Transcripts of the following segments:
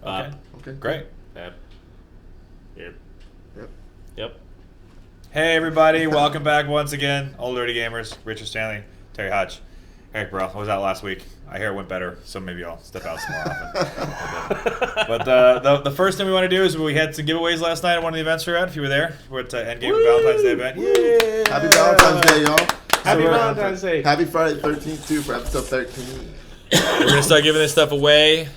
Okay. Great. Yep. Hey, everybody. Welcome back once again. Old Dirty Gamers. Richard Stanley. Terry Hodge. Hey, bro. I was out last week. I hear it went better, so maybe I'll step out some more often. But the first thing we want to do is we had some giveaways last night at one of the events we were at. If you were there, we're at Endgame Valentine's Day event. Yeah! Happy Valentine's Day, y'all. Happy Valentine's Day. Happy Friday the 13th, too, for episode 13. We're going to start giving this stuff away.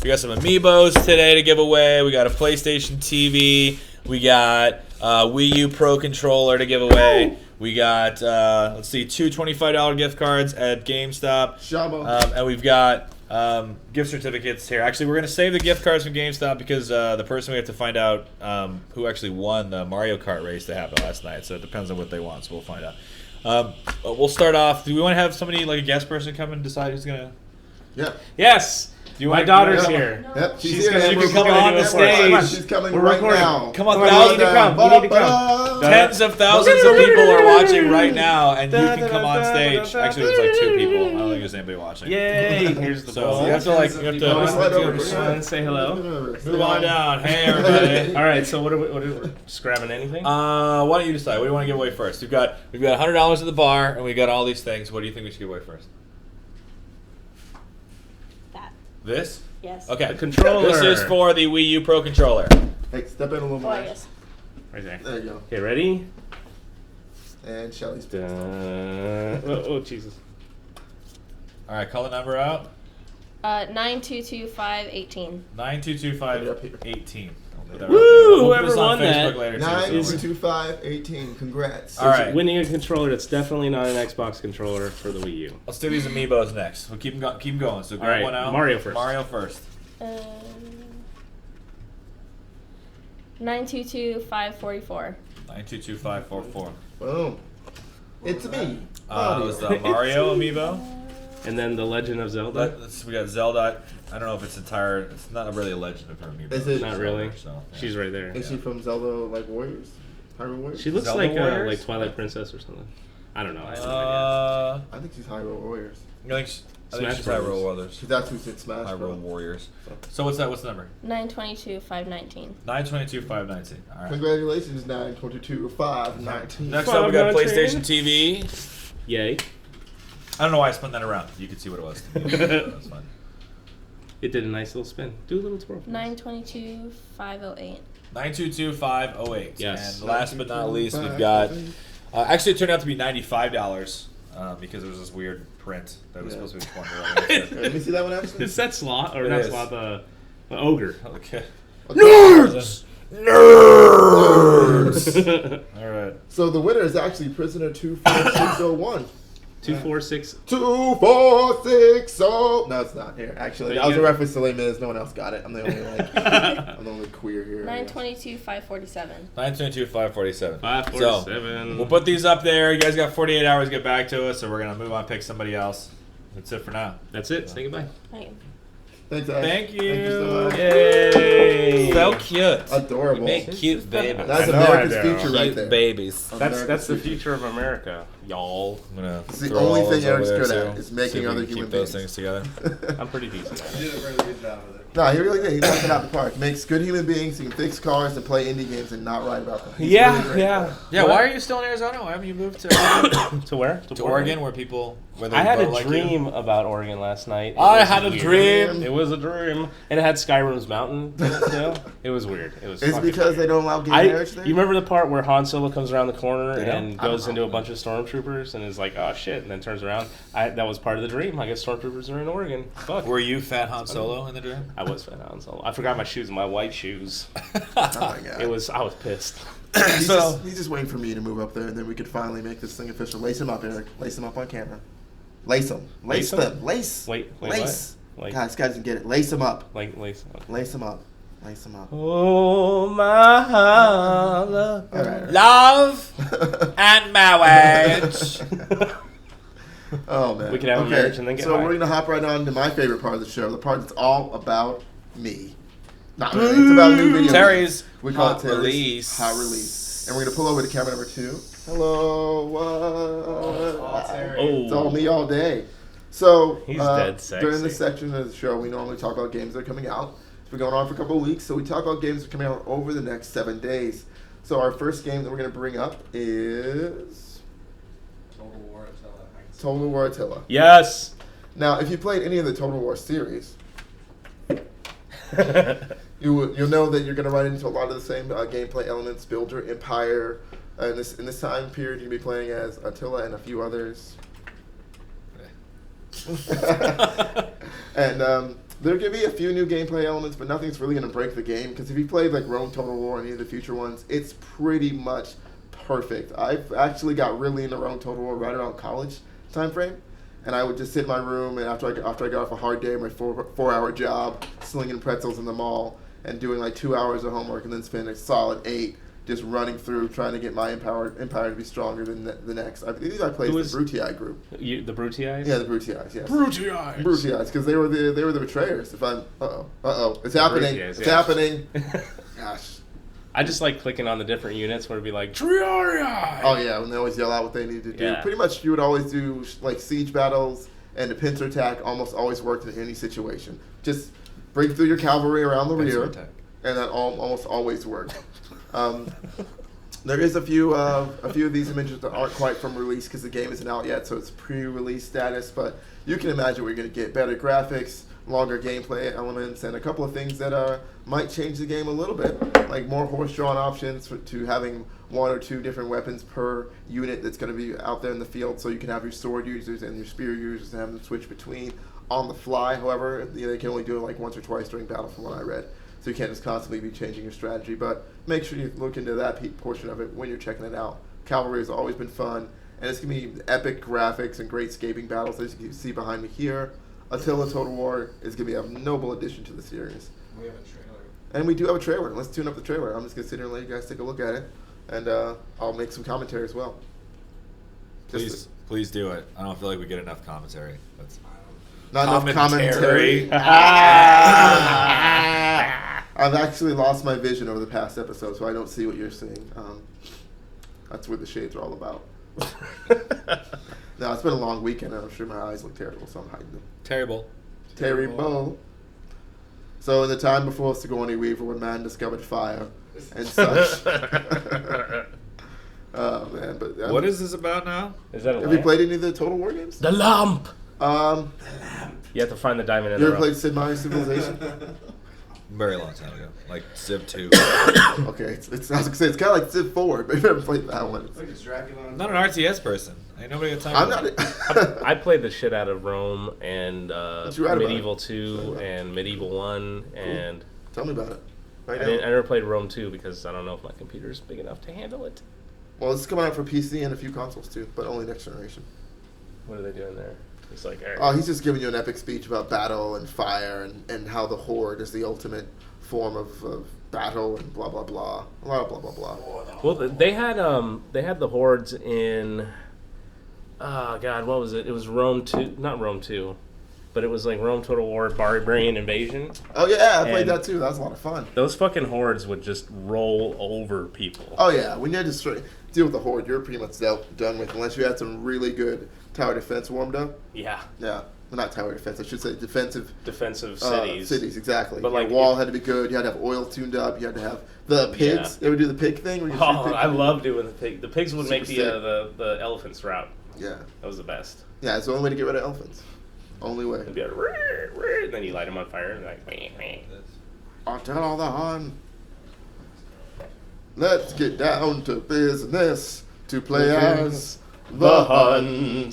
We got some Amiibos today to give away. We got a PlayStation TV. We got Wii U Pro controller to give away. We got, let's see, two $25 gift cards at GameStop. Shabo. And we've got gift certificates here. Actually, we're going to save the gift cards from GameStop because the person we have to find out who actually won the Mario Kart race that happened last night. So it depends on what they want, so we'll find out. We'll start off. Do we want to have somebody, like a guest person, come and decide who's going to... Yeah. Yes. My daughter's here. Yep, She's here. she can come on the stage. She's coming We're right recording. now. Come on, You need to come. You need to come. Tens of thousands of people are watching right now, and you can come on stage. Actually, it's like 2 people. I don't think there's anybody watching. Yay! Here's the So ball. you have to Say hello. move on down. Hey, everybody. All right. So what are we just grabbing anything? Why don't you decide? What do you want to give away first? We've got $100 at the bar, and we got all these things. What do you think we should give away first? That. This? Yes. Okay. The controller. This is for the Wii U Pro controller. Hey, step in a little more. yes. Right there. There you go. Okay, ready? And Shelly's Oh, Jesus. All right, call the number out. 922-518. 922-518. Woo! We'll put Whoever this on won that. Facebook later, too, so don't worry. 92518. Congrats. All right. Winning a controller that's definitely not an Xbox controller for the Wii U. Let's do these Amiibos next. We'll keep them going. So grab All right, one out. Mario first. Mario first. 922-544. 922-544. Boom. It's me. It was the Mario Amiibo. And then the Legend of Zelda. We got Zelda. I don't know if it's entire. It's not really a Legend of her Amiibo. Is it? Not really. So, yeah. She's right there. Is she from Zelda, like Warriors? Hyrule Warriors? She looks Zelda like Warriors? Twilight Princess or something. I don't know. I have no idea. I think she's Hyrule Warriors. I think Smash she's Brothers. Hyrule Warriors. That's who said Smash Hyrule Bros. Warriors. So what's that? What's the number? 922-519. 922-519. All right. Congratulations, 922-519. Next up, we got 519. PlayStation TV. Yay. I don't know why I spun that around. You could see what it was. That's fine. It did a nice little spin. Do a little twirl. 922-508. 922-508. Yes. And last but not least, we've got. Actually, it turned out to be $95 because there was this weird print that was supposed to be $20. Let me see that one, actually. Is that Slot? Or It not is. Slot, the ogre. Okay. Nerds! All right. So the winner is actually Prisoner 24601. 246. 2460. No, it's not here. Actually, So that was you a get- reference to Les Mis. No one else got it. I'm the only I'm the only queer here. 922-547. 922-547. 547. So, we'll put these up there. You guys got 48 hours to get back to us, so we're going to move on, pick somebody else. That's it for now. That's it. Say goodbye. Right. Thanks, Ash. Thank you. Thank you so much. Yay. So cute. Adorable. You make cute babies. That's I know I America's do. future right Cute there. babies. That's the future of America, y'all. I'm gonna It's the throw only all thing those over Eric's there, good at too. is making See if we other can human keep those beings. things together. I'm pretty decent at You it. did a really good job with it. No, he really did. He knocked it out the park. Makes good human beings who can fix cars and play indie games and not write about them. He's Yeah, really great. yeah. Yeah, why are you still in Arizona? Why haven't you moved to To where? to Oregon, where people where they I had vote a like dream about Oregon last night. It I was had a weird. dream. It was a dream, and it had Skyrim's mountain. You know? It was weird. It was. Is it fucking because weird. they don't allow gay marriage there? You remember the part where Han Solo comes around the corner They don't? and I don't goes into know. a bunch of stormtroopers and is like, "Oh shit," and then turns around. That was part of the dream. I guess stormtroopers are in Oregon. Fuck. Were you Fat Han Solo in the dream? I was fat Han Solo. I forgot my shoes, my white shoes. Oh my god. I was pissed. He's just waiting for me to move up there, and then we could finally make this thing official. Lace him up, Eric. Lace him up on camera. Lace him. Lace Lace 'em? them. Lace. Wait, Lace. what? Like, God, this guy doesn't get it. Lace him up. like lace. Okay. Lace him up. Lace him up. Oh my love. All right. Love and marriage. Oh man. We can have a marriage and then get So high. we're gonna hop right on to my favorite part of the show, the part that's all about me. Not really. It's about new video. Terry's games. We call hot it Terry's release. hot release, and we're gonna pull over to camera number 2. Hello. What? Terry. It's all me all day. So He's dead sexy. during this section of the show, we normally talk about games that are coming out. been going on for a couple of weeks, so we talk about games that are coming out over the next 7 days. So our first game that we're going to bring up is Total War Attila. Yes. Now, if you played any of the Total War series, you'll know that you're going to run into a lot of the same gameplay elements. Build your empire. In this time period, you'll be playing as Attila and a few others. And there could be a few new gameplay elements, but nothing's really going to break the game. Because if you played like Rome Total War or any of the future ones, it's pretty much perfect. I've actually got really into Rome Total War right around college time frame. And I would just sit in my room, and after I got off a hard day, my 4-hour job, slinging pretzels in the mall, and doing like 2 hours of homework, and then spend a solid 8 just running through trying to get my empire to be stronger than the next. I believe I played the Brutii group. The Brutii? Yeah, the Brutii. Yes. Brutii. Because they were the betrayers. If I'm it's happening. Brutiais, It's yeah. happening. Gosh. I just like clicking on the different units where it'd be like, Triarii. Oh yeah, when they always yell out what they need to do. Yeah. Pretty much, you would always do like siege battles, and the pincer attack almost always worked in any situation. Just bring through your cavalry around the Pincer rear, attack. and that almost always worked. There is a few of these images that aren't quite from release because the game isn't out yet, so it's pre-release status. But you can imagine we're going to get better graphics, longer gameplay elements, and a couple of things that might change the game a little bit, like more horse-drawn options to having 1 or 2 different weapons per unit that's going to be out there in the field, so you can have your sword users and your spear users and have them switch between on the fly. However, they can only do it like once or twice during battle, from what I read. So you can't just constantly be changing your strategy, but make sure you look into that portion of it when you're checking it out. Cavalry has always been fun, and it's going to be epic graphics and great scaping battles, as you can see behind me here. Attila Total War is going to be a noble addition to the series. We have a trailer. And we do have a trailer. Let's tune up the trailer. I'm just going to sit here and let you guys take a look at it, and I'll make some commentary as well. Please do it. I don't feel like we get enough commentary. That's Not enough Commentary. commentary. I've actually lost my vision over the past episode, so I don't see what you're seeing. That's what the shades are all about. No, it's been a long weekend, and I'm sure my eyes look terrible, so I'm hiding them. terrible. Terrible. So in the time before Sigourney Weaver, when man discovered fire and such. Oh, man. But What is this about now? is that a Have you lamp? played any of the Total War games? The lamp! Um, You have to find the diamond in you the ever rough. played Sid Meier's Civilization? Very long time ago. Like Civ 2. Okay, it's I was gonna say it's kind of like Civ 4, but you've never played that one. It's like it's Dracula. I'm not an RTS person. Ain't nobody got time I'm for not. that. I played the shit out of Rome and What you write about Medieval it? 2 and Medieval 1 and Tell me about it. Right I now. never played Rome 2 because I don't know if my computer's big enough to handle it. Well, it's coming out for PC and a few consoles too, but only next generation. What are they doing there? It's like, all right. Oh, he's just giving you an epic speech about battle and fire and how the Horde is the ultimate form of battle and blah blah blah. A lot of blah blah blah. Well, they had the hordes in. Oh God, what was it? It was Rome 2, not Rome 2, but it was like Rome Total War Barbarian Invasion. Oh yeah, I played And- that too. That was a lot of fun. Those fucking hordes would just roll over people. Oh yeah, when you had to deal with the Horde, you're pretty much done with, unless you had some really good tower defense warmed up. Yeah, Yeah, well, not tower defense. I should say defensive defensive cities. Cities, exactly. But, Your like, wall had to be good. You had to have oil tuned up. You had to have the pigs. Yeah. They would do the pig thing. Where you shoot Oh, pigs. I love doing the pig. The pigs would make Super the elephants route. Yeah, That was the best. yeah. It's the only way to get rid of elephants. Only way. It'd be like, "Rrr, rrr," and then you light them on fire and like, "Wee, wee." Until the Hun. Let's get down to business to play as the Hun.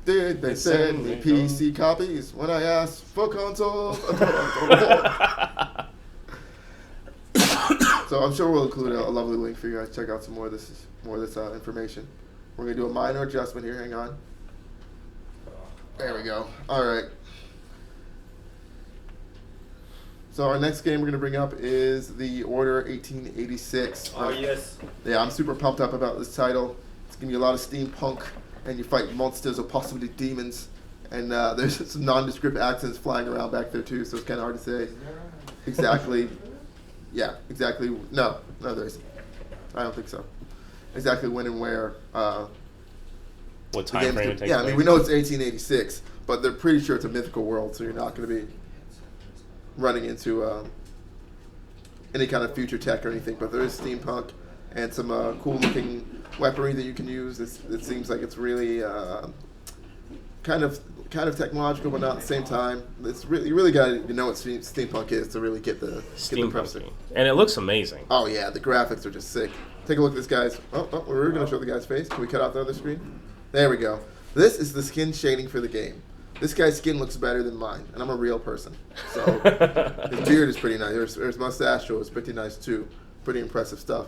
Did they send me PC copies when I asked for consoles? So I'm sure we'll include a lovely link for you guys to check out some more of this information. We're gonna do a minor adjustment here. Hang on. There we go. All right. So our next game we're gonna bring up is the Order 1886. Oh, yes. Yeah, I'm super pumped up about this title. It's gonna be a lot of steampunk, and you fight monsters or possibly demons. And there's some nondescript accents flying around back there too, so it's kind of hard to say exactly. Yeah, exactly. No, there isn't. I don't think so. Exactly when and where. What the time game's frame gonna- it takes Yeah, I place? mean we know it's 1886, but they're pretty sure it's a mythical world, so you're not gonna be. running into any kind of future tech or anything, but there is steampunk and some cool looking weaponry that you can use. It seems like it's really kind of technological, but not at the same time. It's really you really got to know what steampunk is to really get the Steampunk. And it looks amazing. Oh yeah, the graphics are just sick. Take a look at this guy's. Oh, we're going to show the guy's face. Can we cut out the other screen? There we go. This is the skin shading for the game. This guy's skin looks better than mine, and I'm a real person. So his beard is pretty nice. His mustache is pretty nice too. Pretty impressive stuff.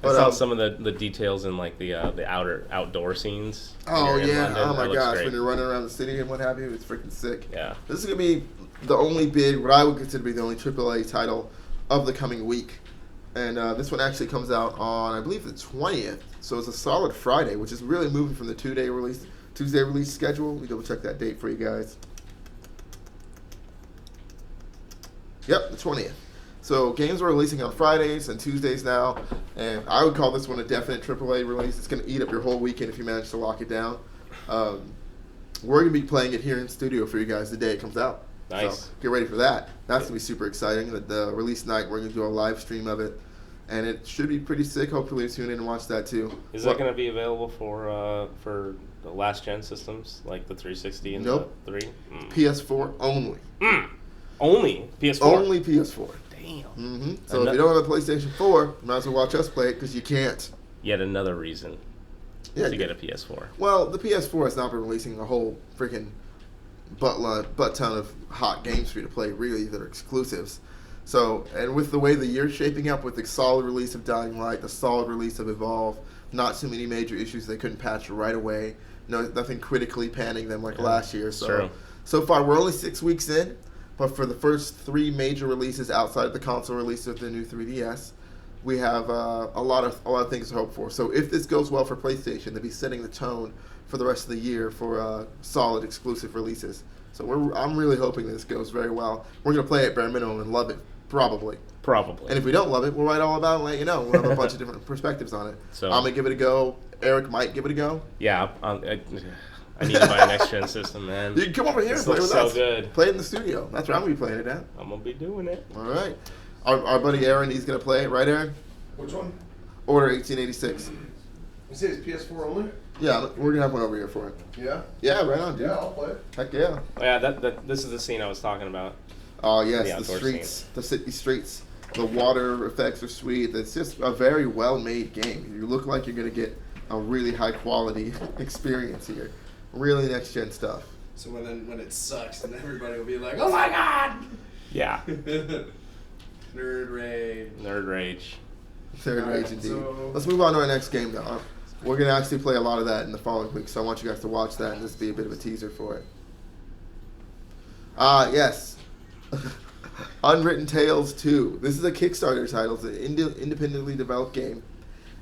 I saw some of the details in like the outdoor scenes. Oh yeah! London. Oh my gosh! Great. When you're running around the city and what have you, it's freaking sick. Yeah. This is gonna be the only big, what I would consider to be the only AAA title of the coming week, and this one actually comes out on I believe the 20th. So it's a solid Friday, which is really moving from the Tuesday release schedule. We double check that date for you guys. Yep, the 20th. So games are releasing on Fridays and Tuesdays now, and I would call this one a definite AAA release. It's going to eat up your whole weekend if you manage to lock it down. We're going to be playing it here in studio for you guys the day it comes out. Nice. So get ready for that. That's going to be super exciting. The release night, we're going to do a live stream of it, and it should be pretty sick. Hopefully you tune in and watch that too. Is that going to be available for the last gen systems like the 360 and Nope. the 3? PS4 only. Only PS4. Only PS4. Damn. Mm-hmm. So if you don't have a PlayStation 4, you might as well watch us play it because you can't. Yet another reason Yeah, to get a PS4. Well, the PS4 has not been releasing a whole freaking butt ton of hot games for you to play, really, that are exclusives. So, and with the way the year's shaping up, with the solid release of Dying Light, the solid release of Evolve, not too many major issues they couldn't patch right away. Nothing critically panning them like last year. So far, we're only 6 weeks in, but for the first 3 major releases outside of the console release of the new 3DS, we have a lot of things to hope for. So if this goes well for PlayStation, they'll be setting the tone for the rest of the year for solid exclusive releases. So I'm really hoping this goes very well. We're going to play it bare minimum and love it, probably. And if we don't love it, we'll write all about it and let you know. We'll have a bunch of different perspectives on it. So I'm going to give it a go. Eric might give it a go. Yeah, I need to buy a next-gen system, man. You can come over here and play with us. So good. Play it in the studio. That's where I'm going to be playing it at. I'm going to be doing it. All right. Our buddy Aaron, he's going to play it. Right, Aaron? Which one? Order 1886. You say it's PS4 only? Yeah, we're going to have one over here for it. Yeah? Yeah, right on, dude. Yeah, I'll play it. Heck yeah. Oh, yeah, this is the scene I was talking about. Oh, yes, the outdoor streets, scene. the city streets. The water effects are sweet. It's just a very well-made game. You look like you're going to get a really high-quality experience here. Really next-gen stuff. So when it sucks, then everybody will be like, "Oh my god!" Yeah. Nerd rage. Nerd rage. Third All right, rage indeed. so- Let's move on to our next game, though. We're going to actually play a lot of that in the following week, so I want you guys to watch that and this be a bit of a teaser for it. Yes. Unwritten Tales 2. This is a Kickstarter title. It's an independently developed game.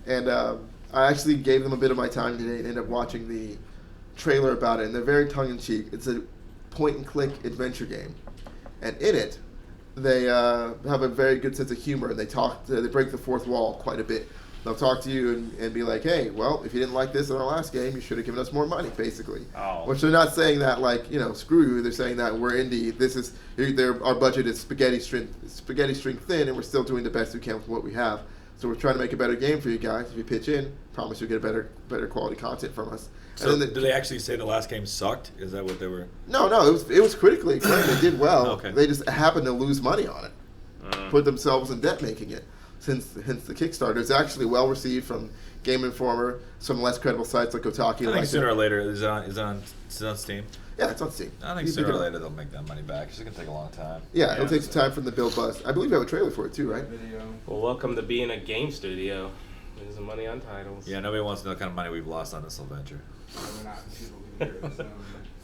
And I actually gave them a bit of my time today and ended up watching the trailer about it. And they're very tongue-in-cheek. It's a point-and-click adventure game. And in it, they have a very good sense of humor. And they break the fourth wall quite a bit. They'll talk to you and be like, hey, well, if you didn't like this in our last game, you should have given us more money, basically. Oh. Which they're not saying that like, screw you. They're saying that we're indie. Our budget is spaghetti string thin, and we're still doing the best we can with what we have. So we're trying to make a better game for you guys. If you pitch in, promise you'll get better quality content from us. So and then did they actually say the last game sucked? Is that what they were? No, it was critically acclaimed. They did well. Okay. They just happened to lose money on it. Put themselves in debt making it. Hence the Kickstarter. It's actually well received from Game Informer, some less credible sites like Kotaku. I think sooner or later is it on Steam. Yeah, it's on Steam. I think sooner or later they'll make that money back. It's gonna take a long time. Yeah, it'll take some time from the build bust. I believe you have a trailer for it too, right? Video. Well, welcome to being a game studio. There's the money on titles. Yeah, nobody wants to know what kind of money we've lost on this adventure. We're not people who hear it, so.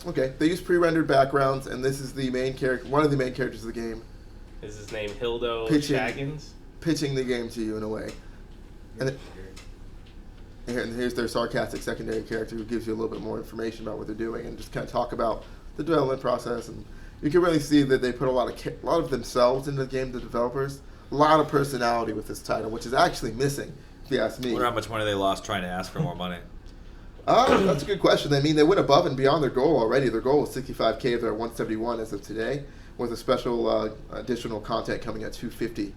Okay, they use pre-rendered backgrounds, and this is the main character, one of the main characters of the game, Is his name Hildo Pitching. Shaggins? pitching the game to you in a way. And here's their sarcastic secondary character who gives you a little bit more information about what they're doing and just kind of talk about the development process. And you can really see that they put a lot of themselves into the game, the developers. A lot of personality with this title, which is actually missing, if you ask me. I wonder how much money they lost trying to ask for more money. That's a good question. I mean, they went above and beyond their goal already. Their goal was 65K. They're at 171 as of today. with a special additional content coming at $250.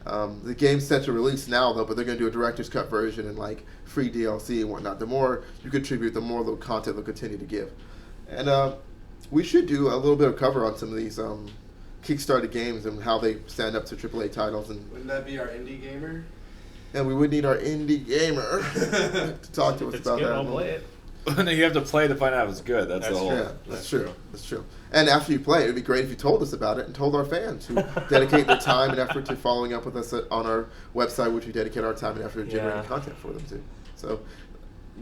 The game's set to release now though, but they're going to do a director's cut version and like free DLC and whatnot. The more you contribute, the more little content they'll continue to give. And we should do a little bit of cover on some of these Kickstarter games and how they stand up to AAA titles. And Wouldn't that be our indie gamer? and we would need our indie gamer to talk to us It's about good, that. I'll play it. No, you have to play to find out if it's good. That's the That's whole. true. Yeah, that's true. That's true. And after you play, it would be great if you told us about it and told our fans who dedicate their time and effort to following up with us on our website, which we dedicate our time and effort to generating content for them too. So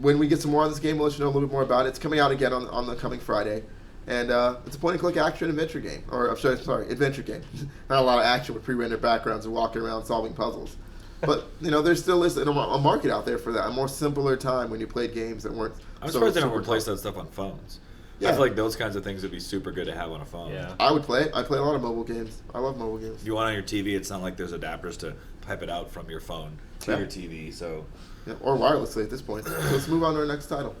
when we get some more on this game, we'll let you know a little bit more about it. It's coming out again on the coming Friday. And it's a point-and-click action adventure game. Or, I'm sorry, adventure game. Not a lot of action with pre-rendered backgrounds and walking around solving puzzles. But, there still is a market out there for that. A more simpler time when you played games that weren't I'm so surprised they don't super replace tough. that stuff on phones. Yeah. I feel like those kinds of things would be super good to have on a phone. Yeah. I would play it. I play a lot of mobile games. I love mobile games. If you want on your TV, it's not like there's adapters to pipe it out from your phone to Yeah. your TV. So Yeah, or wirelessly at this point. So let's move on to our next title.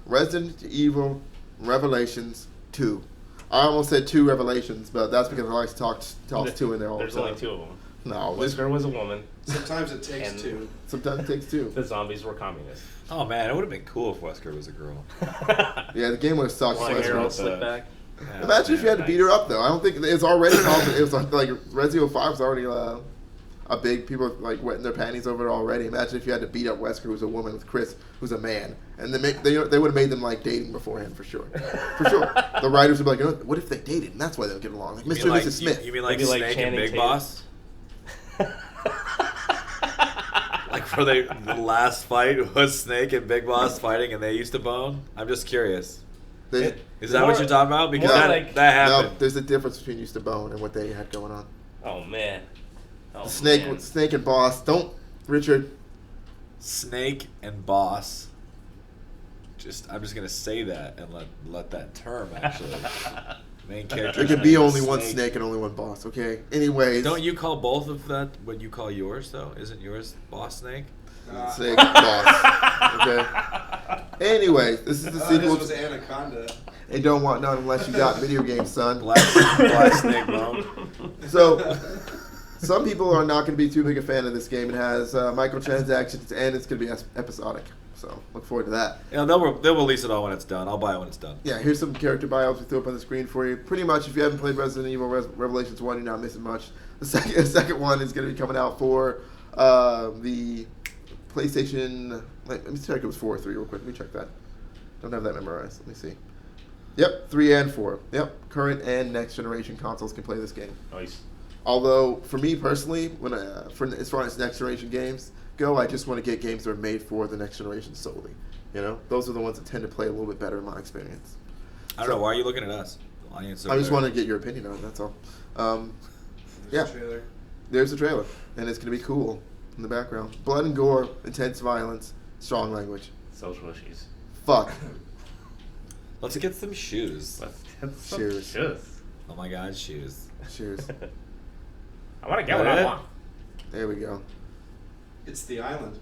Resident Evil Revelations 2. I almost said 2 Revelations, but that's because I like to toss 2 in there all the There's time. only 2 of them. No, this, Wesker was a woman. Sometimes it takes And- two. sometimes it takes 2. The zombies were communists. oh man, it would have been cool if Wesker was a girl. Yeah, the game would have sucked. Long so hair much. all slicked back. Yeah, Imagine if you had to man. beat her up, though. I don't think it's already possible. It was like Resident Evil 5 was already a big people like wetting their panties over it already. Imagine if you had to beat up Wesker, who's a woman, with Chris, who's a man, and they would have made them like dating beforehand for sure. For sure, the writers would be like, what if they dated, and that's why they don't get along, like You Mr. mean and like, Mrs. Smith. You mean like Maybe like Snake and Channing Big Tatum. Boss? Like for the last fight was Snake and Big Boss fighting and they used to bone? I'm just curious. They- Is that what you're talking about? Because more that, like- that no, happened. there's a difference between used to bone and what they had going on. Oh, man. Oh, Snake, man. Snake and Boss. Don't, Richard. Snake and Boss. I'm just gonna say that and let that term actually. Main character. There could be only one Snake and only one Boss. Okay. Anyways, Don't you call both of that what you call yours though? Isn't yours Boss Snake? Snake Boss. Okay. Anyways, this is the His sequel. was Anaconda. They don't want none unless you got video games, son. Black Snake Bone. So, some people are not going to be too big a fan of this game. It has microtransactions and it's going to be episodic. So, look forward to that. Yeah, they'll release it all when it's done. I'll buy it when it's done. Yeah, here's some character bios we threw up on the screen for you. Pretty much, if you haven't played Resident Evil Revelations 1, you're not missing much. The second one is going to be coming out for the PlayStation. Let me check if it was 4 or 3 real quick. Let me check that. Don't have that memorized. Let me see. Yep, 3 and 4. Yep, current and next generation consoles can play this game. Nice. Although, for me personally, as far as next generation games go, I just want to get games that are made for the next generation solely. Those are the ones that tend to play a little bit better in my experience. I don't know. Why are you looking at us? The audience I just over wanted to get your opinion on it. That's all. Yeah. There's the trailer. There's the trailer, and it's going to be cool in the background. Blood and gore, intense violence, strong language. Social issues. Fuck. Let's get some shoes. Let's get some Cheers. shoes. Oh my God, shoes. Cheers. I want to get what I want. There we go. It's the island.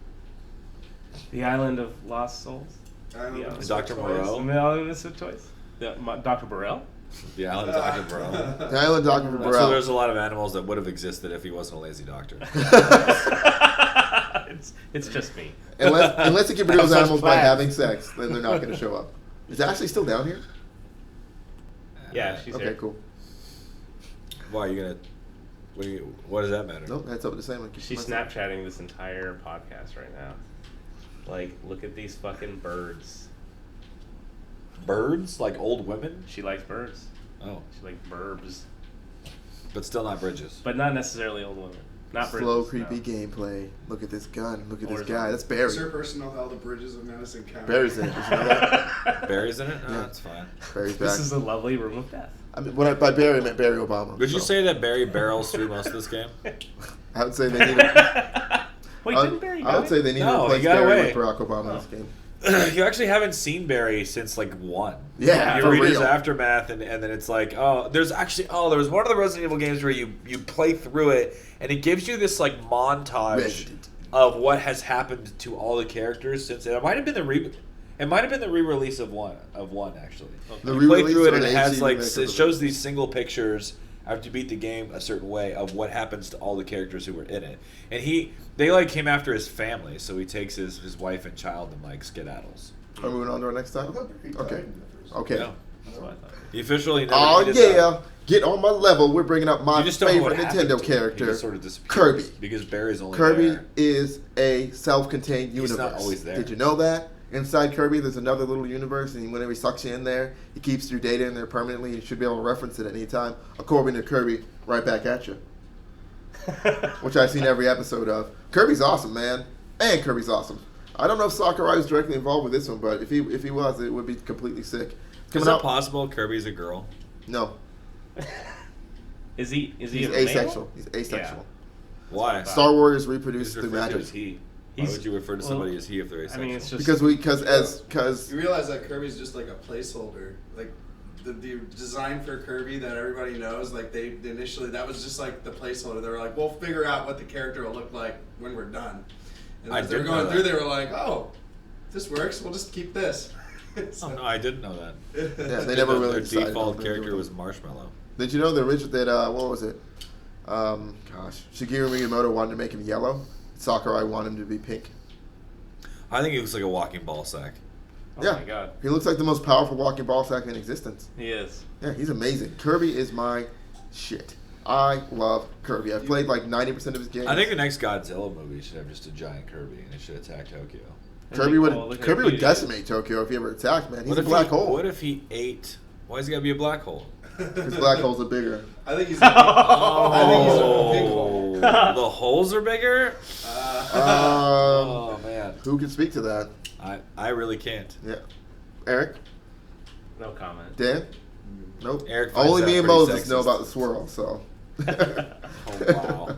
The Island of Lost Souls. Island Yeah. of Misfit Dr. Toys. Moreau. The Island of Misfit Toys. Dr. Burrell? The island of Dr. Bro. The Island Dr. So Burrell. there's a lot of animals that would have existed if he wasn't a lazy doctor. It's just me. Unless you get rid of those Such animals by plans. having sex, then they're not going to show up. Is Ashley still down here? Yeah, she's Okay, here. cool. Why are you gonna? What does that matter? Nope, that's up to the same. She's Snapchatting this entire podcast right now. Like, look at these fucking birds. Birds like old women? She likes birds. Oh, She likes burbs. but still not bridges. But not necessarily old women. Not Slow, bridges, creepy no. gameplay. Look at this gun. Look at Or this is guy. it- That's Barry. Sir Personal held the bridges of Madison County. Barry's in it. Did you know that? Berries in it? Oh, Yeah. that's fine. Barry's back. This is a lovely room of death. I mean, by Barry, I meant Barry Obama. Would you so. say that Barry barrels through most of this game? I would say they need. Wait, didn't Barry I would die? say they need No, to he replace got Barry away. with Barack Obama in this game. You actually haven't seen Barry since like 1. Yeah, You for read his real. aftermath, and then it's like, there was one of the Resident Evil games where you play through it, and it gives you this like montage Resident. of what has happened to all the characters since. It might have been the reboot. It might have been the re-release of one actually. The You play re-release through it or and the it has HD like remake of it the shows these single pictures after you beat the game a certain way of what happens to all the characters who were in it. And they like came after his family, so he takes his wife and child and like skedaddles. Are we moving on to our next time? Okay. Okay. Yeah. That's what I thought. He officially never Oh needed that. yeah, get on my level. We're bringing up my You just don't know what favorite happened Nintendo to him. He character, just sort of disappears Kirby. because Barry's only Kirby there. is a self-contained He's universe. not always there. Did you know that? Inside Kirby, there's another little universe, and whenever he sucks you in there, he keeps your data in there permanently. You should be able to reference it at any time. According to Kirby, right back at you. Which I've seen every episode of. Kirby's awesome, man. And Kirby's awesome. I don't know if Sakurai was directly involved with this one, but if he was, it would be completely sick. Is Coming it out- possible Kirby's a girl? No. Is he He's a male? asexual. He's asexual. Why? Star Wars He's reproduced through referred to magic. as he. Why He's- would you refer to somebody as he if they're I asexual? mean, it's just Because You realize that Kirby's just like a placeholder. Like the design for Kirby that everybody knows, like they initially that was just like the placeholder. They were like, we'll figure out what the character will look like when we're done. And I as they were didn't know going through, that. they were like, oh, this works. We'll just keep this. Oh no, I didn't know that. yeah, they never really Their decided default what they were character doing. was Marshmallow. Did you know the original that what was it? Shigeru Miyamoto wanted to make him yellow. Sakurai wanted him to be pink. I think he looks like a walking ball sack. Oh yeah, my god. he looks like the most powerful walking ball sack in existence. He is. Yeah, he's amazing. Kirby is my shit. I love Kirby. I've played like 90% of his games. I think the next Godzilla movie should have just a giant Kirby and it should attack Tokyo. Kirby would Oh, look how Kirby cute would he is. decimate Tokyo if he ever attacked. Man, he's What a if black he, hole. What if he ate? Why is he gotta be a black hole? Because black holes are bigger. I think he's. I think he's a big hole. The holes are bigger. Oh man, Who can speak to that? I really can't. Yeah, Eric, No comment. Dan, nope. Eric finds Only that me and pretty Moses know sexist. about the swirl. So. Oh wow.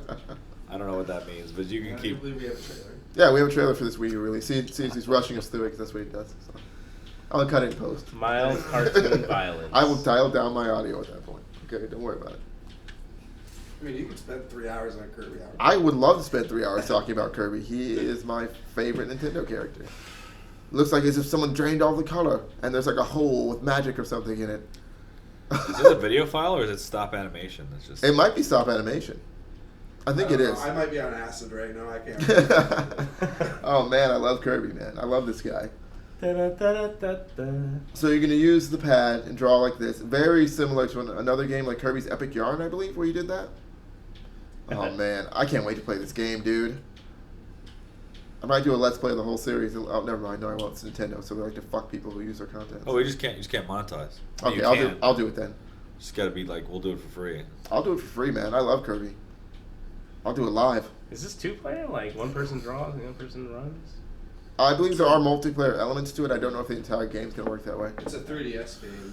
I don't know what that means, but you can I keep. believe we have a trailer. Yeah, we have a trailer for this Wii U release. See, he's rushing us through it because that's what he does. So. I'll cut it in post. Mild cartoon violence. I will dial down my audio at that point. Okay, don't worry about it. I mean, you could spend 3 hours on Kirby. I would love to spend 3 hours talking about Kirby. He is my favorite Nintendo character. Looks like as if someone drained all the color and there's like a hole with magic or something in it. Is it a video file or is it stop animation? That's just. It might be stop animation. I think it is. I might be on acid right now. I can't. Oh man, I love Kirby, man. I love this guy. Da-da-da-da-da-da. So you're going to use the pad and draw like this. Very similar to another game like Kirby's Epic Yarn, I believe, where you did that. Oh man, I can't wait to play this game, dude. I might do a Let's Play of the whole series. Oh, never mind. No, I won't. It's Nintendo, so they like to fuck people who use their content. Oh, you just can't monetize. Okay, You I'll can. do it then. Just gotta be like, we'll do it for free. I'll do it for free, man. I love Kirby. I'll do it live. Is this 2-player? Like one person draws and the other person runs? I believe there are multiplayer elements to it. I don't know if the entire game's gonna work that way. It's a 3DS game.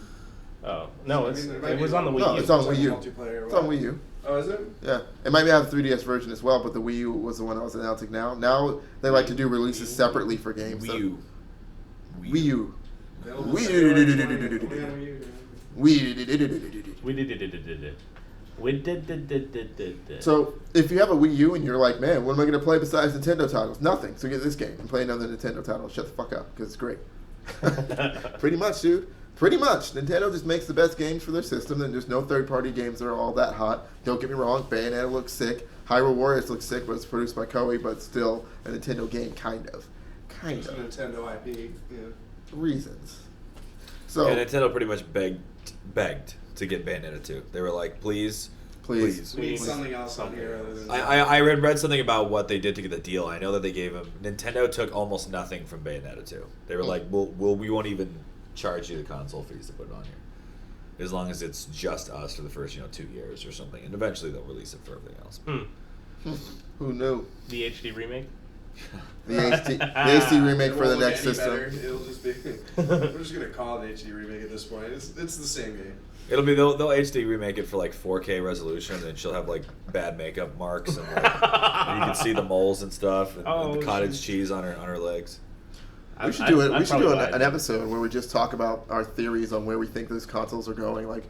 Oh no, I mean, there might it be was on the Wii No, U. it's on like Wii U. multiplayer, It's on what? Wii U. Oh, is it? Yeah, it might have a 3DS version as well, but the Wii U was the one I was announcing now. Now they like to do releases separately for games. Wii U. Wii U. Available Wii February U. 20th. Only on Wii U. Wii. We did. We did. So if you have a Wii U and you're like, man, what am I going to play besides Nintendo titles? Nothing. So get this game and play another Nintendo title. Shut the fuck up, because it's great. Pretty much, dude. Pretty much. Nintendo just makes the best games for their system, and there's no third-party games that are all that hot. Don't get me wrong, Bayonetta looks sick. Hyrule Warriors looks sick, but it's produced by Koei, but still a Nintendo game, kind of. Kind It's a of. Nintendo IP. Yeah. Reasons. So, Yeah, Nintendo pretty much begged to get Bayonetta 2. They were like, please. We need Please. something else on here other than. I read something about what they did to get the deal. I know that they gave them. Nintendo took almost nothing from Bayonetta 2. They were like, we won't even charge you the console fees to put it on here, as long as it's just us for the first 2 years or something, and eventually they'll release it for everything else. who knew? The HD remake. The HD remake It for the won't look next any system. better. It'll just be. We're just gonna call it HD remake at this point. It's the same game. It'll be they'll HD remake it for like 4K resolution, and she'll have like bad makeup marks, and, like, and you can see the moles and stuff, and the cottage cheese on her legs. We should do it. I'd We should do probably buy an it. episode where we just talk about our theories on where we think those consoles are going. Like,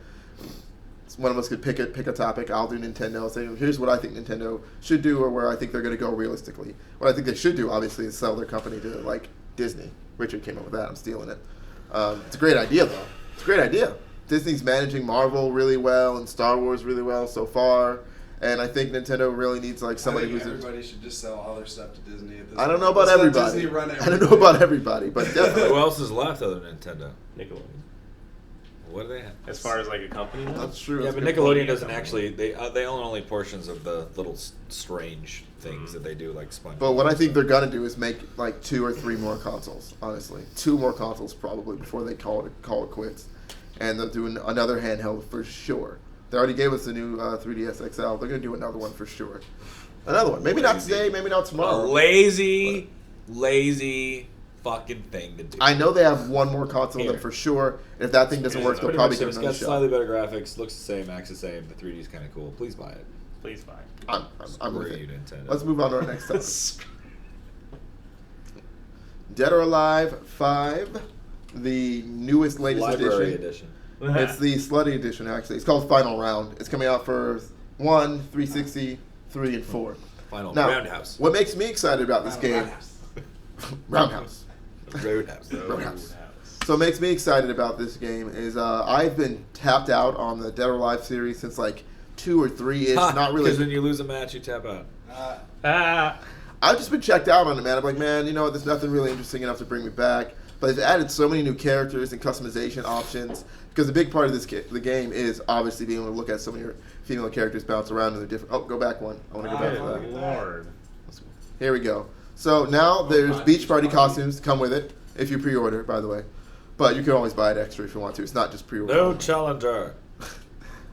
one of us could pick a topic. I'll do Nintendo. Say, here's what I think Nintendo should do, or where I think they're going to go realistically. What I think they should do, obviously, is sell their company to like Disney. Richard came up with that. I'm stealing it. It's a great idea, though. It's a great idea. Disney's managing Marvel really well and Star Wars really well so far. And I think Nintendo really needs like somebody who's. Everybody should just sell all their stuff to Disney at this I don't point. know about Let's let everybody. Disney run I everything. don't know about everybody, but definitely. Who else is left other than Nintendo? Nickelodeon. What do they have? As far as like a company, though? That's true. Yeah, That's but a good Nickelodeon point. doesn't actually. They own only portions of the little strange things that they do, like SpongeBob. But what I think they're gonna do is make like 2 or 3 more consoles. Honestly, 2 more consoles probably before they call it quits, and they'll do another handheld for sure. They already gave us a new 3DS XL. They're gonna do another one for sure. Another one. Maybe not today. Maybe not a tomorrow. lazy fucking thing to do. I know they have one more console than for sure. And if that thing doesn't work, they'll Pretty probably much give it's another got shot. slightly better graphics, looks the same, acts the same. The 3D is kind of cool. Please buy it. Please buy. I'm with Screw you, it. Nintendo. Let's move on to our next topic. Dead or Alive 5, the newest, latest Library edition. edition. It's the slutty edition, actually. It's called Final Round. It's coming out for 1, 360, 3, and 4. Final Now, Roundhouse. what makes me excited about this game? Roundhouse. Roadhouse. Roadhouse. So what makes me excited about this game is I've been tapped out on the Dead or Alive series since like 2 or 3-ish. Not really. Because when you lose a match, you tap out. I've just been checked out on it, man. I'm like, man, you know what? There's nothing really interesting enough to bring me back. But they've added so many new characters and customization options. Because a big part of the game is obviously being able to look at some of your female characters bounce around in the different. Oh, go back one. I want to go back to that. Lord. Here we go. So now there's beach party costumes to come with it if you pre-order, by the way. But you can always buy it extra if you want to. It's not just pre-order. No challenger.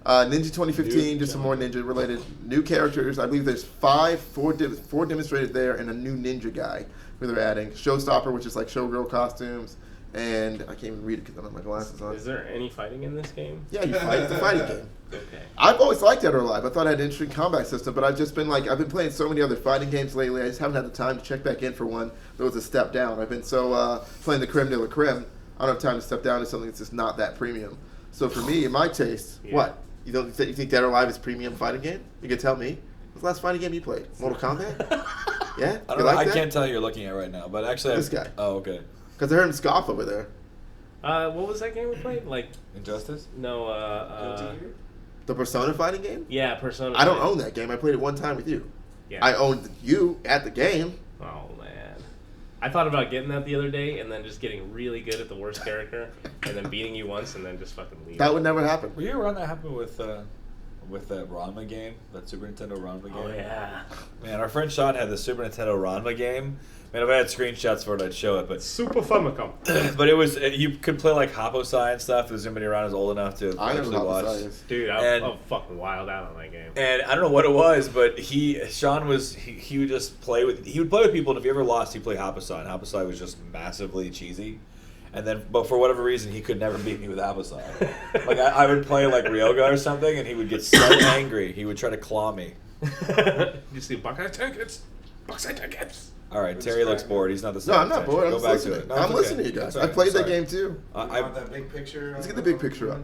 Ninja 2015, just some more ninja-related new characters. I believe there's four demonstrated there, and a new ninja guy who they're adding. Showstopper, which is like showgirl costumes, and I can't even read it because I don't have my glasses on. Is there any fighting in this game? Yeah, you fight. It's a fighting game. Okay. I've always liked Dead or Alive. I thought it had an interesting combat system, but I've just been like, I've been playing so many other fighting games lately. I just haven't had the time to check back in for one that was a step down. I've been so playing the creme de la creme. I don't have time to step down to something that's just not that premium. So for me, in my taste, what? You think Dead or Alive is a premium fighting game? You can tell me. What's the last fighting game you played? Mortal Kombat? Yeah? I don't You know. like I that? can't tell who you're looking at right now, but actually, This guy. Oh, okay. Because I heard him scoff over there. What was that game we played? Like, Injustice. no, The Persona fighting game? yeah, Persona. I don't own that game. I played it one time with you. Yeah. I owned you at the game. Oh man, I thought about getting that the other day and then just getting really good at the worst character and then beating you once and then just fucking leaving. That would never happen. Were you around that happened with that Ranma game, that Super Nintendo Ranma game? Oh yeah. Man, our friend Sean had the Super Nintendo Ranma game. Man, if I had screenshots for it, I'd show it. But Super Famicom. but it was you could play like Haposai and stuff. If anybody around is old enough to I actually never watch. watched this. Dude, And- I'm fucking wild out on that game. And I don't know what it was, but Sean would just play with people, and if he ever lost, he'd play Haposai, and Haposai was just massively cheesy. And then, but for whatever reason, he could never beat me with Haposai. Like I would play like Ryoga or something, and he would get so angry, he would try to claw me. You see Buckeye tickets? Buckeye tickets. All right, Terry looks bored. He's not the No, same. I'm not bored. I'm Go just back listening. to it. No, I'm it's okay. listening to you guys. It's I all right. played that Sorry. game too. You want that big picture? Let's get the big picture up.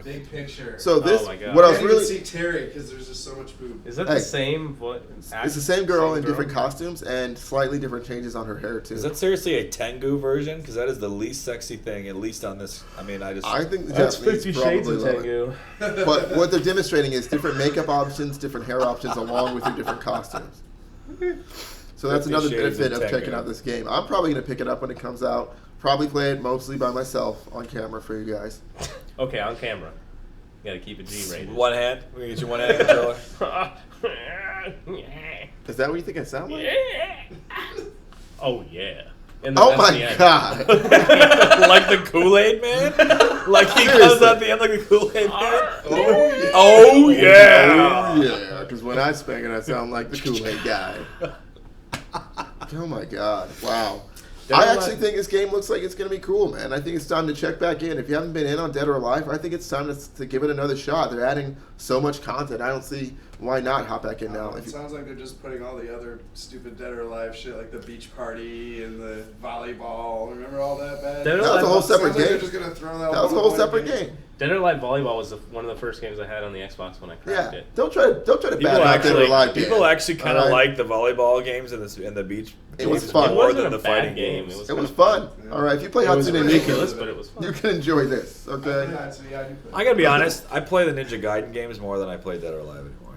Big picture. So this, my God. what I I was can't really, even see Terry because there's just so much boob. Is that Hey. the same? it's the same girl in different costumes and slightly different changes on her hair too. Is that seriously a Tengu version? Because that is the least sexy thing, at least on this. I mean, I think the That's Japanese 50 probably Shades of love it. Tengu. But what they're demonstrating is different makeup options, different hair options, along with your different costumes. So that's 50 another Shades benefit of of checking Tengu. out this game. I'm probably going to pick it up when it comes out. Probably play it mostly by myself on camera for you guys. Okay, on camera. You gotta keep it G-rated. one hand. We get you one hand controller. Is that what you think I sound like? Oh yeah. Oh my god! Like the Kool-Aid Man? Like he comes Seriously. at the end like the Kool-Aid Man? Oh yeah! Oh yeah! Oh yeah! Because when I spank it, I sound like the Kool-Aid guy. Oh my god! Wow. I actually think this game looks like it's going to be cool, man. I think it's time to check back in. If you haven't been in on Dead or Alive, I think it's time to give it another shot. They're adding so much content. I don't see why not hop back in now? It sounds like they're just putting all the other stupid Dead or Alive shit, like the beach party and the volleyball. Remember all that bad? Dead or That was a whole separate Sounds like game. they're just gonna throw that. That was a whole separate game. Dead or Alive Volleyball was one of the first games I had on the Xbox when I cracked Yeah, it. don't try to People bad out Dead or actually, Alive. people actually kind of Alright? like the volleyball games and the beach. It was games fun. more It wasn't than a the bad fighting game. games. It was fun. Yeah. All right, if you play It was Hatsune ridiculous, Miku, but it was fun. you can enjoy this. Okay. Yeah, so yeah, I do play. I gotta be honest. I play the Ninja Gaiden games more than I play Dead or Alive anymore.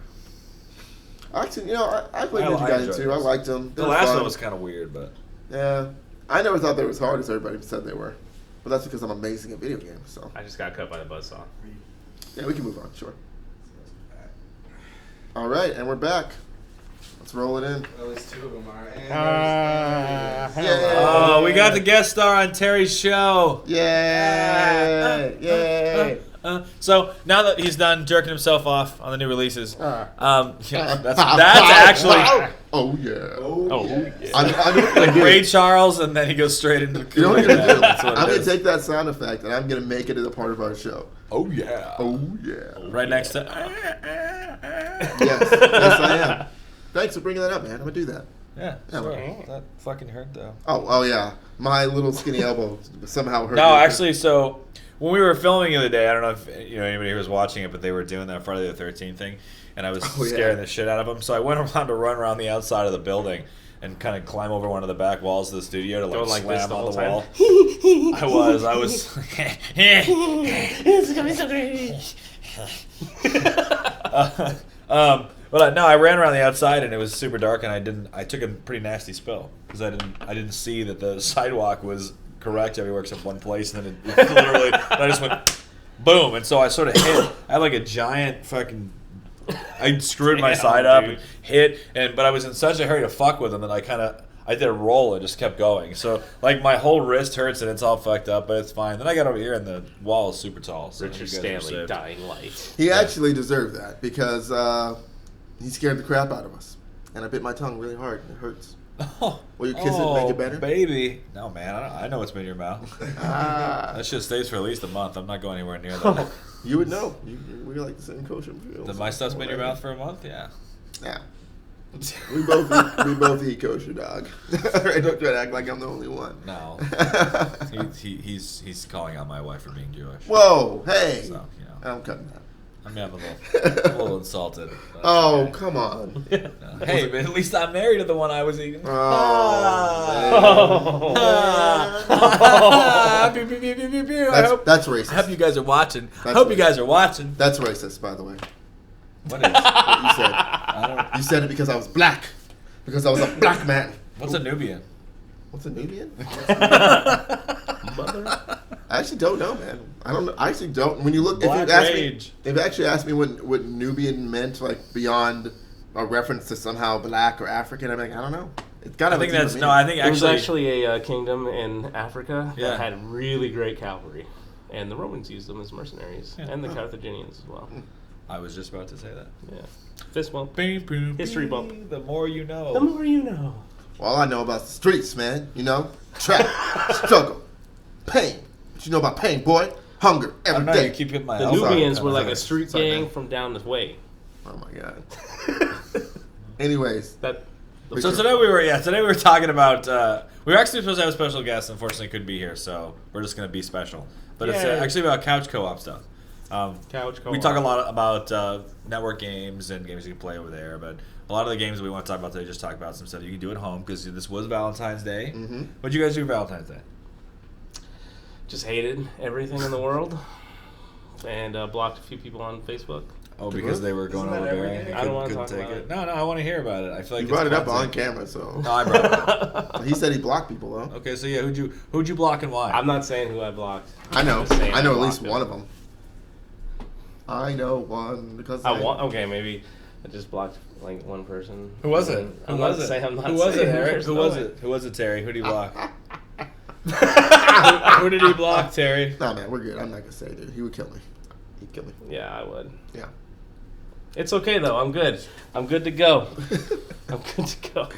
Actually, I played I Ninja Gaiden enjoyed too. I those. liked them. They The were last fun. one was kind of weird, but Yeah, I never thought they were as hard as everybody said they were, but that's because I'm amazing at video games. So I just got cut by the buzzsaw. yeah, we can move on. Sure. All right, and we're back. Let's roll it in. At least 2 of them are. And Yay! we got the guest star on Terry's show. Yay! Yay! So now that he's done jerking himself off on the new releases, that's Pow, actually pow. Oh yeah. Oh, yeah. I'm like Ray Charles, and then he goes straight into the. You know what I'm gonna do? That's what I'm it gonna is. take that sound effect and I'm gonna make it as a part of our show. Oh yeah. Oh yeah. Right next to. Yes, yes I am. Thanks for bringing that up, man. I'm gonna do that. Yeah, Yeah, sure. well. That fucking hurt though. Oh yeah. My little skinny elbow somehow hurt. No, me. actually, so when we were filming the other day, I don't know if anybody who was watching it, but they were doing that Friday the 13th thing, and I was Oh, yeah. scaring the shit out of them. So I went around to run around the outside of the building and kind of climb over one of the back walls of the studio to Going like this slam the on whole the time? wall. I was. It's gonna be so great. But no, I ran around the outside and it was super dark, and I took a pretty nasty spill because I didn't see that the sidewalk was correct everywhere except one place, and then it literally I just went boom, and so I sort of hit. I had like a giant fucking. I screwed my Damn, side up dude. and hit, but I was in such a hurry to fuck with them that I did a roll and just kept going. So like my whole wrist hurts and it's all fucked up, but it's fine. Then I got over here and the wall is super tall. So Richard you guys are Stanley, saved. Dying Light. He actually deserved that because he scared the crap out of us, and I bit my tongue really hard. And it hurts. Oh, Will you kiss it and make it better? Baby. No, man. I know what's been in your mouth. That shit stays for at least a month. I'm not going anywhere near that. You would know. We like the same kosher meals. Did my stuff's been in your mouth for a month? Yeah. Yeah. We both eat kosher, dog. Alright, don't try to act like I'm the only one. No. He's calling out my wife for being Jewish. Whoa, hey. So, I'm cutting that. I'm a little insulted. But Oh, okay. come on. Hey, but at least I'm married to the one I was eating. Oh, Ah. Pew, pew, pew, pew, pew, pew. that's racist. I hope you guys are watching. I That's hope you racist. guys are watching. That's racist, by the way. What is? What you said. I don't. You said it because I was black. Because I was a black man. What's a Nubian? What's a Nubian? Mother. I actually don't know, man. I don't know. I actually don't. When you look, Black rage. if you actually asked me what Nubian meant, like beyond a reference to somehow black or African, I'm like, I don't know. It's got to. I think that's no. I think There was actually. actually a kingdom in Africa Yeah. that had really great cavalry, and the Romans used them as mercenaries, Yeah. and the Carthaginians as well. I was just about to say that. Yeah, fist bump. History History bump. The more you know. The more you know. All I know about the streets, man. You know, trap, struggle, pain. What you know about pain, boy? Hunger I every don't know. day. You keep hitting my The elbow. Nubians sorry. were like Sorry. a street Sorry, gang man. from down this way. Oh my god. Anyways, That. So today we were talking about we were actually supposed to have a special guest. Unfortunately, couldn't be here, so we're just gonna be special. But it's Yay. actually about couch co-op stuff. Couch co-op. We talk a lot about network games and games you can play over there, but a lot of the games we want to talk about today just talk about some stuff you can do at home because this was Valentine's Day. Mm-hmm. What'd you guys do for Valentine's Day? Just hated everything in the world, and blocked a few people on Facebook. Oh, because they were going Isn't that overbearing. every and day? I don't wanna couldn't talk take about it. it. No, I want to hear about it. I feel like you brought it it's up on cleansing. camera, so No, I brought it up. he said he blocked people though. Okay, so yeah, who'd you block and why? I'm not saying who I blocked. I know. I'm just saying I know at blocked least them. one of them. I know one because I want. Okay, maybe I just blocked like one person. Who was it? And Who I'm was not it? saying- I'm not Who was it, saying Eric? there's Who no was way. it? Who was it, Terry? Who did he block? who did he block, Terry? Nah, man, we're good. I'm not gonna say, dude. He would kill me. He'd kill me. Yeah, I would. Yeah. It's okay though. I'm good. I'm good to go. I'm good to go.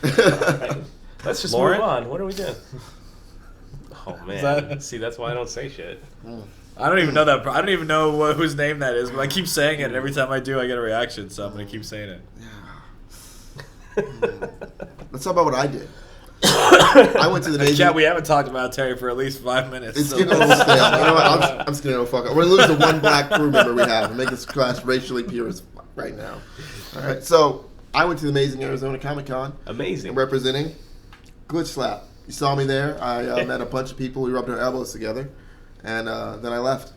Alright. Let's just Lauren? move on. What are we doing? Oh man. that- See, that's why I don't say shit. I don't even know that. I don't even know whose name that is, but I keep saying it, and every time I do, I get a reaction. So I'm gonna keep saying it. Let's talk about what I did. I went to the amazing. Yeah, we haven't talked about Terry for at least 5 minutes. It's getting a little stale. You know what? I'm just gonna go fuck it. We're gonna lose the one black crew member we have and make this class racially pure as fuck right now. All right. So I went to the amazing Arizona Comic Con. Amazing. Representing GlitchSlap. You saw me there. I met a bunch of people. We rubbed our elbows together, and then I left.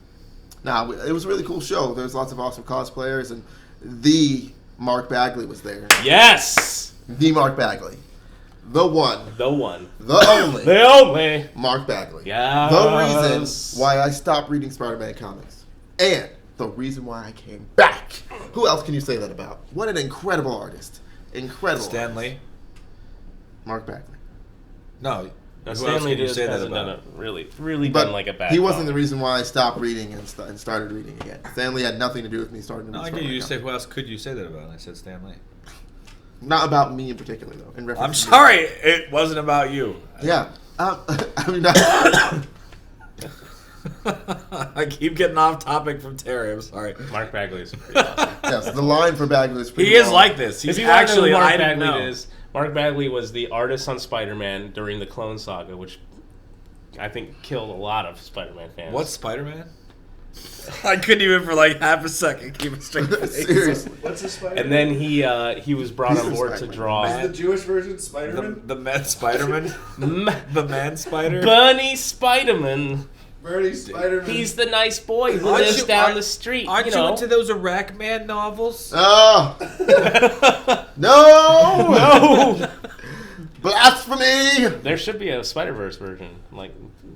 Now it was a really cool show. There's lots of awesome cosplayers, and the Mark Bagley was there. Yes. The Mark Bagley. The one. The one. The only. The only. Mark Bagley. Yes. The reason why I stopped reading Spider-Man comics. And the reason why I came back. Who else can you say that about? What an incredible artist. Incredible. Stan Lee? Mark Bagley. No. Now, Who Stan else Lee can you just say that hasn't done about? a really But done like a bad he wasn't the comic. reason why I stopped reading and started reading again. Stan Lee had nothing to do with me starting to No, read I get Spider-Man you. Say comics. who else could you say that about? And I said Stan Lee. Not about me in particular, though. In reference I'm to me. sorry, it wasn't about you. Yeah. I mean, I keep getting off topic from Terry. I'm sorry. Mark Bagley is pretty awesome. yes, the line for Bagley is pretty He is long. like this. He's If you want to know actually. who I Mark didn't Bagley know. is. Mark Bagley was the artist on Spider-Man during the Clone Saga, which I think killed a lot of Spider-Man fans. What's Spider-Man? I couldn't even for like half a second keep it straight. face. Seriously. What's the Spider? And then he was brought on board to Spider-Man. draw Is the Jewish version Spider-Man? The man Spider-Man? The man Spider? Bunny Spider-Man. Bernie Spider-Man. He's the nice boy who Aren't lives you- down aren't- the street. Aren't you know. into those Iraq Man novels? Oh! No! Blasphemy! There should be a Spider-Verse version, like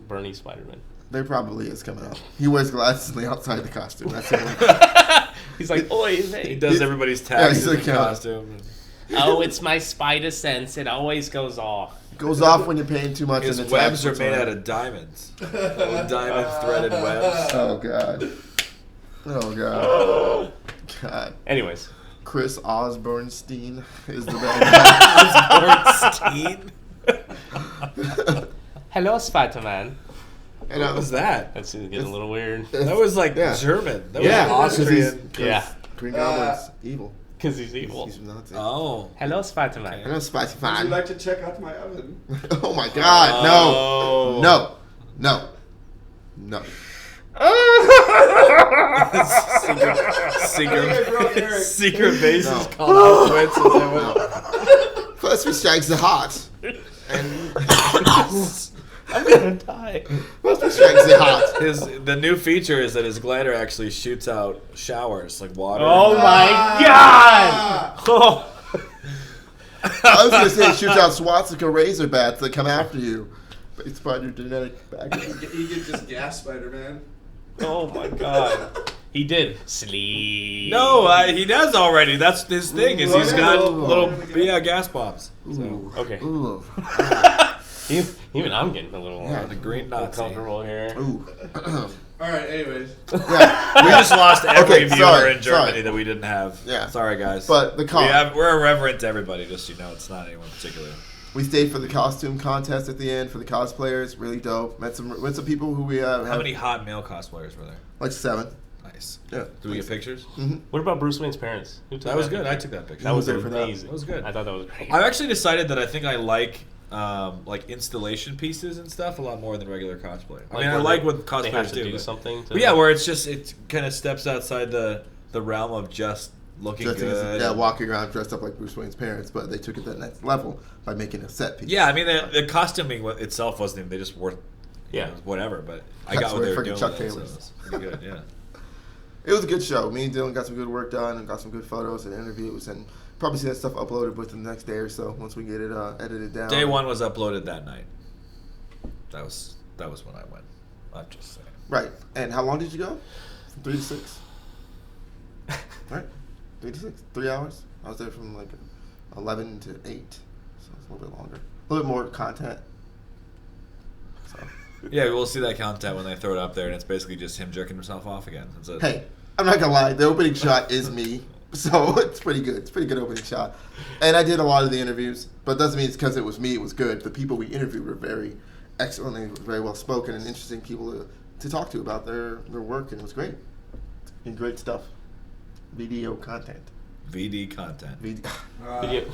Bernie Spider-Man. There probably is coming up. He wears glasses on the outside of the costume. That's it. He's like, oi, He hey. does everybody's taxes he's in like, costume. Oh, it's my spider sense. It always goes off. Goes off when you're paying too much. His and the webs tax are made return. out of diamonds. Diamond threaded webs. Oh, God. Oh, God. God. Anyways, Chris Osbornstein is the bad Ornstein? hello, Spider-Man. And What was that? That's getting a little weird. That was like Yeah. German. That Yeah. was Austrian. Yeah. Green Goblin's evil. Because he's evil. He's Nazi. Oh. Hello, Spider-Man. Okay. I know spicy Would fine. you like to check out my oven? Oh my God! Oh. No! No! No! Secret, secret bases No. called Auschwitz. No! First we strikes the heart, and I'm gonna die. first we strikes the heart. The new feature is that his glider actually shoots out showers like water. Oh my God! Oh. I was gonna say it shoots out swastika razor bats that come after you, based upon your genetic background. You could just gas Spider-Man. Oh my God. He did. Sleep. No, he does already. That's his thing. Is he's got Ooh. little gas bombs. So, Ooh. Okay. Ooh. Even I'm getting a little Yeah, the green Nazi. uncomfortable here. Ooh. All right. Anyways, Yeah. We just lost every Okay, viewer sorry, in Germany sorry. that we didn't have. Yeah. Sorry, guys. But the con. We're irreverent to everybody, just so you know. It's not anyone particular. We stayed for the costume contest at the end for the cosplayers. Really dope. Met some people who we have. How many hot male cosplayers were there? Like 7. Nice. Yeah. Did we get pictures? Mm-hmm. What about Bruce Wayne's parents? Who took That was good. picture? I took that picture. That was there for that. amazing. That was good. I thought that was great. I've actually decided that I think I like installation pieces and stuff a lot more than regular cosplay. I mean, I where like they- what they have cosplayers to do. do But, something. To, but yeah, where it kind of steps outside the realm of just looking Just good. yeah, walking around dressed up like Bruce Wayne's parents, but they took it to that next level by making a set piece. Yeah, I mean the costuming itself wasn't even. They just wore, Yeah. whatever. But I That's got what they where were freaking doing. Chuck with it, so Taylors. it was pretty good. Yeah. It was a good show. Me and Dylan got some good work done and got some good photos and interviews, and probably see that stuff uploaded within the next day or so once we get it edited down. Day one was uploaded that night. That was when I went. I'm just saying. Right. And how long did you go? From 3 to 6. Right. 3 to 6. 3 hours. I was there from like 11 to 8, so it's a little bit longer. A little bit more content. So. Yeah, we'll see that content when they throw it up there, and it's basically just him jerking himself off again. That's it. Hey, I'm not gonna lie. The opening shot is me, so it's pretty good. It's a pretty good opening shot. And I did a lot of the interviews, but it doesn't mean it's because it was me. It was good. The people we interviewed were very excellent and very well spoken and interesting people to to talk to about their work, and it was great. And great stuff. Video content. VD content. Video.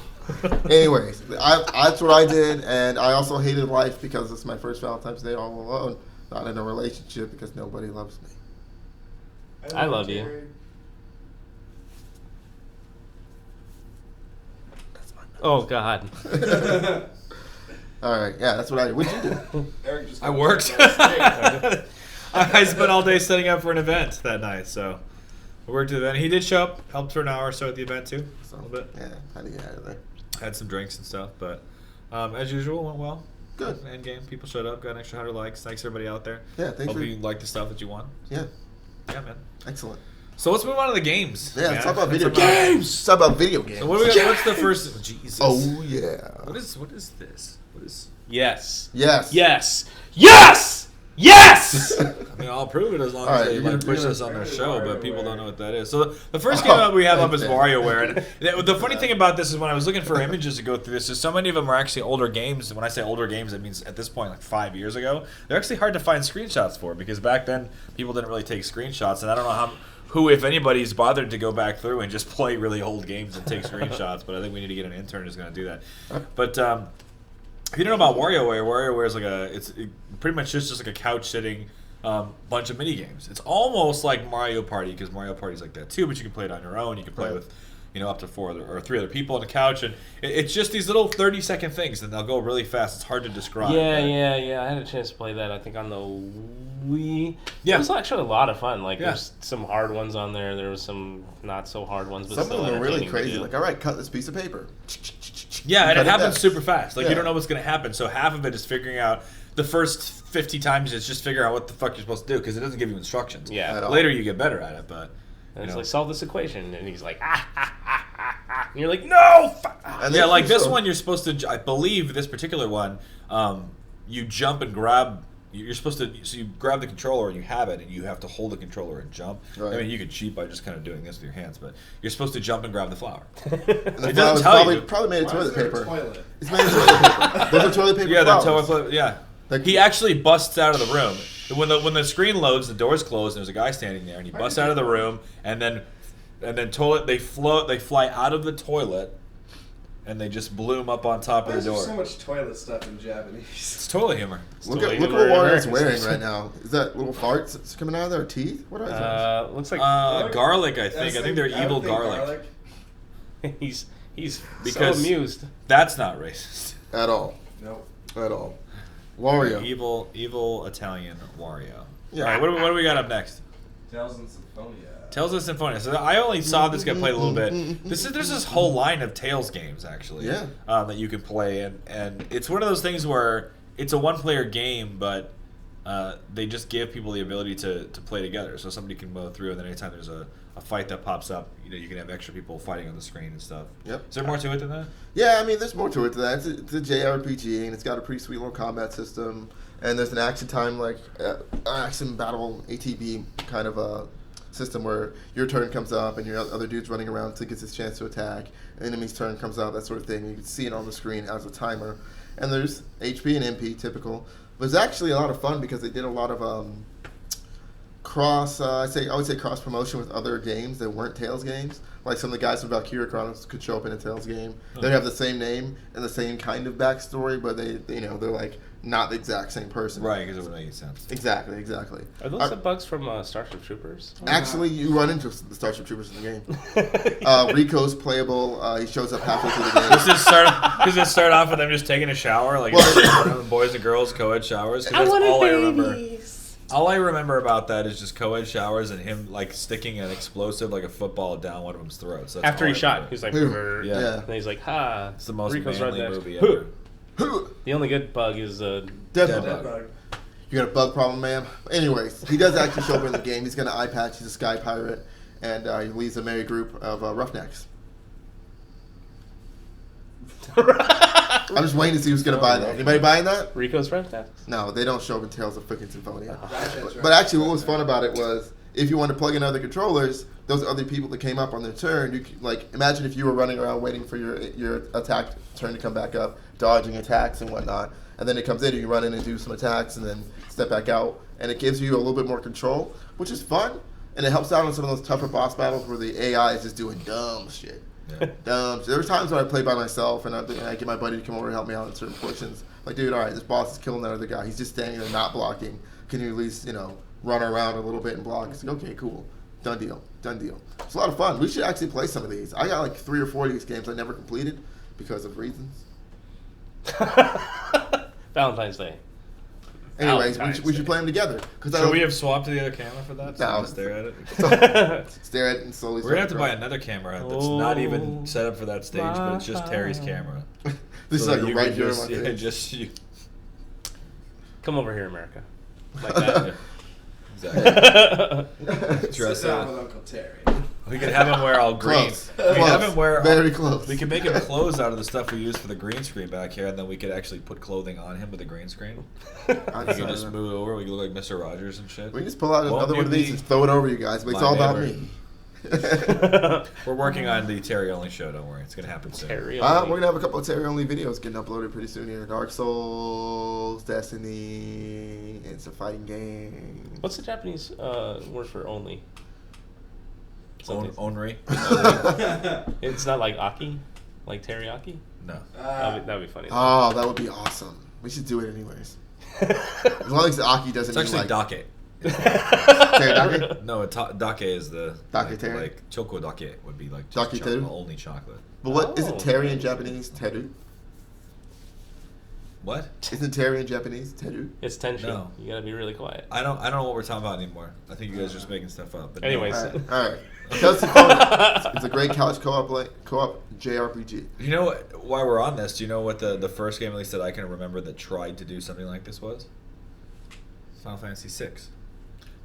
Anyways, that's what I did, and I also hated life because it's my first Valentine's Day all alone, not in a relationship because nobody loves me. I love you. That's my Oh God. All right, yeah, that's what I did. What'd you do? Eric just I worked. I spent all day setting up for an event that night, so I worked at the event. He did show up, helped for an hour or so at the event too, So, a little bit. Yeah, how to get out of there. Had some drinks and stuff, but as usual, went well. Good. End game, people showed up, got an extra 100 likes. Thanks everybody out there. Yeah, thanks Hope for. you liked the stuff that you won. Yeah, Yeah, man. excellent. So let's move on to the games. Yeah, let's man. talk about video Let's talk about- games. Let's talk about video games. So what do we got? What's the first? Jesus. Oh yeah. What is this? What is? Yes. Yes. Yes. Yes. Yes. I mean, I'll prove it as long All as right, they you're like gonna- push you're this gonna- on their show, but people don't know what that is. So the first game that we have up is okay. WarioWare, and the funny thing about this is when I was looking for images to go through this, is so many of them are actually older games. When I say older games, it means at this point like 5 years ago. They're actually hard to find screenshots for because back then people didn't really take screenshots, and I don't know who, if anybody's bothered to go back through and just play really old games and take screenshots. But I think we need to get an intern who's going to do that. But if you don't know about WarioWare, WarioWare is like it pretty much just like a couch sitting bunch of mini games. It's almost like Mario Party because Mario Party is like that too, but you can play it on your own. You can play with up to 4 or 3 other people on the couch, and it's just these little 30-second things, and they'll go really fast. It's hard to describe. Yeah. I had a chance to play that. I think on the Wii. Yeah. It was actually a lot of fun. Like Yeah. there's some hard ones on there. There was some not so hard ones, but Some still of them are really entertaining to crazy. do. Like, all right, cut this piece of paper. Yeah, and Cut it happens back. super fast. Like Yeah. you don't know what's going to happen. So half of it is figuring out the first 50 times. It's just figure out what the fuck you're supposed to do because it doesn't give you instructions. Yeah. At all. Later you get better at it, but And it's know. like, solve this equation. And he's like, And you're like, no! And yeah, then like this also- one, you're supposed to. I believe this particular one, you jump and grab. You're supposed to. So you grab the controller and you have it, and you have to hold the controller and jump. Right. I mean, you could cheat by just kind of doing this with your hands, but you're supposed to jump and grab the flower. And the It doesn't flowers tell you. probably made of Why is toilet there a paper. toilet? It's made of toilet paper. There's a toilet paper. Yeah, they're flowers. yeah. Like- He actually busts out of the room when the screen loads. The door's closed, and there's a guy standing there, and he busts out of the room, and then toilet. They float. They fly out of the toilet, and they just bloom up on top Why of is the there door. so much toilet stuff in Japanese? It's toilet humor. Look Still at what humor in Wario's American wearing stuff. right now. Is that little farts that's coming out of their teeth? What are those? Looks like Garlic, I think. I think they're I evil would think garlic. he's Because- so amused. That's not racist. At all. Nope. At all. Wario. Evil Italian Wario. Yeah. All right, what do we got up next? Tales and Symphonia. Tales of Symphonia. So I only saw this get played a little bit. There's this whole line of Tales games actually. Yeah. That you can play, and it's one of those things where it's a one-player game, but they just give people the ability to play together. So somebody can go through, and then anytime there's a fight that pops up, you can have extra people fighting on the screen and stuff. Yep. Is there more to it than that? Yeah, I mean, there's more to it than that. It's a JRPG, and it's got a pretty sweet little combat system. And there's an action time, like action battle ATB kind of a system where your turn comes up and your other dude's running around to get his chance to attack. An enemy's turn comes up, that sort of thing. You can see it on the screen as a timer. And there's HP and MP, typical. But it's actually a lot of fun because they did a lot of I would say cross promotion with other games that weren't Tales games. Like some of the guys from Valkyria Chronicles could show up in a Tales game. They'd have the same name and the same kind of backstory, but they're like not the exact same person. Right, because it would make sense. Exactly. Are those the bugs from Starship Troopers? Actually, you run into the Starship Troopers in the game. Rico's playable. He shows up halfway through the game. Does it start off with them just taking a shower, like boys and girls co-ed showers? 'Cause that's all I remember. All I remember about that is just co-ed showers and him like sticking an explosive like a football down one of them's throats. That's After all he I shot, remember. he's like, Yeah. Yeah. and he's like, ha. It's the most Rico's manly right there. movie ever. The only good bug is Dead Dead bug. bug. You got a bug problem, man? Anyways, he does actually show up in the game. He's got an eye patch. He's a sky pirate. And he leads a merry group of roughnecks. I'm just waiting to see who's going to buy that. Anybody buying that? Rico's friend. No, they don't show up in Tales of freaking Symphonia. Ratchet's But actually, what was fun about it was if you want to plug in other controllers, those other people that came up on their turn, you can, like, imagine if you were running around waiting for your attack turn to come back up, dodging attacks and whatnot, and then it comes in and you run in and do some attacks and then step back out, and it gives you a little bit more control, which is fun, and it helps out on some of those tougher boss battles where the AI is just doing dumb shit. Yeah. There were times when I play by myself and I get my buddy to come over and help me out in certain portions. Like, dude, all right, this boss is killing that other guy. He's just standing there not blocking. Can you at least, run around a little bit and block? It's like, okay, cool. Done deal. It's a lot of fun. We should actually play some of these. I got like 3 or 4 of these games I never completed because of reasons. Valentine's Day. Anyways, Valentine's we should Day. play them together. Should we have swapped to the other camera for that? So No. we can stare at it? Stare at it and slowly We're gonna have to start buy another camera that's not even set up for that stage, but it's just Terry's camera. This So is that like you right can here in just, my yeah, face. just you. Come over here, America. Like that. Exactly. Dress Sit down up. with Uncle Terry. We could have him wear all green. Close. We could have him wear Very close. We could make him clothes out of the stuff we use for the green screen back here, and then we could actually put clothing on him with the green screen. I We could decided just that. move it over. We could look like Mr. Rogers and shit. We can just pull out Won't another you one of these be and throw it over you guys, but it's my all about neighbor? me. We're working on the Terry only show. Don't worry, it's gonna happen soon. Terry We're only. gonna have a couple of Terry only videos getting uploaded pretty soon here. Dark Souls, Destiny, it's a fighting game. What's the Japanese word for only? Onry? It's not like aki, like teriyaki. No. That'd be funny. Oh, that would be awesome. We should do it anyways. As long as Aki doesn't It's mean actually like dake. teriyaki. No, dake is the Dake Terry? like choco dake would be like just Dake Teru? only chocolate. But what isn't Oh, Terry in nice. Japanese? Teru. What? Isn't Terry in Japanese? Teru. It's tension. No. You gotta be really quiet. I don't know what we're talking about anymore. I think you guys are just making stuff up. But no. Anyways. All right. Chelsea Pony. It's a great couch co-op JRPG. You know what, while we're on this, do you know what the first game, at least that I can remember, that tried to do something like this was? Final Fantasy VI.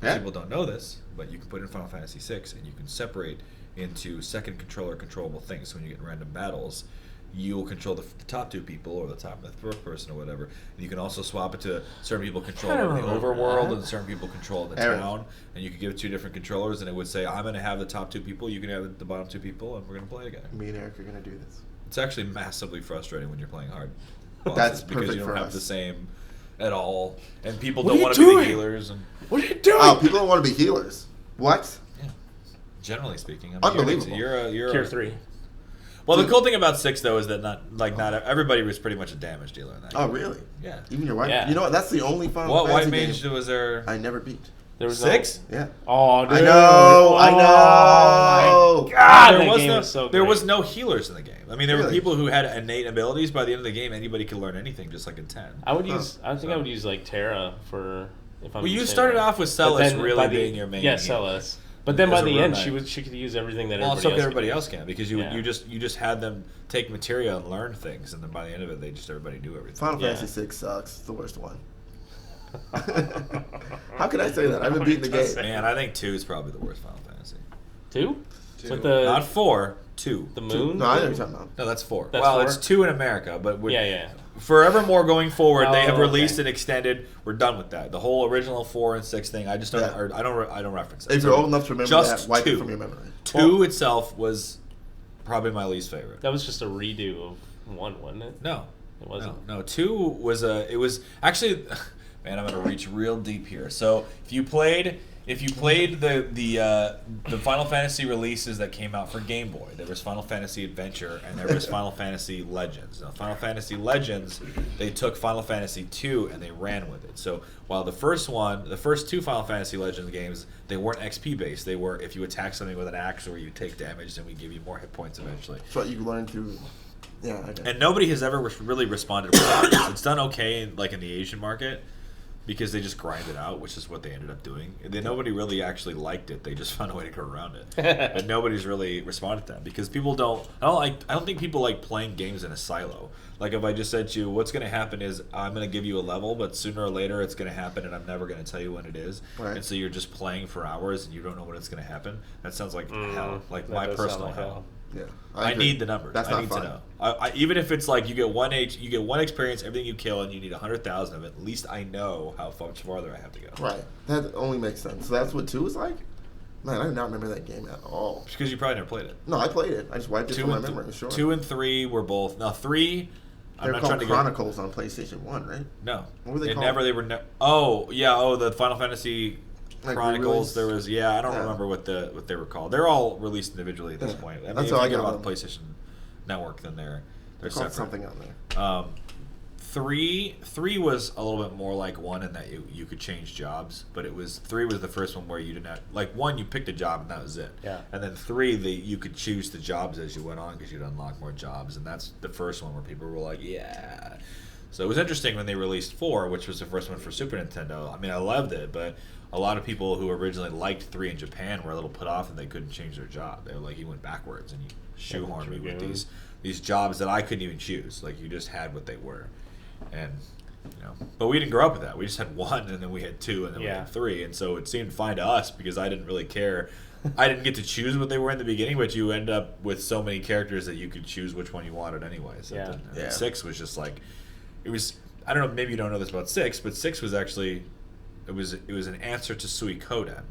Yeah. People don't know this, but you can put in Final Fantasy VI and you can separate into second controller controllable things. So when you get in random battles, you'll control the top 2 people or the top the third person or whatever. And you can also swap it to certain people control I the remember overworld that. and certain people control the Aaron. town. And you could give it 2 different controllers, and it would say, I'm going to have the top 2 people, you can have the bottom 2 people, and we're going to play together. Me and Eric are gonna do this. It's actually massively frustrating when you're playing hard bosses That's because perfect you don't for have us. the same at all, and people What don't are you want to be the doing? healers. And What are you doing? Oh, people don't want to be healers. What? yeah, generally speaking, Unbelievable. You're Tier a, 3. Well, the cool thing about 6 though is that not everybody was pretty much a damage dealer in that. Oh, game. really? Yeah. Even your wife? Yeah. You know what? That's the only Final What white Fantasy mage game was there? I never beat. There was 6? No, Yeah. oh, dude. I know. I know. Oh, my God, there that was game no was so there great. was no healers in the game. I mean, there were Really? people who had innate abilities. By the end of the game, anybody could learn anything, just like in 10. I would use. I think So- I would use like Terra for. If I'm Well, you saying started right. off with But Celis then really by the- being your main. Yeah, game. Celis. But then As by a the rune end, knight. she could use everything that Well, everybody so else could everybody could else can because you Yeah. you just had them take materia and learn things, and then by the end of it, everybody knew everything. Final Yeah. Fantasy 6 sucks. It's the worst one. How can I say that? I haven't beaten the game. Man, I think 2 is probably the worst Final Fantasy. Two? Two. With the Not 4, 2. the moon. No, I know what you're talking about. No, that's 4. That's well, 4? it's 2 in America, but Yeah. forevermore going forward, they have Oh, released okay. and extended. We're done with that. The whole original 4 and 6 thing. I just don't. Yeah. Or I don't reference it. If you're So old enough to remember just that, wipe 2. it from your memory. 2 itself was probably my least favorite. That was just a redo of 1, wasn't it? No, It wasn't. No, 2 was a. It was actually, man. I'm gonna reach real deep here. So if you played the Final Fantasy releases that came out for Game Boy, there was Final Fantasy Adventure and there was Final Fantasy Legends. Now, Final Fantasy Legends, they took Final Fantasy 2 and they ran with it. So while the first 2 Final Fantasy Legends games, they weren't XP based. They were if you attack something with an axe or you take damage, then we give you more hit points eventually. That's what you learn through. Yeah, I get it. And nobody has ever really responded with that. It's done okay in the Asian market because they just grind it out, which is what they ended up doing. Nobody really actually liked it. They just found a way to go around it. But nobody's really responded to that because people don't. I don't think people like playing games in a silo. Like if I just said to you, what's going to happen is I'm going to give you a level, but sooner or later it's going to happen, and I'm never going to tell you when it is. Right. And so you're just playing for hours and you don't know when it's going to happen. That sounds like hell, like That my does sound personal like hell. Yeah, I agree. need the numbers. That's I not need fun. to know. Even if it's like you get one experience, everything you kill, and you need 100,000 of it. At least I know how much farther I have to go. Right. That only makes sense. So that's what 2 is like? Man, I do not remember that game at all. It's because you probably never played it. No, I played it. I just wiped it from my memory. Sure. 2 and 3 were both. Now 3. They're called Chronicles on PlayStation 1, right? No. What were they called? Never. They were. Oh yeah. Oh, the Final Fantasy Chronicles. re-release? There was. Yeah, I don't remember what they were called. They're all released individually at this point. I mean, That's if how I you get about them. the PlayStation Network, then they're Called separate. something on there. 3 was a little bit more like 1 in that you could change jobs, but 3 was the first one where you didn't have, like 1 you picked a job and that was it. Yeah. And then 3 you could choose the jobs as you went on because you'd unlock more jobs, and that's the first one where people were like, yeah. So it was interesting when they released 4, which was the first one for Super Nintendo. I mean, I loved it, but a lot of people who originally liked 3 in Japan were a little put off and they couldn't change their job. They were like, you went backwards and you shoehorned me with these jobs that I couldn't even choose. Like, you just had what they were. And, but we didn't grow up with that. We just had 1, and then we had 2, and then we had 3. And so it seemed fine to us because I didn't really care. I didn't get to choose what they were in the beginning, but you end up with so many characters that you could choose which one you wanted anyway. So then, 6 was just like, it was, I don't know, maybe you don't know this about 6, but 6 was actually, it was an answer to Suikoden.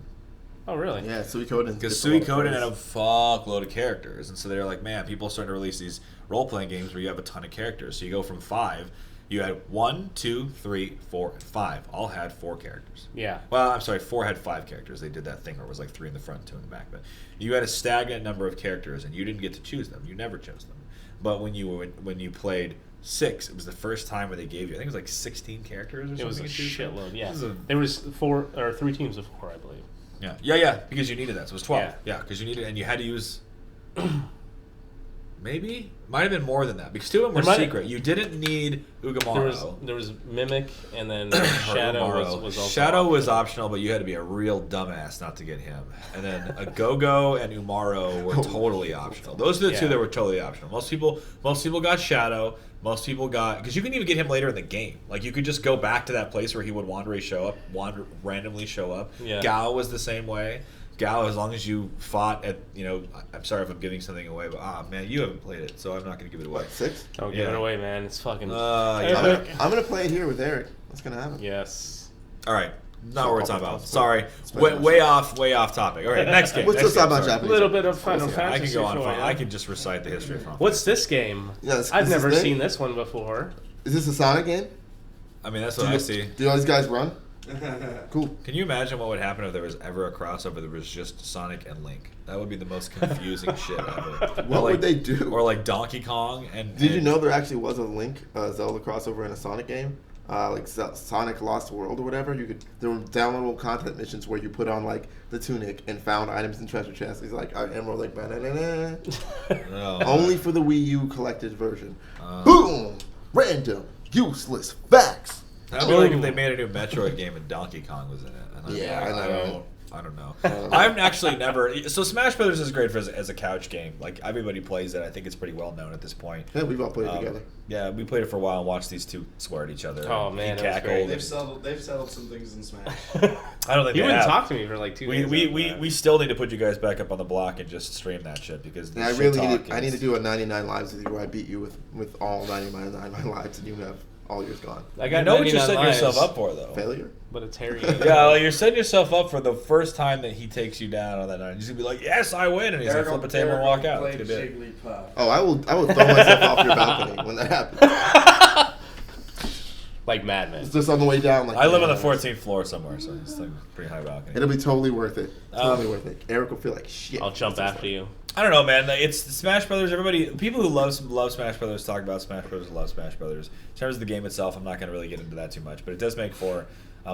Oh, really? Yeah, Suikoden. Because Suikoden had a fuckload of characters, and so they're like, man, people are starting to release these role-playing games where you have a ton of characters. So you go from 5, you had 1, 2, 3, 4, and 5. All had 4 characters. Yeah. Well, I'm sorry, 4 had 5 characters. They did that thing where it was like 3 in the front, 2 in the back. But you had a stagnant number of characters, and you didn't get to choose them. You never chose them. But when you played 6, it was the first time where they gave you, I think it was like 16 characters or something. It was a to choose from. shitload, yeah. There was 4 or 3 teams of 4, I believe. Yeah, because you needed that. So it was 12. Yeah. Yeah, because you needed, and you had to use, maybe? Might have been more than that, because 2 of them were secret. You didn't need Ugamaru. There was Mimic, and then Shadow was also Shadow optional. was optional, but you had to be a real dumbass not to get him. And then Agogo and Umaro were totally optional. Those are the 2 that were totally optional. Most people got Shadow. Most people got, because you can even get him later in the game. Like, you could just go back to that place where he would randomly show up. Yeah. Gao was the same way. Gao, as long as you fought at, I'm sorry if I'm giving something away, but man, you haven't played it, so I'm not going to give it away. What, 6? Don't give it away, man. It's fucking. I'm gonna play it here with Eric. What's gonna happen? Yes. All right. Not what we're talking about. Sorry. Way off topic. All right, next game. What's this about Japanese? A little bit of Final Fantasy. I can go on. for you. I can just recite the history of Final What's this game? Yeah, I've never seen this one before. Is this a Sonic game? I mean, that's what I see. Do all these guys run? Cool. Can you imagine what would happen if there was ever a crossover that was just Sonic and Link? That would be the most confusing shit ever. What would they do? Or like Donkey Kong and. Did you know there actually was a Link Zelda crossover in a Sonic game? Like Sonic Lost World or whatever. There were downloadable content missions where you put on like the tunic and found items in treasure chests. He's like emerald, like banana. No. Only for the Wii U collected version. Boom! Random, useless facts. That'd be like if they made a new Metroid game and Donkey Kong was in it. And I don't know. I've actually never. So Smash Brothers is great as a couch game. Like, everybody plays it. I think it's pretty well known at this point. Yeah, we've all played it together. Yeah, we played it for a while and watched these 2 swear at each other. Oh, man, He that was great. cackled. They've settled some things in Smash. I don't think You they wouldn't have. talk to me for like 2 days. We still need to put you guys back up on the block and just stream that shit because Yeah, I need to do a 99 lives with you where I beat you with all 99 lives and you have all yours gone. I got I know what you're 99 setting lives, yourself up for, though. Failure? But it's Harry. Yeah, well, you're setting yourself up for the first time that he takes you down on that night. He's gonna be like, "Yes, I win," and he's gonna flip a table and walk out. That's Played what he did. Jigglypuff. Oh, I will throw myself off your balcony when that happens. Like Mad Men. It's just on the way down. Like I live on the 14th floor somewhere, so it's like a pretty high balcony. It'll be totally worth it. Totally worth it. Eric will feel like shit. I'll jump after you. I don't know, man. It's Smash Brothers. People who love Smash Brothers talk about Smash Brothers and love Smash Brothers. In terms of the game itself, I'm not going to really get into that too much, but it does make for.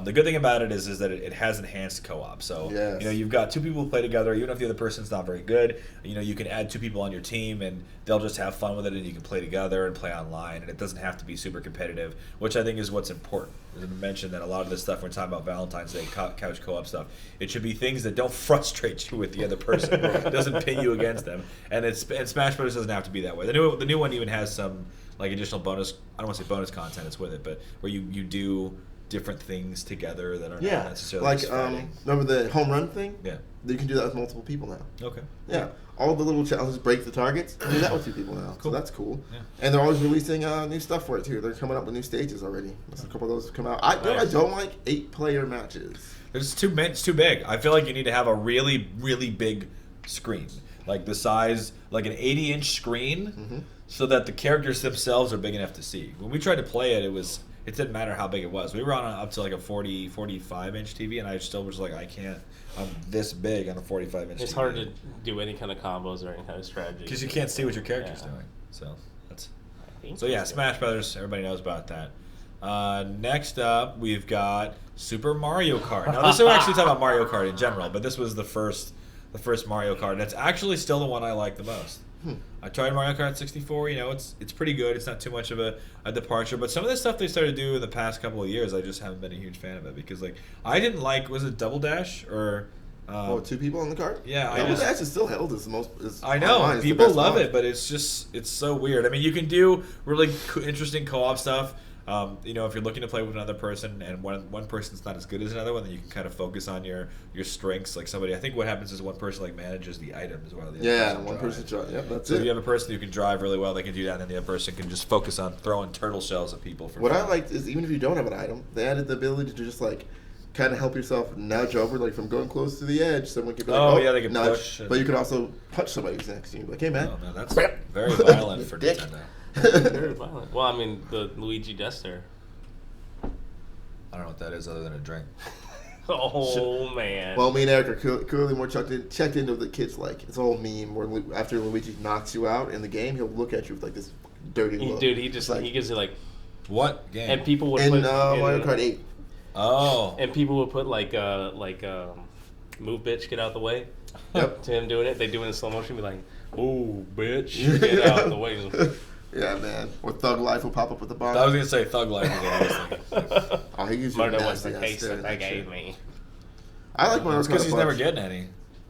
The good thing about it is that it has enhanced co-op. So Yes. you've got 2 people who play together. Even if the other person's not very good, you can add 2 people on your team and they'll just have fun with it, and you can play together and play online, and it doesn't have to be super competitive, which I think is what's important. As I mentioned, that a lot of this stuff we're talking about Valentine's Day couch co-op stuff, it should be things that don't frustrate you with the other person, it doesn't pit you against them, and Smash Brothers doesn't have to be that way. The new one even has some like additional bonus. I don't want to say bonus content. It's with it, but where you do different things together that are not necessarily like just fighting. remember the home run thing? Yeah. You can do that with multiple people now. Okay. Yeah. All the little challenges, break the targets. You can do that with 2 people now. Cool. So that's cool. Yeah. And they're always releasing new stuff for it too. They're coming up with new stages already. There's a couple of those have come out. I don't like 8-player matches. It's too big. I feel like you need to have a really, really big screen. Like the size, like an 80-inch screen, so that the characters themselves are big enough to see. When we tried to play it, it didn't matter how big it was. We were on up to like a 45-inch TV, and I still was like, I'm this big on a 45-inch TV. It's hard to do any kind of combos or any kind of strategy. Because you can't see what your character's doing. So Smash Brothers, everybody knows about that. Next up, we've got Super Mario Kart. Now, this is actually talking about Mario Kart in general, but this was the first Mario Kart, and it's actually still the one I like the most. I tried Mario Kart 64. It's pretty good. It's not too much of a departure, but some of the stuff they started to do in the past couple of years, I just haven't been a huge fan of it because I didn't like, was it Double Dash or? 2 people on the cart? Yeah, Double Dash is still held as the most. I know people love it, but it's so weird. I mean, you can do really interesting co-op stuff. If you're looking to play with another person and one person's not as good as another one, then you can kind of focus on your strengths. Like somebody, I think what happens is one person manages the items while the other person drives. Yep, that's so it. if you have a person who can drive really well, they can do that, and then the other person can just focus on throwing turtle shells at people. What I liked is even if you don't have an item, they added the ability to just kind of help yourself nudge over, from going close to the edge. Someone could be like, they can nudge. push. But you could also punch somebody who's next to you. Like, hey, man. Oh, no, that's very violent for Dick. Nintendo. Very violent. Well, I mean, the Luigi Duster. I don't know what that is other than a drink. Oh, man. Well, me and Eric are clearly more checked into the kids It's a whole meme where after Luigi knocks you out in the game, he'll look at you with this dirty look. Dude, he gives you What game? And people would in put Mario Kart 8. Oh. And people would put move bitch, get out the way. Yep. To him doing it, they do it in slow motion, be like, oh bitch, get out the way. Yeah, man. Or Thug Life will pop up with the bomb. I was gonna say Thug Life is what I was thinking. Oh, he gives you But a that was the nasty case that they gave me. I like Mario Kart. It's because he's a never bunch. getting any.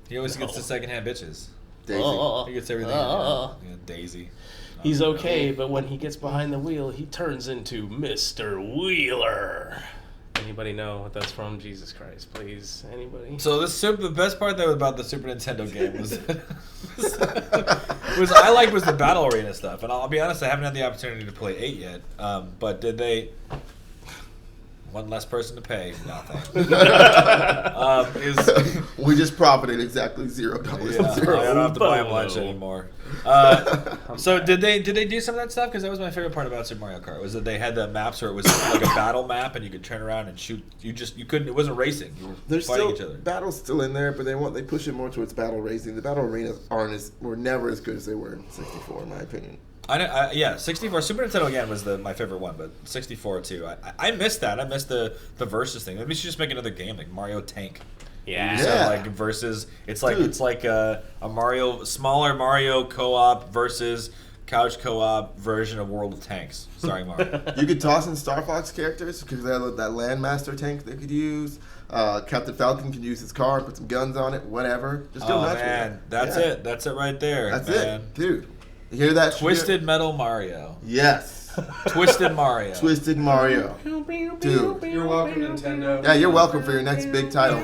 He always gets the secondhand bitches. Daisy. He gets everything. Daisy. He's okay, but when he gets behind the wheel, he turns into Mr. Wheeler. Anybody know what that's from? Jesus Christ, please. Anybody? So the best part though about the Super Nintendo game was was the battle arena stuff, and I'll be honest, I haven't had the opportunity to play 8 yet. But did they? One less person to pay, nothing. We just profited exactly $0. Yeah, I don't have to buy him lunch anymore. So did they do some of that stuff? Because that was my favorite part about Super Mario Kart was that they had the maps where it was like a battle map and you could turn around and shoot. You couldn't. It wasn't racing. You were There's fighting still each other. battles still in there, but they push it more towards battle racing. The battle arenas were never as good as they were in 64, in my opinion. Yeah, 64. Super Nintendo again was my favorite one, but 64 too. I missed that. I missed the versus thing. Maybe we should just make another game like Mario Tank. Yeah. You just have, versus. It's like a smaller Mario co-op versus couch co-op version of World of Tanks. Sorry, Mario. You could toss in Star Fox characters because they had that Landmaster tank they could use. Captain Falcon could use his car and put some guns on it. Whatever. Just go nuts with man, it. that's Yeah. it. That's it right there. That's man. it, dude. You hear that? Twisted Metal Mario. Yes. Twisted Mario. Twisted Mario. Dude. You're welcome, Nintendo. Yeah, you're welcome for your next big title.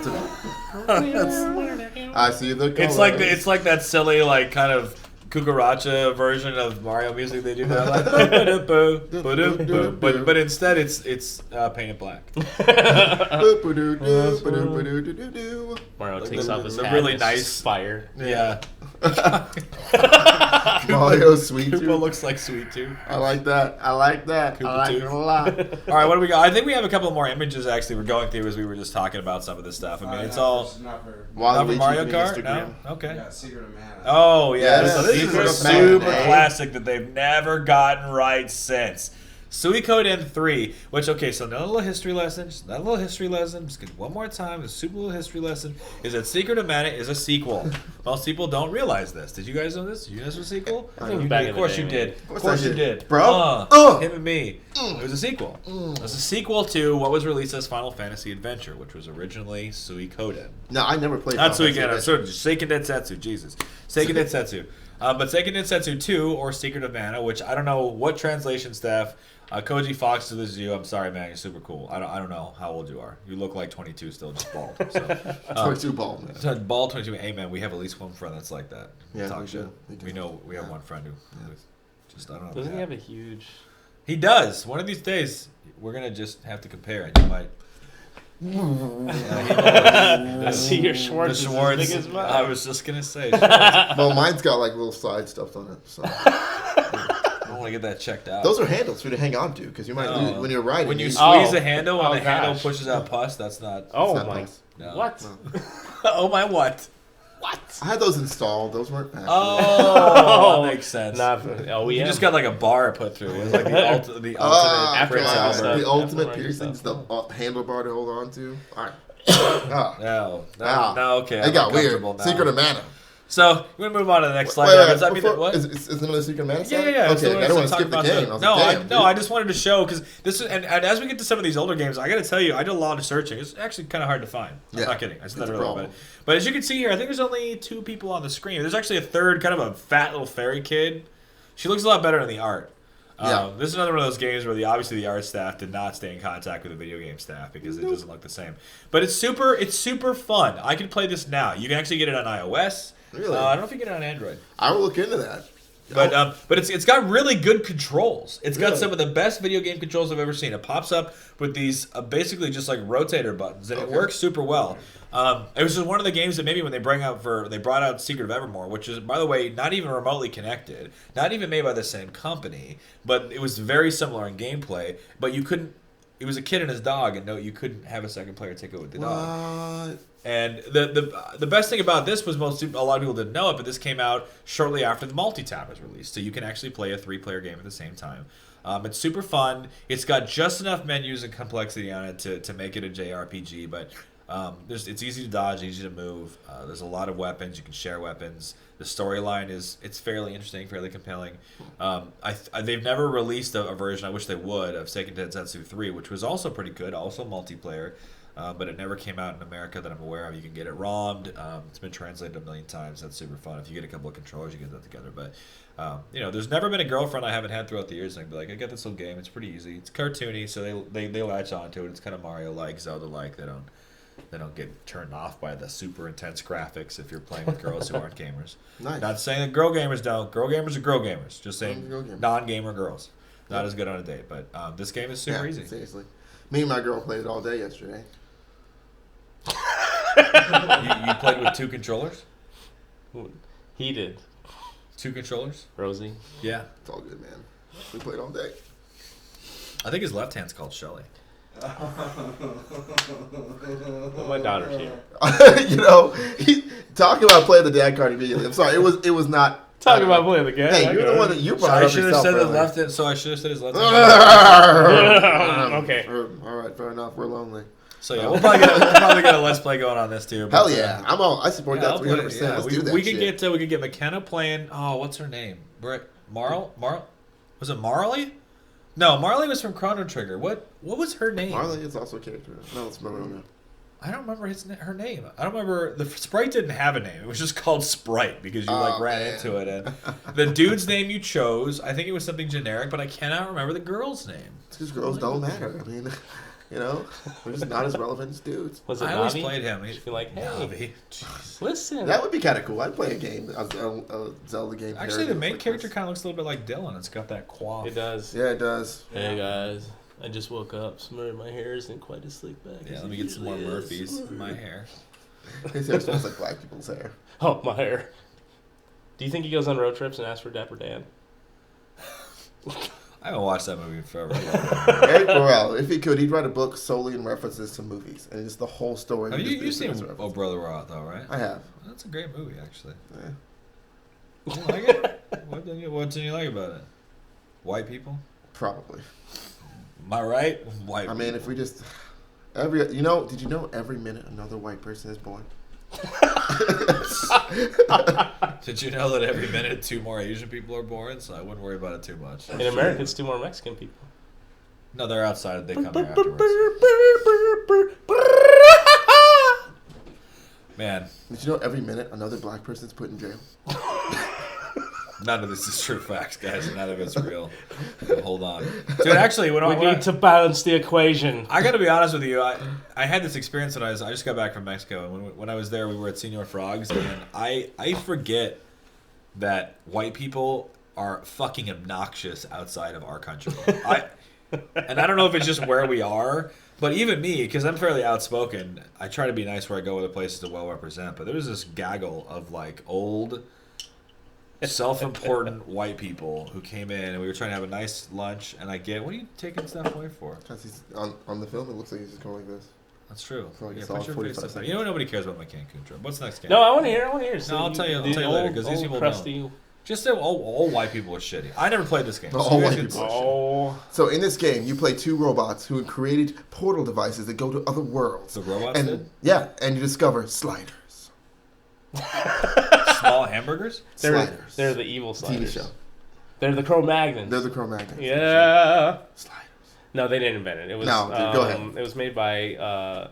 I see the colors. It's like that silly kind of cucaracha version of Mario music they do now. But instead it's painted black. Mario takes off his the hat. really and nice- it's fire. Yeah. Mario Sweet Koopa Tooth. looks like Sweet Tooth. I like that. I like that. Koopa I like Tooth. it a lot. All right, what do we got? I think we have a couple more images actually we're going through as we were just talking about some of this stuff. I mean, it's all Not for. not for Waluigi Mario from Kart. Instagram. No? Okay. Yeah, Secret of Mana. Oh yeah, Yes, so this is Secret a of super Mana. classic that they've never gotten right since. Suikoden 3, which, so another little history lesson, just one more time, a super little history lesson, is that Secret of Mana is a sequel. Most people don't realize this. Did you guys know this? Did you know this was a sequel? I knew back in Of the course day, you man. did. Of course you did. Bro. Him and me. It was a sequel. It was a sequel to what was released as Final Fantasy Adventure, which was originally Suikoden. No, I never played. Not Final Suikoden, Fantasy. Seiken Densetsu, Jesus. Seiken Densetsu. But Seiken Densetsu 2, or Secret of Mana, which I don't know what translation staff. Koji Fox, to this is you. I'm sorry, man. You're super cool. I don't know how old you are. You look like 22 still, just bald. So, 22 bald, man. so bald 22. Hey, man, we have at least one friend that's like that. Yeah, Talk we shit. do. We do. We know we have Yeah. one friend who just, I don't know. Doesn't he have a huge? He does. One of these days, we're going to just have to compare it. You might. I see your Schwartz. The is Schwartz. as big as mine. I was just going to say. Schwartz. Well, mine's got like little side stuff on it. So I want to get that checked out. those are handles for you to hang on to because you might lose when you're riding. When you you- squeeze Oh. the handle, when Oh, the handle gosh. pushes out pus, that's not. Oh not my! nice. No. What? No. Oh my what? What? I had those installed. Those weren't. Actually. Oh, that makes sense. Not for OEM. You just got like a bar put through. It was like the ultimate Ah, Prince aftermarket Albert. stuff. the ultimate Aftermarket piercings, the stuff. handlebar to hold on to. All right. Ah. No, Ah. no, okay. It I'm got weird. uncomfortable now. Secret of Mana. So we're gonna move on to the next slide. Wait, Does that mean before- that what? Is another Secret of Mana? Yeah, slide? yeah, yeah. Okay, I don't want to talk skip the about game. that. I was No, like, damn, dude. I just wanted to show because this is, and as we get to some of these older games, I got to tell you, I did a lot of searching. It's actually kind of hard to find. I'm Yeah, not kidding. I said that it's a earlier, problem. but as you can see here, I think there's only 2 people on the screen. There's actually a third, kind of a fat little fairy kid. She looks a lot better in the art. Yeah. This is another one of those games where obviously the art staff did not stay in contact with the video game staff because it doesn't look the same. But it's super fun. I can play this now. You can actually get it on iOS. Really? I don't know if you can get it on Android. I will look into that. But it's got really good controls. It's got Really? some of the best video game controls I've ever seen. It pops up with these basically just like rotator buttons, and it Okay. works super well. It was just one of the games that maybe when they brought out Secret of Evermore, which is, by the way, not even remotely connected, not even made by the same company, but it was very similar in gameplay. But you couldn't. It was a kid and his dog, and no, you couldn't have a second player take it with the dog. What? And the best thing about this was a lot of people didn't know it, but this came out shortly after the multi-tap was released, so you can actually play a 3-player game at the same time. It's super fun. It's got just enough menus and complexity on it to make it a JRPG, but it's easy to dodge, easy to move. There's a lot of weapons. You can share weapons. The storyline it's fairly interesting, fairly compelling. They've never released a version, I wish they would, of Seiken Densetsu 3, which was also pretty good, also multiplayer. But it never came out in America that I'm aware of. You can get it ROM'd. It's been translated a million times. That's super fun. If you get a couple of controllers, you get that together. But, there's never been a girlfriend I haven't had throughout the years. I can be like, I got this little game. It's pretty easy. It's cartoony, so they latch onto it. It's kind of Mario-like, Zelda-like. They don't get turned off by the super intense graphics if you're playing with girls who aren't gamers. Nice. Not saying that girl gamers don't. Girl gamers are girl gamers. Just saying Girl gamers. non-gamer girls. Not as good on a date. But this game is super easy. Seriously. Me and my girl played it all day yesterday. You played with 2 controllers? He did. 2 controllers? Rosie. Yeah. It's all good, man. We played all day. I think his left hand's called Shelly. My daughter's here. Talking about playing the dad card immediately. I'm sorry. It was not. Talking about playing the game. Hey, you're the one that you brought I up should have yourself said his earlier. left hand, so I should have said his left hand. Okay. All right, fair enough. We're lonely. So yeah, we'll probably get a Let's Play going on this too. But, Hell yeah. I support that I'll play 300%. it, yeah. Let's we, do that we shit. could get McKenna playing. Oh, what's her name? Marl? Was it Marley? No, Marley was from Chrono Trigger. What was her name? Marley is also a character. No, it's Marona. I don't remember her name. I don't remember. The sprite didn't have a name. It was just called Sprite because you ran into it. And the dude's name you chose, I think it was something generic, but I cannot remember the girl's name. Because girls don't matter. I mean, they're just not as relevant as dudes. Was it I always Navi? played him. She'd be like, hey, Navi. Jeez. listen. That would be kind of cool. I'd play a game, a Zelda game. Actually, the parody main like character this. kind of looks a little bit like Dylan. It's got that quaff. It does. Yeah, it does. Hey guys, I just woke up. My hair isn't quite as slick back. Yeah, as let me it get some more usually is. Murphys in my hair. His hair smells like black people's hair. Oh, my hair. Do you think he goes on road trips and asks for Dapper Dan? I haven't watched that movie in forever. Eric Burrell, if he could, he'd write a book solely in references to movies, and just the whole story. Have would just be you've seen his Oh reference. Brother We're Out though, right? I have. That's a great movie, actually. Yeah, You like it? What didn't you like about it? White people? probably. Am I right? White. I mean, if we just did you know every minute another white person is born? Did you know that every minute 2 more Asian people are born? So I wouldn't worry about it too much. In America, it's 2 more Mexican people. No, they're outside. They come here afterwards. Man, Did you know every minute another black person's put in jail? None of this is true facts, guys. None of it's real. But hold on. Dude, actually, We need to balance the equation. I got to be honest with you. I had this experience when I just got back from Mexico, and when I was there, we were at Senor Frogs, and I forget that white people are fucking obnoxious outside of our country. And I don't know if it's just where we are, but even me, because I'm fairly outspoken, I try to be nice where I go other places to well represent. But there's this gaggle of like old, self-important white people who came in, and we were trying to have a nice lunch. And what are you taking stuff away for? Because he's on the film, it looks like he's just going like this. That's true. For like a Yeah, solid put your 45 face up there. seconds. You know nobody cares about my Cancun trip. What's the next game? No, I want to hear. No, I'll tell you later, 'cause these people don't. Just that all white people are shitty. I never played this game. So All you guys white can- people are Oh, So in this game, you play two robots who created portal devices that go to other worlds. The robots and did? yeah, and you discover sliders. Small hamburgers? Sliders. they're the evil sliders. TV show. They're the Cro-Magnons. They're the Cro-Magnons. Yeah. Sliders. No, they didn't invent it. It was No, dude, go ahead. It was made by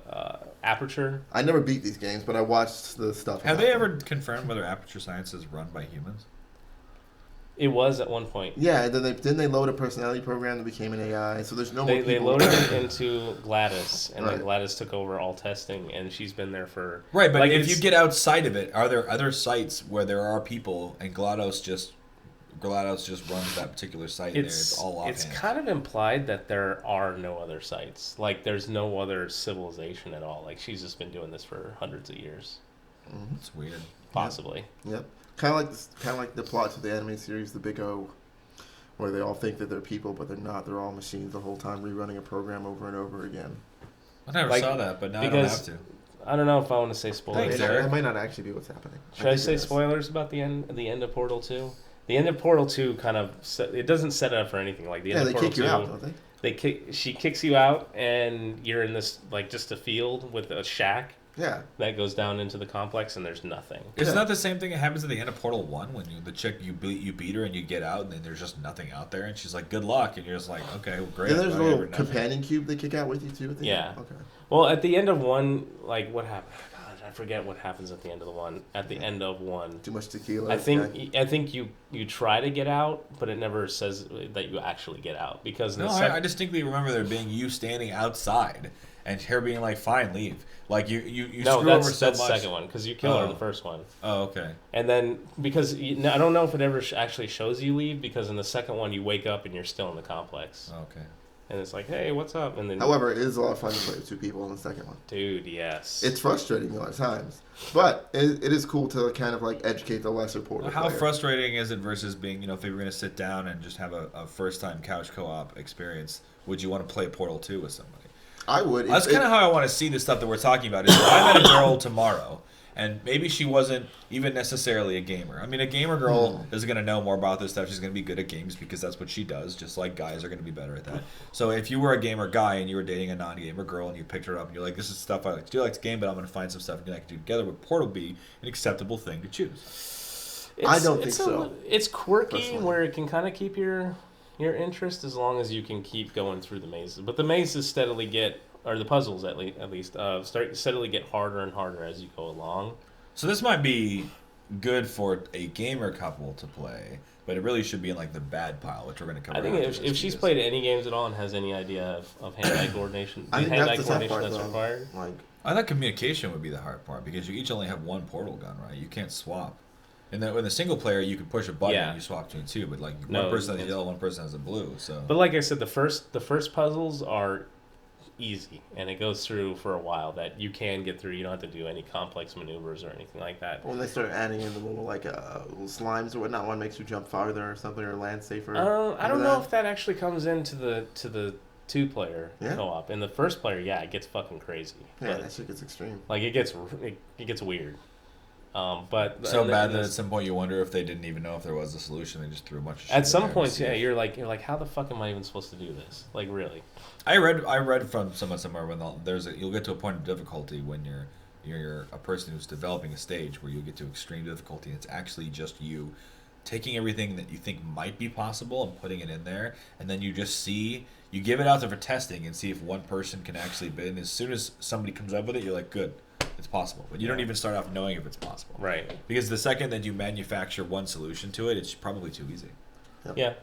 Aperture. I never beat these games, but I watched the stuff. Have they about them. ever confirmed whether Aperture Science is run by humans? It was at one point. Yeah, and then they load a personality program that became an AI. So there's no more They people. loaded it into Gladys, and then Right. Gladys took over all testing, and she's been there for Right, but like, if it's- you get outside of it, are there other sites where there are people and GLaDOS just runs that particular site there? It's all offhand. it's kind of implied that there are no other sites. Like there's no other civilization at all. Like she's just been doing this for hundreds of years, It's weird. possibly. Yep. Kind of like the plot to the anime series The Big O, where they all think that they're people, but they're not. They're all machines the whole time, rerunning a program over and over again. I never Like, saw that, but now I don't because- have to. I don't know if I want to say spoilers. Thanks, That Eric. might not actually be what's happening. Should I think say it is. spoilers about the end of Portal 2? The end of Portal 2 kind of it doesn't set it up for anything. Like the end Yeah, of they Portal kick 2, you out, don't they? she kicks you out, and you're in this like just a field with a shack Yeah. that goes down into the complex, and there's nothing. Isn't Yeah. that the same thing that happens at the end of Portal 1 when the chick you beat her and you get out and then there's just nothing out there and she's like, good luck, and you're just like, okay, well, great. Then there's a I little never- nothing. companion cube they kick out with you too. At the Yeah. end? Okay. Well, at the end of one, like what happened? God, I forget what happens at the end of the one. At the end of one, Too much tequila. I think yeah. I think you try to get out, but it never says that you actually get out because in No, the I distinctly remember there being you standing outside and her being like, fine, leave. Like you no, screw over that's so the much. second one because you kill her in Oh. the first one. Oh, okay. And then, because I don't know if it ever actually shows you leave, because in the second one you wake up and you're still in the complex. Oh, okay. And it's like, hey, what's up? And then, However, it is a lot of fun to play with two people in the second one. dude, yes. It's frustrating a lot of times, but it is cool to kind of like educate the lesser Portal How player. frustrating is it versus being, if you were going to sit down and just have a first-time couch co-op experience, would you want to play Portal 2 with somebody? I would. That's kind of how I want to see the stuff that we're talking about. Is if I met a girl tomorrow, and maybe she wasn't even necessarily a gamer. I mean, a gamer girl is going to know more about this stuff. She's going to be good at games because that's what she does, just like guys are going to be better at that. So if you were a gamer guy and you were dating a non-gamer girl and you picked her up and you're like, this is stuff I like to do, I like to game, but I'm going to find some stuff I can do together, would Portal be an acceptable thing to choose? I don't think so, It's quirky personally. where it can kind of keep your interest as long as you can keep going through the mazes. But the mazes steadily get, or the puzzles at least, start steadily get harder and harder as you go along. So this might be good for a gamer couple to play, but it really should be in like the bad pile, which we're going to cover. I think after if this she's because- played any games at all and has any idea of hand-eye coordination, I think hand-eye that's the tough coordination part, that's though. required. Like, I thought communication would be the hard part because you each only have one portal gun, right? You can't swap. In the single player, you can push a button Yeah. and you swap between two, but like No, one person has a it's- yellow, one person has a blue. So But like I said, the first puzzles are easy, and it goes through for a while that you can get through. You don't have to do any complex maneuvers or anything like that. when they start adding in the little little slimes or whatnot, one makes you jump farther or something or land safer. I don't know if that actually comes into the 2-player Yeah. co-op. In the first player, yeah, it gets fucking crazy. Yeah, But, that shit gets extreme. like it gets weird. But so and bad then that at some point you wonder if they didn't even know if there was a solution. They just threw a bunch of shit at in some there to points, see yeah, if- you're like, how the fuck am I even supposed to do this? Like, really? I read from somewhere when you'll get to a point of difficulty when you're a person who's developing a stage where you'll get to extreme difficulty and it's actually just you taking everything that you think might be possible and putting it in there, and then you give it out there for testing and see if one person can actually bid, and as soon as somebody comes up with it, you're like, good, It's possible, but you don't even start off knowing if it's possible. Right. Because the second that you manufacture one solution to it, it's probably too easy. Yeah.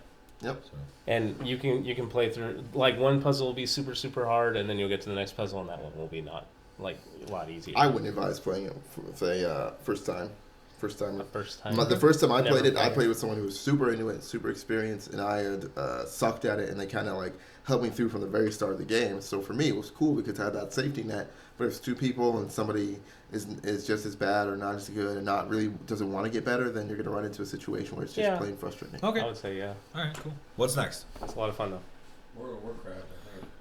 Yep. So. And you can play through, like, one puzzle will be super, super hard, and then you'll get to the next puzzle, and that one will be not, like, a lot easier. I wouldn't advise playing it with a first time. The first time. The first time I Never played it, I played. played with someone who was super into it, super experienced, and I had sucked at it, and they kind of like helped me through from the very start of the game. So for me, it was cool because I had that safety net. But if it's two people and somebody is just as bad or not as good and not really doesn't want to get better, then you're going to run into a situation where it's just plain frustrating. Okay. I would say, yeah. All right, cool. What's next? It's a lot of fun, though. World of Warcraft, I think.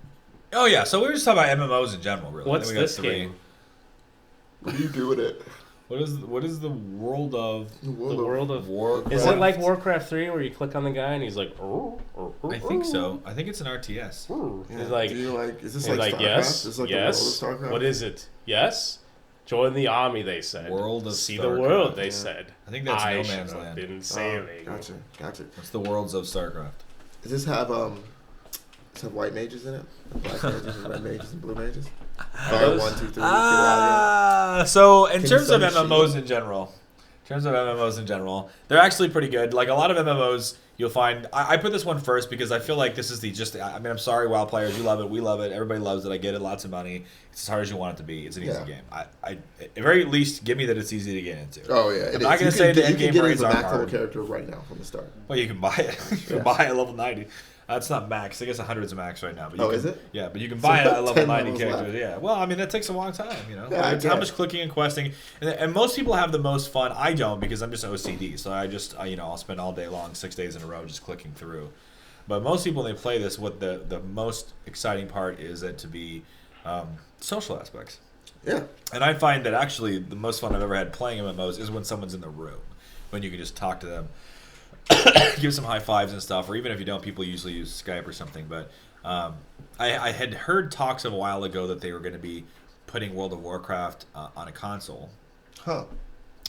Oh, yeah, so we were just talking about MMOs in general, really. What's Then we got this three. game? What do you do with it? What is the world of The world of... Warcraft? Is it like Warcraft 3 where you click on the guy and he's like... I think so. I think it's an RTS. Yeah. He's like... Do you like, is this He's like like, StarCraft? yes, Is this like yes. the world of StarCraft? What is it? Yes? Join the army, they said. World of See the StarCraft, world, they yeah. said. I think that's I No should Man's have Land. been Oh, sailing. gotcha. It's the worlds of StarCraft. Does this have white mages in it? Black mages and red mages and blue mages? Fire 1, 2, 3, 4, So in Can terms of you send MMOs in general, they're actually pretty good. Like a lot of MMOs, you'll find. I put this one first because I feel like this is I mean, I'm sorry, WoW players, you love it, we love it, everybody loves it. I get it, lots of money. It's as hard as you want it to be. It's an easy game. At very least, give me that it's easy to get into. Oh yeah, it I'm is. not gonna You say can the get- end you game can get rates as a are max level hard. character right now from the start. Well, you can buy it. You can buy it at level 90. It's not max. I guess 100 is max right now. But you can, Is it? Yeah, but you can So buy it at level 10 90 levels characters. left. Yeah. Well, I mean, that takes a long time, you know. Yeah, I It's how get much it. clicking and questing. And most people have the most fun. I don't because I'm just OCD. So I'll spend all day long, 6 days in a row, just clicking through. But most people, when they play this, what the most exciting part is it to be social aspects. Yeah. And I find that actually the most fun I've ever had playing MMOs is when someone's in the room, when you can just talk to them, give some high fives and stuff, or even if you don't, people usually use Skype or something. But I had heard talks a while ago that they were going to be putting World of Warcraft on a console. Huh.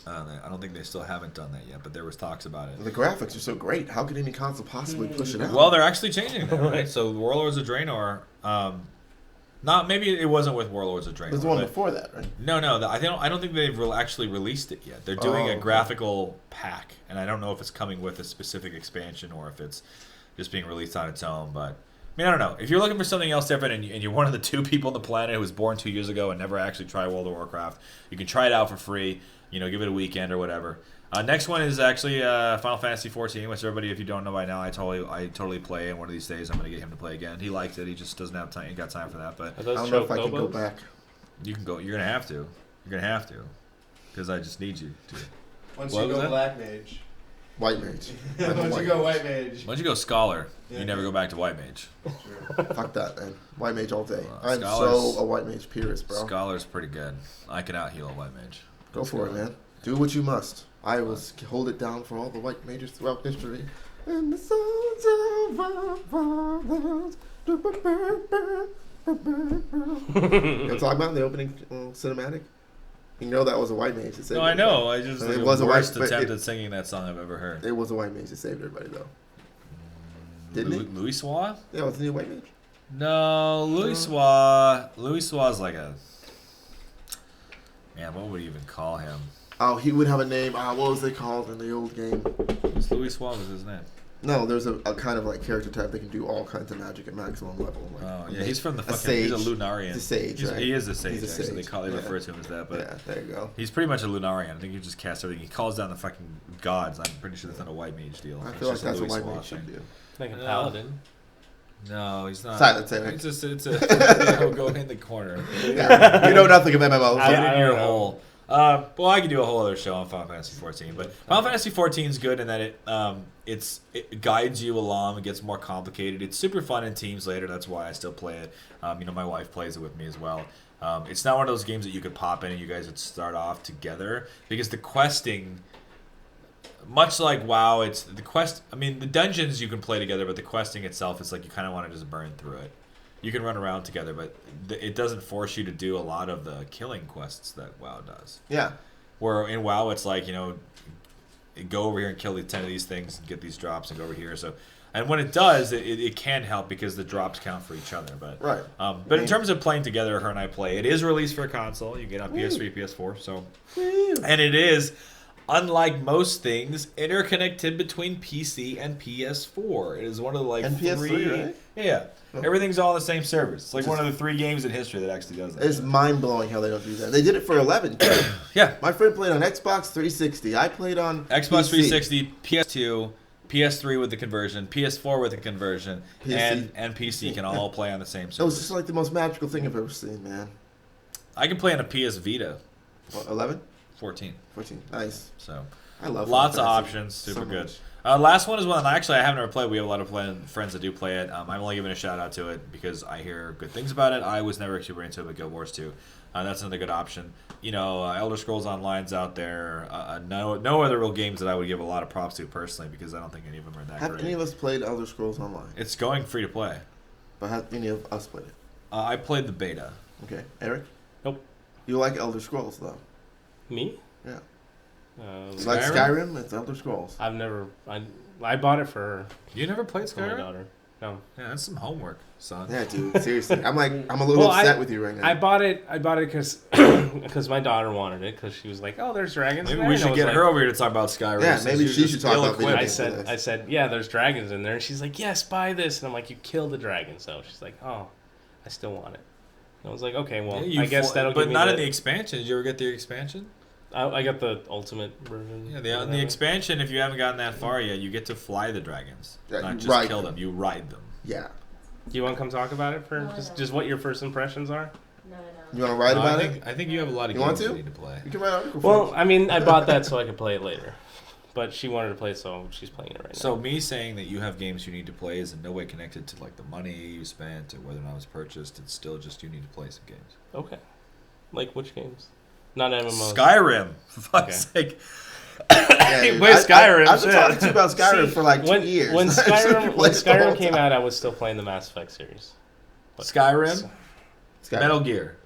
I don't think they still haven't done that yet, but there was talks about it. The graphics are so great. How could any console possibly push it out? Well, they're actually changing that, right? So Warlords of Draenor, maybe it wasn't with Warlords of Draenor. There's one but- before that, right? No, I don't think they've actually released it yet. They're doing a okay. graphical pack, and I don't know if it's coming with a specific expansion or if it's just being released on its own. But I mean, I don't know. If you're looking for something else different, and you're one of the 2 people on the planet who was born 2 years ago and never actually tried World of Warcraft, you can try it out for free. Give it a weekend or whatever. Next one is actually Final Fantasy 14, which everybody, if you don't know by now, I totally play. And one of these days, I'm going to get him to play again. He liked it. He just doesn't have time. He got time for that. But Are I those don't know if I can go chocobos? back. you can go. You're going to have to. You're going to have to, because I just need you to. Once What you was go that? Black Mage. White mage. I'm a Once white you go mage. White Mage. Once you go Scholar, Yeah. you never go back to White Mage. Fuck that, man. White mage all day. Well, I'm scholars- so a white mage purist, bro. Scholar's pretty good. I can out-heal a White Mage. Go for it, man. Do what you must. I will hold it down for all the white mages throughout history. And the sons of our fathers. You know what I'm talking about in the opening cinematic? You know that was a white mage that saved No, I know. everybody. I just It think it was was a the white- worst but attempt it- at singing that song I've ever heard. It was a white mage that saved everybody, though. Didn't it? Louis Swa? Yeah, wasn't he a white mage? No, Louis Swa. Louis Swa's like a... Man, what would you even call him? Oh, he would have a name. What was they called in the old game? Louis Swa was his name. No, there's a kind of like character type that can do all kinds of magic at maximum level. Like Oh, a yeah, mage. he's from the a fucking... sage. He's a Lunarian. He's a sage, right? He is a sage, He's a actually. sage, They yeah. refer to him as that, but... Yeah, there you go. He's pretty much a Lunarian. I think he just casts everything. He calls down the fucking gods. I'm pretty sure that's not a white mage deal. I It's feel like just a that's what Louis white Swa mage should thing. do. Like a No. paladin. No, he's not. Silent Sailing. It's just, it'll go in the corner. Yeah, you know nothing of MMOs. I- Get I in your don't know. hole. Well, I could do a whole other show on Final Fantasy 14, but Final Fantasy 14 is good in that it guides you along. It gets more complicated. It's super fun in teams later. That's why I still play it. My wife plays it with me as well. It's not one of those games that you could pop in and you guys would start off together because the questing, much like WoW, it's the quest. I mean, the dungeons you can play together, but the questing itself, it's like you kind of want to just burn through it. You can run around together, but it doesn't force you to do a lot of the killing quests that WoW does. Yeah. Where in WoW, it's like, go over here and kill these 10 of these things and get these drops and go over here. So And when it does, it can help because the drops count for each other. But Right. But in terms of playing together, her and I play. It is released for a console. You get on PS3, PS4. So, and it is, unlike most things, interconnected between PC and PS4. It is one of the And PS3, three. right? Yeah. Everything's all on the same servers. It's like one of the 3 games in history that actually does that. It's mind blowing how they don't do that. They did it for 11. Yeah. My friend played on Xbox 360. I played on Xbox PC. 360, PS2, PS3 with the conversion, PS4 with the conversion, PC. and PC can all play on the same It was servers. just like the most magical thing I've ever seen, man. I can play on a PS Vita What, 11? 14. 14. Nice. So I love lots of Final Fantasy options, super so good. much. Last one is one actually I haven't ever played. We have a lot of friends that do play it. I'm only giving a shout out to it because I hear good things about it. I was never super into it, but Guild Wars 2. That's another good option. You know, Elder Scrolls Online's out there. No other real games that I would give a lot of props to personally because I don't think any of them are that Have great. any of us played Elder Scrolls Online? It's going free to play. But have any of us played it? I played the beta. Okay. Eric? Nope. You like Elder Scrolls, though? Me? Yeah. Um, Like Skyrim? Skyrim? It's Elder Scrolls. I've never. I bought it for You never played my Skyrim? daughter. No. Yeah, that's some homework, son. Yeah, dude. Seriously. I'm a little upset with you right now. I bought it because my daughter wanted it because she was like, "Oh, there's dragons." Maybe in there." we And I should was get like- her over here to talk about Skyrim. Yeah, since maybe you're she just should talk about video ill-equipped. games. I said, yeah, there's dragons in there, and she's like, yes, buy this, and I'm like, you killed the dragons, though. She's like, oh, I still want it. And I was like, okay, well, Yeah, I guess that'll but give me not in the expansion. Did you ever get the expansion? I got the ultimate version. Yeah, or in the whatever. expansion, if you haven't gotten that far yet, you get to fly the dragons, Yeah, not you just ride kill them. them. You ride them. Yeah. Do you want to come talk about it for No, just what your first impressions are? No, no. You want to write about it? I think you have a lot of You want games to? you need to play. You can write an article Well, for us. I mean, I bought that so I could play it later, but she wanted to play it, so she's playing it right So me saying that you have games you need to play is in no way connected to like the money you spent or whether or not it was purchased. It's still just you need to play some games. now. Okay. Like which games? Not MMOs. Skyrim, for fuck's sake. Yeah, dude. Play Skyrim, I've been shit. talking to you about Skyrim See, for like 2 when, years. When I should Skyrim, play when it the whole Skyrim came time. out, I was still playing the Mass Effect series. But- Skyrim, Skyrim. Metal Gear,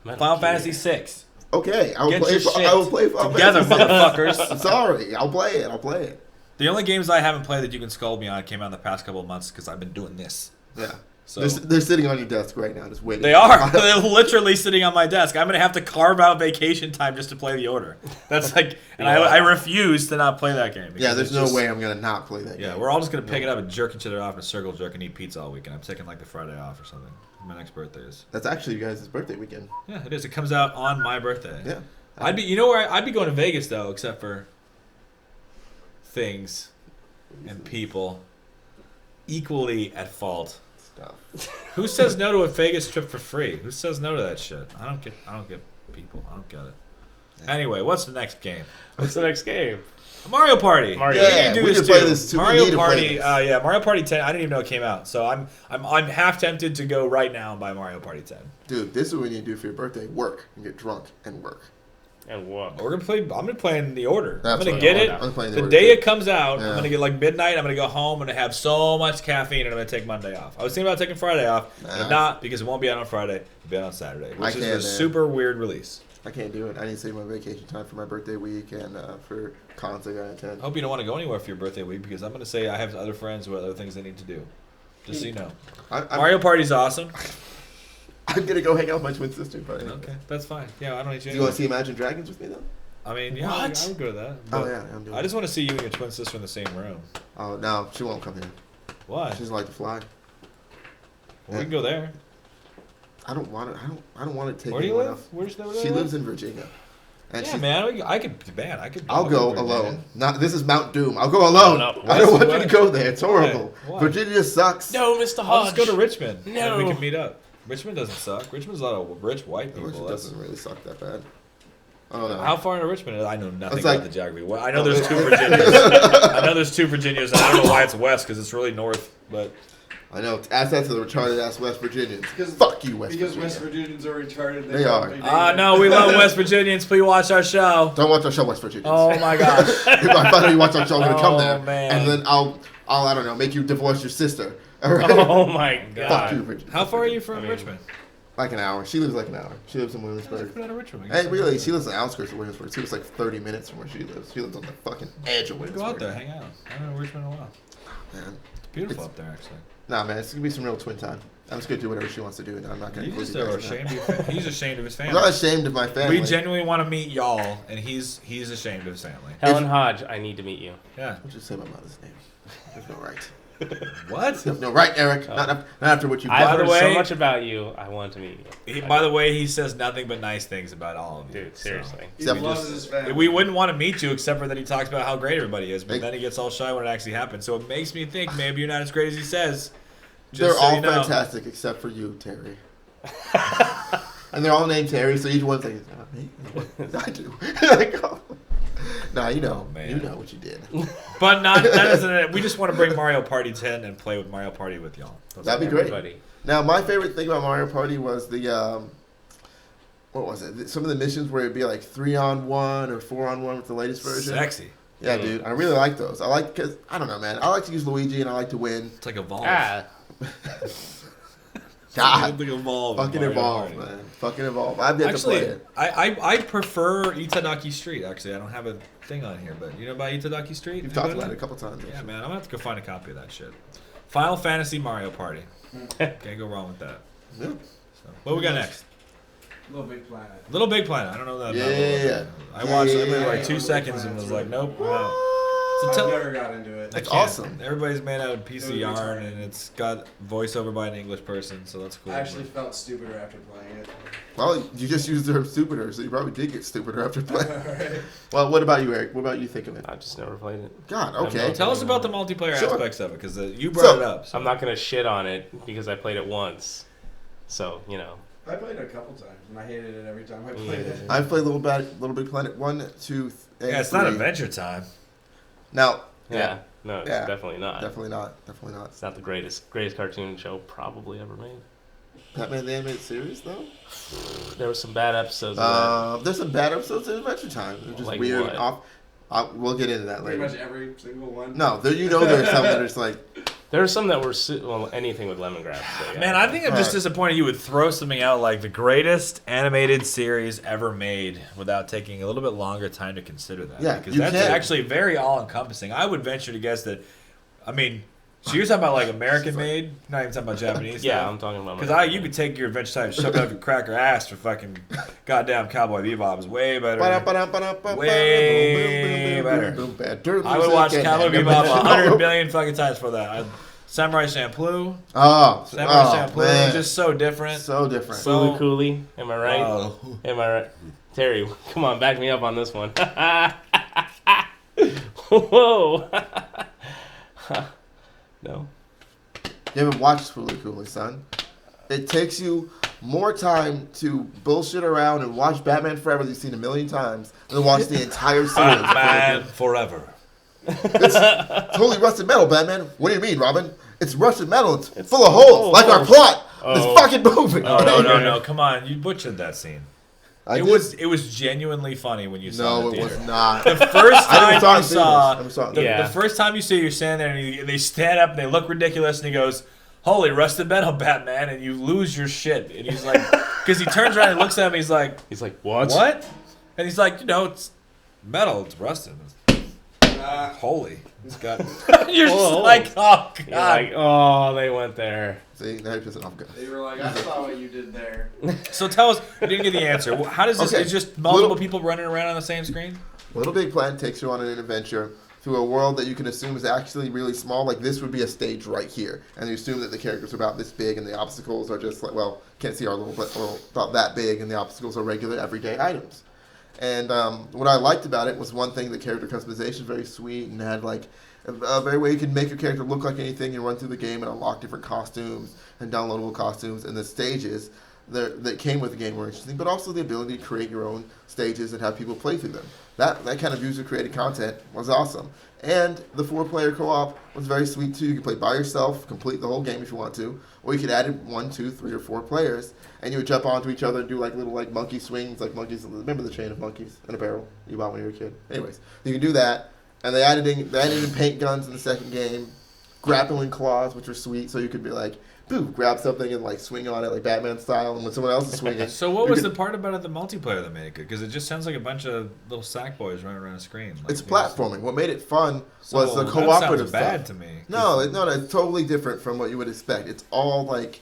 Metal Final Gear. Fantasy 6. Okay, I will Get play. your shit I will play Final together, Fantasy. motherfuckers. I'm sorry. I'll play it. I'll play it. The only games I haven't played that you can scold me on came out in the past couple of months because I've been doing this. Yeah. So They're sitting on your desk right now, just waiting. they are. They're literally sitting on my desk. I'm gonna have to carve out vacation time just to play the order. That's like, and I refuse to not play that game. Yeah, because there's it's no just- way I'm gonna not play that game. Yeah, we're all just gonna pick it up and jerk each other off in a circle jerk and eat pizza all weekend. I'm taking like the Friday off or something. My next birthday is. That's actually you guys' birthday weekend. Yeah, it is. It comes out on my birthday. Yeah. I'd be. You know where? I'd be going to Vegas though, except for things and people equally at fault. Stuff. Who says no to a Vegas trip for free? Who says no to that shit? I don't get people. I don't get it. Anyway, what's the next game? What's the next game? Mario Party. Mario. We Yeah, can do we this can play too. this too. We Mario need to play Party. this. Yeah, Mario Party 10. I didn't even know it came out, so I'm half tempted to go right now and buy Mario Party 10. Dude, this is what you need to do for your birthday. Work and get drunk and work. And what? We're gonna play. I'm gonna play in the order. That's I'm gonna what get I it want. I'm playing the order day too. it comes out. Yeah. I'm gonna get like midnight. I'm gonna go home. I'm gonna have so much caffeine, and I'm gonna take Monday off. I was thinking about taking Friday off, but Nah. not because it won't be out on Friday. It'll be out on Saturday, I which is can't, a man. super weird release. I can't do it. I need to save my vacation time for my birthday week and for cons I gotta attend. I hope you don't want to go anywhere for your birthday week because I'm gonna say I have other friends who have other things they need to do. Just so you know, Mario Party's awesome. I'm gonna go hang out with my twin sister. But Okay, that's fine. Yeah, I don't need you. Do you want anyway. to see Imagine Dragons with me though? I mean, yeah, What? I would go to that. Oh but yeah, I'm doing. I just want to see you and your twin sister in the same room. Oh no, she won't come here. Why? She doesn't like to fly. Well, we can go there. I don't want to. I don't want to take. Where do you anyone live? else. Where's She lives in Virginia. And Yeah, she's- man, I could. I'll go over there, alone. man. Not this is Mount Doom. I'll go alone. no. I don't want you Why? to go there. It's horrible. Why? Virginia sucks. No, Mr. I'll Hodge. just go to Richmond. No. And we can meet up. Richmond doesn't suck. Richmond's a lot of rich white Which people. it That's- doesn't really suck that bad. I don't know. How far into Richmond is? I know nothing It's like- about the geography. Well, I know there's two Virginias. I know there's two Virginias. And I don't know why it's west because it's really north. But I know. Ask that to the retarded ass West Virginians. Because- Fuck you, West Because Virginia. West Virginians are retarded. They are. no, we love West Virginians. Please watch our show. Don't watch our show, West Virginians. Oh my gosh. If I find out you watch our show, I'm gonna come Oh, there, man. and then I'll I don't know, make you divorce your sister. All right? Oh my Fuck you, god. Virginia. How far are you from I mean- Richmond? Like an hour. She lives like an hour. She lives in Williamsburg. Out of Richmond. Hey, really? She lives in the outskirts of Williamsburg. Too. It's like 30 minutes from where she lives. She lives on the fucking edge of We Williamsburg. go out there, hang out. I don't know Richmond in a while. Man. Beautiful up there, actually. Nah, man, it's gonna be some real twin time. I'm just gonna do whatever she wants to do, and I'm not gonna. You include just you are guys in that. ashamed of your He's ashamed of his I'm family. not ashamed of my family. We genuinely want to meet y'all, and he's ashamed of his family. Helen Hodge, I need to meet you. Yeah. What'd you say my mother's name? There's no right. What? There's no right, Eric. Oh. Not after what you've I've done. heard way- so much about you. I want to meet you. By the way, he says nothing but nice things about all of you. Dude, seriously. He Except loves just- his family. We wouldn't want to meet you except for that he talks about how great everybody is, but Hey. then he gets all shy when it actually happens. So it makes me think maybe you're not as great as he says. They're Just so all you know. fantastic except for you, Terry. And they're all named Terry, so each one's like, me? What did I do? Like, oh. Nah, you know. Oh, man. You know what you did. But not that isn't it. We just want to bring Mario Party 10 and play with Mario Party with y'all. That'd be great. Everybody. Now, my favorite thing about Mario Party was the, what was it? Some of the missions where it'd be like 3-on-1 or 4-on-1 with the latest version. Sexy. Yeah, dude. I really like those. I like, because, I don't know, man. I like to use Luigi and I like to win. It's like Evolve. Ah, God. It's like Evolve. Fucking Mario Evolve, Party. man. Fucking Evolve. I've yet to play Actually, it. I prefer Itadaki Street, actually. I don't have a thing on here, but you know about Itadaki Street? You've talked Anybody? about it a couple times. Yeah, actually. man. I'm going to have to go find a copy of that shit. Final Fantasy Mario Party. Can't go wrong with that. Yeah. So, what we got next? Little Big Planet. Little Big Planet. I don't know that. Yeah, about Little Big yeah, Planet. I yeah. watched it Yeah, maybe like yeah, 2 Little seconds Big and was Planet's like, really nope. I'm out. So I've tell- never got into it. That's I can't. awesome. Everybody's made out of It PC would be yarn, hard. and it's got voiceover by an English person, so that's cool. I actually felt stupider after playing it. Well, you just used the term stupider, so you probably did get stupider after playing. Alright. Well, what about you, Eric? What about you think of it? I've just never played it. God, I'm okay. not- Tell us about the multiplayer Sure. aspects of it, because you brought it up. So. I'm not gonna shit on it because I played it once. So you know. I played it a couple times, and I hated it every time I played it. I've played Little Big Planet 1, 2, and Yeah, it's 3. not Adventure Time. Now, Yeah. No, it's Yeah. definitely not. definitely not. Definitely not. It's not the greatest cartoon show probably ever made. Batman the Animated Series, though? There were some bad episodes of that. There's some bad episodes of Adventure Time. They're just Like weird what? and off. We'll get into that Pretty much later. every single one. No, there's some that are just like, There were some that were anything with lemongrass. So yeah. Man, I think I'm just Right. disappointed you would throw something out like the greatest animated series ever made without taking a little bit longer time to consider that. Yeah, because you that's can. actually very all-encompassing. I would venture to guess that, I mean, so you're talking about like American-made, not even talking about Japanese. Yeah, I'm talking about. Because you could take your Adventure Time and shove it up your cracker ass for fucking goddamn Cowboy Bebop is way better. Way better. I would watch Cowboy Bebop 100 billion fucking times for that. Samurai Champloo. Samurai Champloo man. is just so different. So different. So- Fooly Cooley. Am I right? Oh. Am I right? Terry, come on, back me up on this one. Whoa. No. You haven't watched Fooly Cooley, son. It takes you more time to bullshit around and watch Batman Forever that you've seen a million times than watch the entire series. Batman forever. It's totally rusted metal, Batman. What do you mean, Robin? It's rusted metal. It's full of holes, like our plot. This fucking movie. Oh, no, come on. You butchered that scene. I It did- was genuinely funny when you saw No, it. it was not. The first I time never saw it you in saw, theaters. Never saw it in the, theaters. the first time you see you're standing there and they stand up and they look ridiculous and he goes, "Holy rusted metal, Batman!" and you lose your shit. And he's like, because he turns around and looks at him, he's like, He's like, what? "What?" And he's like, it's metal, it's rusted. Holy, it's got. You're just Whoa. like, oh god. You're like, oh, they went there. See, now you're pissing off. Guys. They were like, I saw what you did there. So tell us, you didn't get the answer. How does this? Okay. It's just multiple Little- people running around on the same screen. Little Big Planet takes you on an adventure through a world that you can assume is actually really small. Like this would be a stage right here, and you assume that the characters are about this big, and the obstacles are just like, well, can't see our little, but well, about that big, and the obstacles are regular everyday items. And what I liked about it was one thing: the character customization is very sweet, and had like a very way you can make your character look like anything. You run through the game and unlock different costumes and downloadable costumes, and the stages that came with the game were interesting, but also the ability to create your own stages and have people play through them. That kind of user-created content was awesome. And the 4-player co-op was very sweet too. You could play by yourself, complete the whole game if you want to, or you could add in 1, 2, 3, or 4 players, and you would jump onto each other and do like little like monkey swings, like monkeys. Remember the chain of monkeys in a barrel you bought when you were a kid? Anyways, you can do that. And they added in paint guns in the second game. grappling claws, which are sweet. So you could be like, boom, grab something and like swing on it like Batman style, and when someone else is swinging. So what you was could- the part about it, the multiplayer that made it good? Because it just sounds like a bunch of little sack boys running around a screen. Like, It's platforming. What made it fun So was the that cooperative sounds bad stuff. to me. No, it's totally different from what you would expect. It's all like,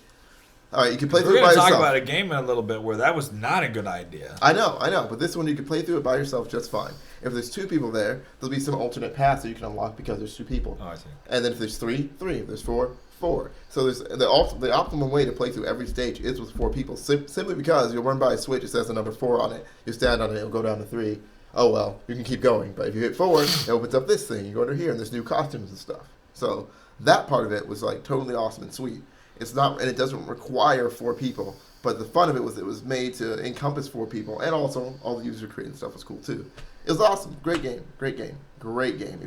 all right, you can play We're through it by going to talk yourself. about a game in a little bit where that was not a good idea. I know, but this one you can play through it by yourself just fine. If there's 2 people there, there'll be some alternate paths that you can unlock because there's 2 people. Oh, I see. And then if there's 3, if there's 4, 4. So there's the optimum way to play through every stage is with 4 people. Simply because you'll run by a switch, it says the number 4 on it. You stand on it, it'll go down to 3. Oh well, you can keep going. But if you hit 4, it opens up this thing. You go under here, and there's new costumes and stuff. So that part of it was like totally awesome and sweet. It's not, and it doesn't require 4 people. But the fun of it was made to encompass 4 people, and also all the user created stuff was cool too. It was awesome. Great game. If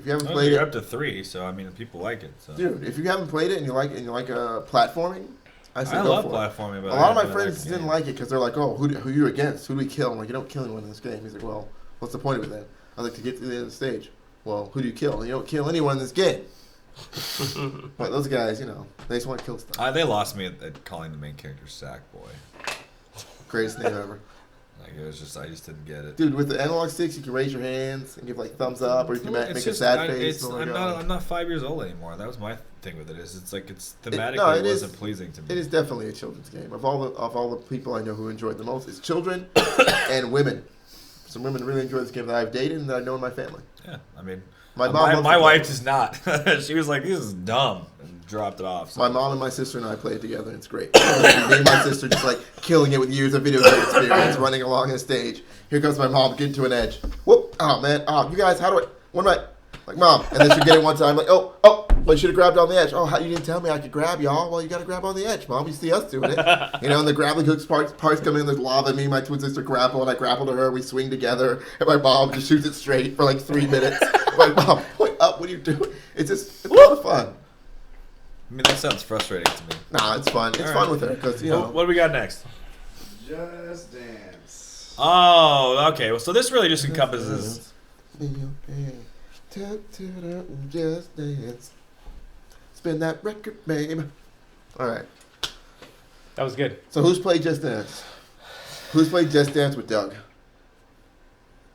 you haven't Well, played you're it, up to 3, so I mean, people like it. So. dude, if you haven't played it and you like platforming, I say I go love for platforming, it. but A I lot of my didn't really friends the didn't game. like it because they're like, "Oh, who you against? Who do we kill?" I'm like, "You don't kill anyone in this game." He's like, "Well, what's the point of it then?" I like to get to the end of the stage. Well, who do you kill? You don't kill anyone in this game. But those guys, they just want to kill stuff. They lost me at calling the main character Sackboy. Greatest name ever. Like it was just, I just didn't get it. Dude, with the analog sticks, you can raise your hands and give like thumbs up, or you can make a sad face. I'm not 5 years old anymore. That was my thing with it. It's like it's thematically no, it it wasn't is- pleasing to me. It is definitely a children's game. Of all the people I know who enjoyed the most, it's children and women. Some women really enjoy this game that I've dated and that I know in my family. Yeah, I mean, My mom my loves to play wife it. does not. She was like, "This is dumb," and dropped it off. So. My mom and my sister and I play it together, and it's great. Me and my sister just like killing it with years of video game experience, running along a stage. Here comes my mom getting to an edge. Whoop! Oh man! Oh, you guys, what am I? Like, Mom, and then she'll get it one time, like, oh, well, you should have grabbed on the edge. Oh, how you didn't tell me I could grab y'all? Well, you got to grab on the edge, Mom. You see us doing it. And the grappling hooks parts come in, there's lava. Me and my twin sister grapple, and I grapple to her. We swing together, and my mom just shoots it straight for like 3 minutes. I'm like, Mom, point up. What are you doing? It's a lot of fun. I mean, that sounds frustrating to me. Nah, it's fun. It's All fun right. with her because What do we got next? Just Dance. Oh, okay. Well, so this really just encompasses. Just dance. Spin that record, babe. All right. That was good. So who's played Just Dance? Who's played Just Dance with Doug?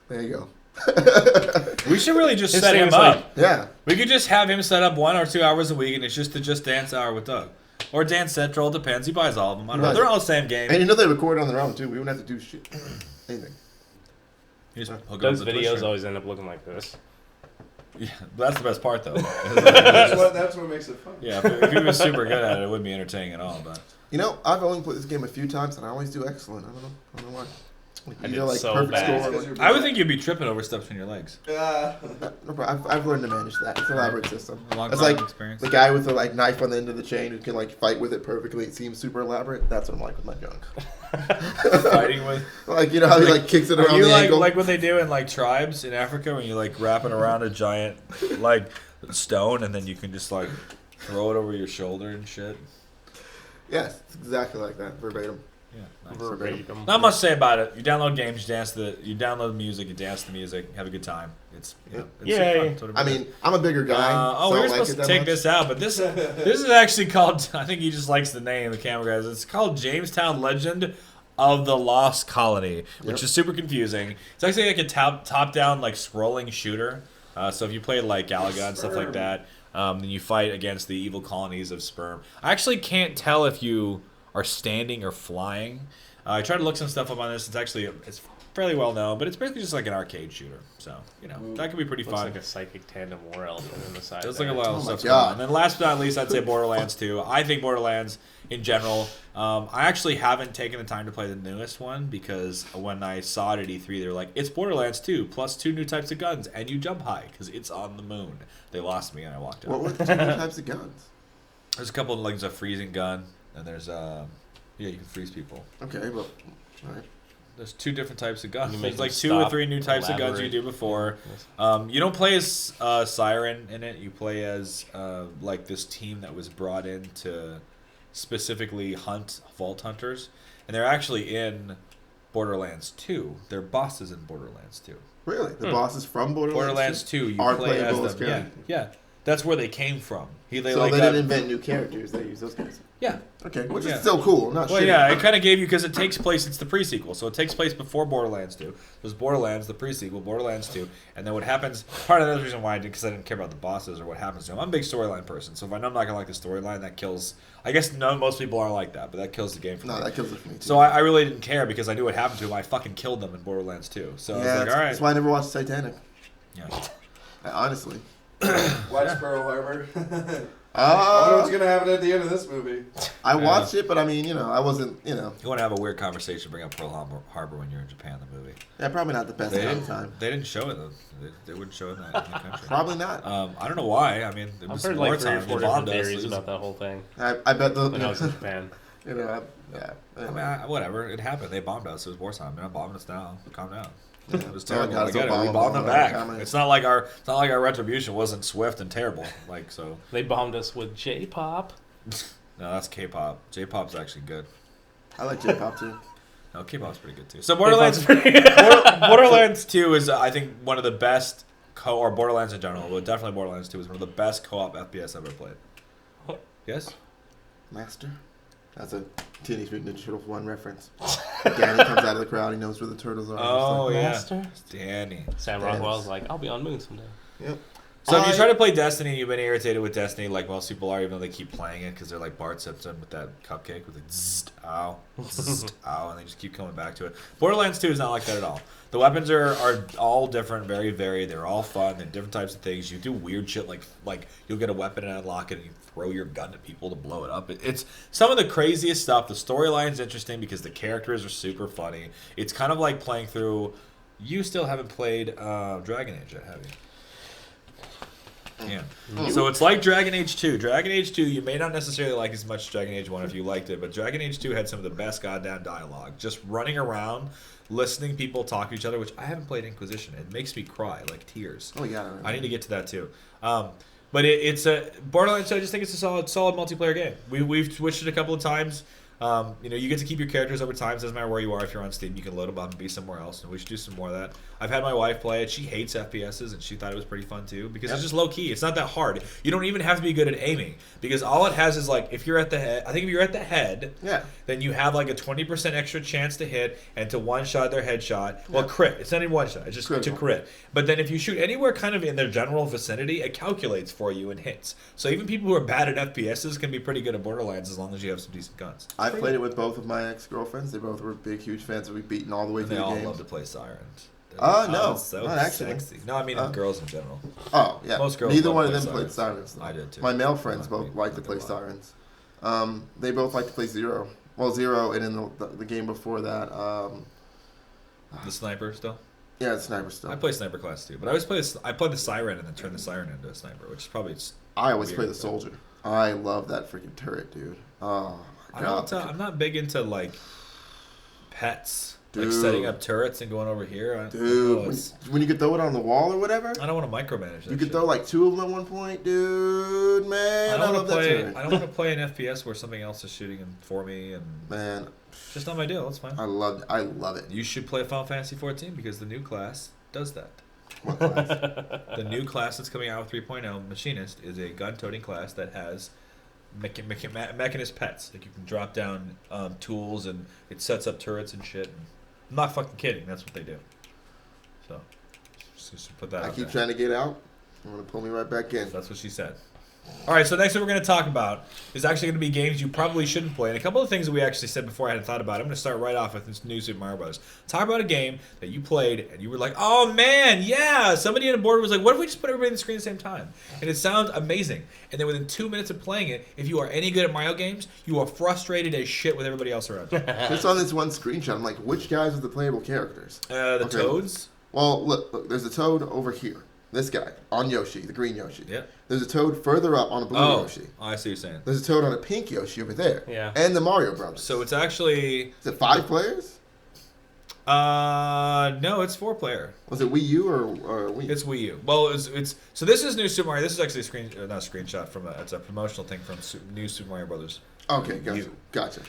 There you go. We should really just His set thing him is up. like- Yeah. We could just have him set up 1 or 2 hours a week, and it's just the Just Dance hour with Doug. Or Dance Central, depends. He buys all of them. I don't know. Right. They're all the same game. And they record on their own too. We wouldn't have to do shit. Anything. You just hook up Those the Twitch videos stream. always end up looking like this. Yeah, that's the best part, though. That's what makes it fun. Yeah, if he was super good at it, it wouldn't be entertaining at all. But I've only played this game a few times and I always do excellent. I don't know why. Like, I you did know, like so perfect bad. score. It's 'cause Like, you're I would think you'd be tripping over steps on your legs. no problem. I've learned to manage that. It's an elaborate system. A long It's time like experience. the guy with the knife on the end of the chain who can fight with it perfectly. It seems super elaborate. That's what I'm like with my junk. Fighting with. You know how he kicks it Are around you the ankle. like what they do in tribes in Africa when you wrap it around a giant stone and then you can just throw it over your shoulder and shit. Yes, it's exactly like that, verbatim. Yeah, nice. Verbatim. Not much to say about it. You download games, you download music, you dance to music, have a good time. It's Yay. super fun. It's what it I is. mean, I'm a bigger guy. so we I were don't supposed like to it that take much. this out, but this is actually called. I think he just likes the name. The camera guys. It's called Jamestown Legend of the Lost Colony, which Yep. is super confusing. It's actually like a top-down scrolling shooter. So if you play Galaga and stuff like that, then you fight against the evil colonies of sperm. I actually can't tell if you are standing or flying. I tried to look some stuff up on this. It's fairly well known, but it's basically just like an arcade shooter. So that could be pretty Looks fun. like a psychic tandem war elephant on the side. There's a lot Oh of my stuff God. going on. And then last but not least, I'd say Borderlands 2. I think Borderlands, in general, I actually haven't taken the time to play the newest one because when I saw it at E3, they were like, it's Borderlands 2 plus 2 new types of guns, and you jump high because it's on the moon. They lost me and I walked out. What were the two new types of guns? There's a couple of there's a freezing gun, and there's you can freeze people. Okay, but all right. There's 2 different types of guns. You make There's them 2 or stop, 3 new types of guns you elaborate. do before. You don't play as Siren in it. You play as this team that was brought in to specifically hunt vault hunters, and they're actually in Borderlands 2. They're bosses in Borderlands 2. Really, the bosses from Borderlands. Borderlands 2, you are play as playable as them. Yeah, characters. yeah. that's where they came from. They So like they got- didn't invent new characters. They used those guys. Yeah. Okay, which Yeah. is still cool. I'm not Well, shitting. yeah, it kind of gave you because it takes place. It's the prequel, so it takes place before Borderlands 2. There's Borderlands, the prequel, Borderlands 2, and then what happens. Part of the reason why I did because I didn't care about the bosses or what happens to them. I'm a big storyline person, so if I know I'm not gonna like the storyline, that kills. I guess most people are like that, but that kills the game for me. No, that kills it for me too. So I really didn't care because I knew what happened to him. I fucking killed them in Borderlands 2. So I was like, all right. That's why I never watched Titanic. Yeah. Honestly. Watch Pearl Harbor. I wonder what's Uh, gonna happen at the end of this movie. I watched it, but I mean, I wasn't, You want to have a weird conversation, bring up Pearl Harbor when you're in Japan, the movie. yeah, probably not the best They at the didn't, time. they didn't show it, though. They wouldn't show it in the country. Probably not. I don't know why. I mean, it I've was heard like 3 or wartime. 4 They bombed different us. theories It was- about that whole thing I bet the, when I was in Japan. yeah. I mean, whatever. It happened. They bombed us. It was wartime. They're not bombing us now. Calm down. It was Oh, terrible. God, I it's get it. Obama We bombed them bombing back. comedy. It's not like our retribution wasn't swift and terrible. Like so. They bombed us with J-pop. No, that's K-pop. J-pop's actually good. I like J-pop too. No, K-pop's pretty good too. So Borderlands, K-pop's pretty good. Borderlands 2 is I think one of the best or Borderlands in general, but definitely Borderlands 2 is one of the best co-op FPS I've ever played. Yes. Master. That's a Teenage Mutant Ninja Turtles 1 reference. Danny comes out of the crowd. He knows where the turtles are. Oh yeah, Master. Danny. Sam Rockwell's like, I'll be on Moon someday. Yep. So if you try to play Destiny and you've been irritated with Destiny, like most people are, even though they keep playing it because they're like Bart Simpson with that cupcake with the zzzt, ow, zzzt, ow, and they just keep coming back to it. Borderlands 2 is not like that at all. The weapons are all different, very varied. They're all fun. They're different types of things. You do weird shit like you'll get a weapon and unlock it and you throw your gun at people to blow it up. It's some of the craziest stuff. The storyline's interesting because the characters are super funny. It's kind of like playing through. You still haven't played Dragon Age yet, have you? Yeah. So it's like Dragon Age 2. Dragon Age 2, you may not necessarily like as much as Dragon Age 1 if you liked it, but Dragon Age 2 had some of the best goddamn dialogue. Just running around, listening people talk to each other, which I haven't played Inquisition. It makes me cry, like tears. Oh, yeah. I need to get to that too. But it's a Borderlands. I just think it's a solid multiplayer game. We've switched it a couple of times. You get to keep your characters over time. Doesn't matter where you are. If you're on Steam, you can load them up and be somewhere else. And we should do some more of that. I've had my wife play it. She hates FPSs, and she thought it was pretty fun too because it's just low key. It's not that hard. You don't even have to be good at aiming because all it has is like if you're at the head. I think if you're at the head, then you have like a 20% extra chance to hit and to one shot their headshot. Well, crit. It's not even one shot. It's just Critical. to crit. But then if you shoot anywhere kind of in their general vicinity, it calculates for you and hits. So even people who are bad at FPSs can be pretty good at Borderlands as long as you have some decent guns. I played it with both of my ex-girlfriends. They both were big, huge fans. We've beaten all the way And through they the all game. love to play Sirens. No, so not actually. sexy. No, I mean girls in general. Oh, yeah. Most girls Neither love one of to them play played Sirens. Though. I did too. My male friends Not both me. like to Not play gonna lie. Sirens. They both like to play Zero. Well, Zero, and in the game before that, The sniper still. yeah, it's Sniper still. I play sniper class too, but I always play the siren and then turn the siren into a sniper, which is probably. I always play weird, the but- Soldier. I love that freaking turret, dude. Oh, my God. I'm not big into like pets, like Dude. setting up turrets and going over here. Dude, when you could throw it on the wall or whatever, I don't want to micromanage that. you could shit. throw like 2 of them at one point, dude. Man, I, I love don't that turret. want to play an FPS where something else is shooting for me, and Man, it's just not my deal. That's fine. I love it. You should play Final Fantasy 14 because the new class does that. What class? The new class that's coming out with 3.0, Machinist, is a gun-toting class that has mechanist pets. Like you can drop down tools and it sets up turrets and shit. I'm not fucking kidding. That's what they do. So, just put that I out keep there. trying to get out. I'm gonna pull me right back in. That's what she said. All right, so next what we're going to talk about is actually going to be games you probably shouldn't play. And a couple of things that we actually said before I hadn't thought about. I'm going to start right off with this new Super Mario Bros. Talk about a game that you played and you were like, oh man, yeah. Somebody on the board was like, what if we just put everybody on the screen at the same time? And it sounds amazing. And then within 2 minutes of playing it, if you are any good at Mario games, you are frustrated as shit with everybody else around you. Just on this one screenshot, I'm like, which guys are the playable characters? The Okay. Toads. Well, look, there's a Toad over here. This guy on Yoshi, the green Yoshi. Yeah. There's a Toad further up on a blue Yoshi. I see what you're saying. There's a Toad on a pink Yoshi over there. Yeah. And the Mario Brothers. So it's actually... Is it 5 players? No, it's 4-player. Was it Wii U or Wii? It's Wii U. Well, it's so this is new Super Mario. This is actually not a screenshot from it's a promotional thing from new Super Mario Brothers. Okay, gotcha. U. Gotcha.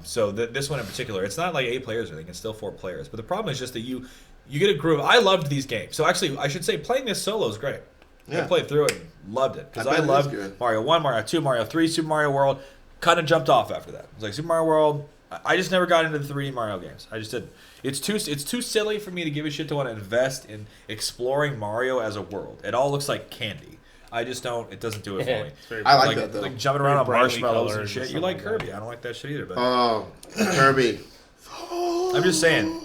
So this one in particular, it's not like 8 players or anything. It's still 4 players. But the problem is just that you get a groove. I loved these games. So actually, I should say playing this solo is great. Yeah. I played through it and loved it because I I, bet it is loved good. Mario 1, Mario 2, Mario 3, Super Mario World. Kind of jumped off after that. It was like Super Mario World. I just never got into the 3D Mario games. I just didn't. It's too silly for me to give a shit to want to invest in exploring Mario as a world. It all looks like candy. I just don't. It doesn't do it for me. It's very I like that, though. Like jumping around on Very brightly marshmallows and colored shit. and You stuff like like Kirby. that. I don't like that shit either. But Oh, Kirby. I'm just saying,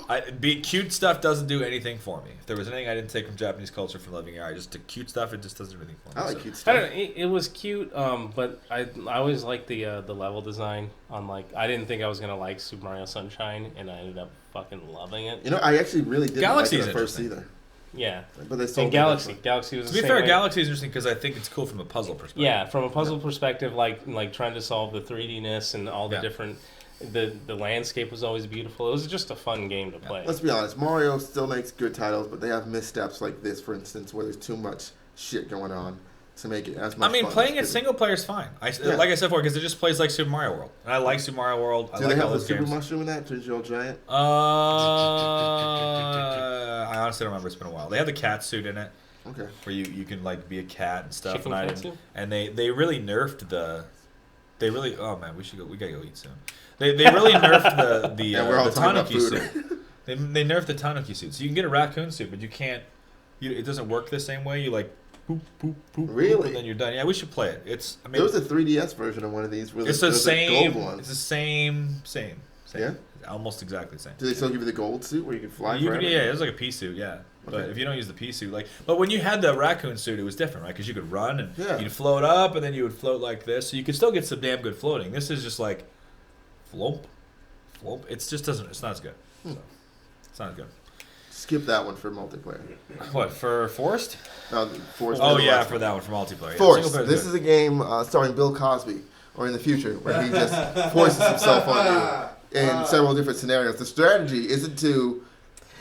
cute stuff doesn't do anything for me. If there was anything I didn't take from Japanese culture from living here, the cute stuff. It just doesn't do anything for me. I like So- cute I stuff. don't know, it was cute, but I always liked the level design. On like, I didn't think I was gonna like Super Mario Sunshine, and I ended up fucking loving it. You know, I actually really didn't Galaxy's like it at first interesting. either. Yeah, But they sold and me Galaxy, that Galaxy was To the be same fair, way. Galaxy is interesting because I think it's cool from a puzzle perspective. Yeah, from a puzzle perspective, like trying to solve the 3D-ness and all the Yeah. different. The landscape was always beautiful. It was just a fun game to play. Let's be honest, Mario still makes good titles, but they have missteps like this, for instance, where there's too much shit going on to make it as much I mean, fun playing it as single player is fine. Yeah. Like I said before, because it just plays like Super Mario World, and I like Super Mario World. I Do like they all have the those super games. mushroom in that? Digital Giant? I honestly don't remember. It's been a while. They have the cat suit in it, Okay. where you can like be a cat and stuff. Chicken and I cat didn't- suit? and they really nerfed the. They really. Oh man, we gotta go eat soon. They really nerfed the And we're all the talking about Tanuki food. suit. They nerfed the Tanuki suit, so you can get a raccoon suit, but you can't. It doesn't work the same way. You like poop poop poop. Really? Poop, and then you're done. Yeah, we should play it. It's. I mean, There was a 3DS version of one of these. Where it's there the was a same. gold one. It's the same. Yeah? Almost exactly the same. Do they still give you the gold suit where you can fly You forever? could, yeah, it was like a pea suit, yeah. But Okay. if you don't use the pea suit, but when you had the raccoon suit, it was different, right? Because you could run and Yeah. you'd float up, and then you would float like this, so you could still get some damn good floating. This is just like, flop. It just doesn't. It's not as good. So, it's not as good. Skip that one for multiplayer. What for Forest? No, Force. Oh yeah, for that one for multiplayer. Yeah, Force. single player's This good. is a game starring Bill Cosby, or in the future, where he just forces himself on you in several different scenarios. The strategy isn't to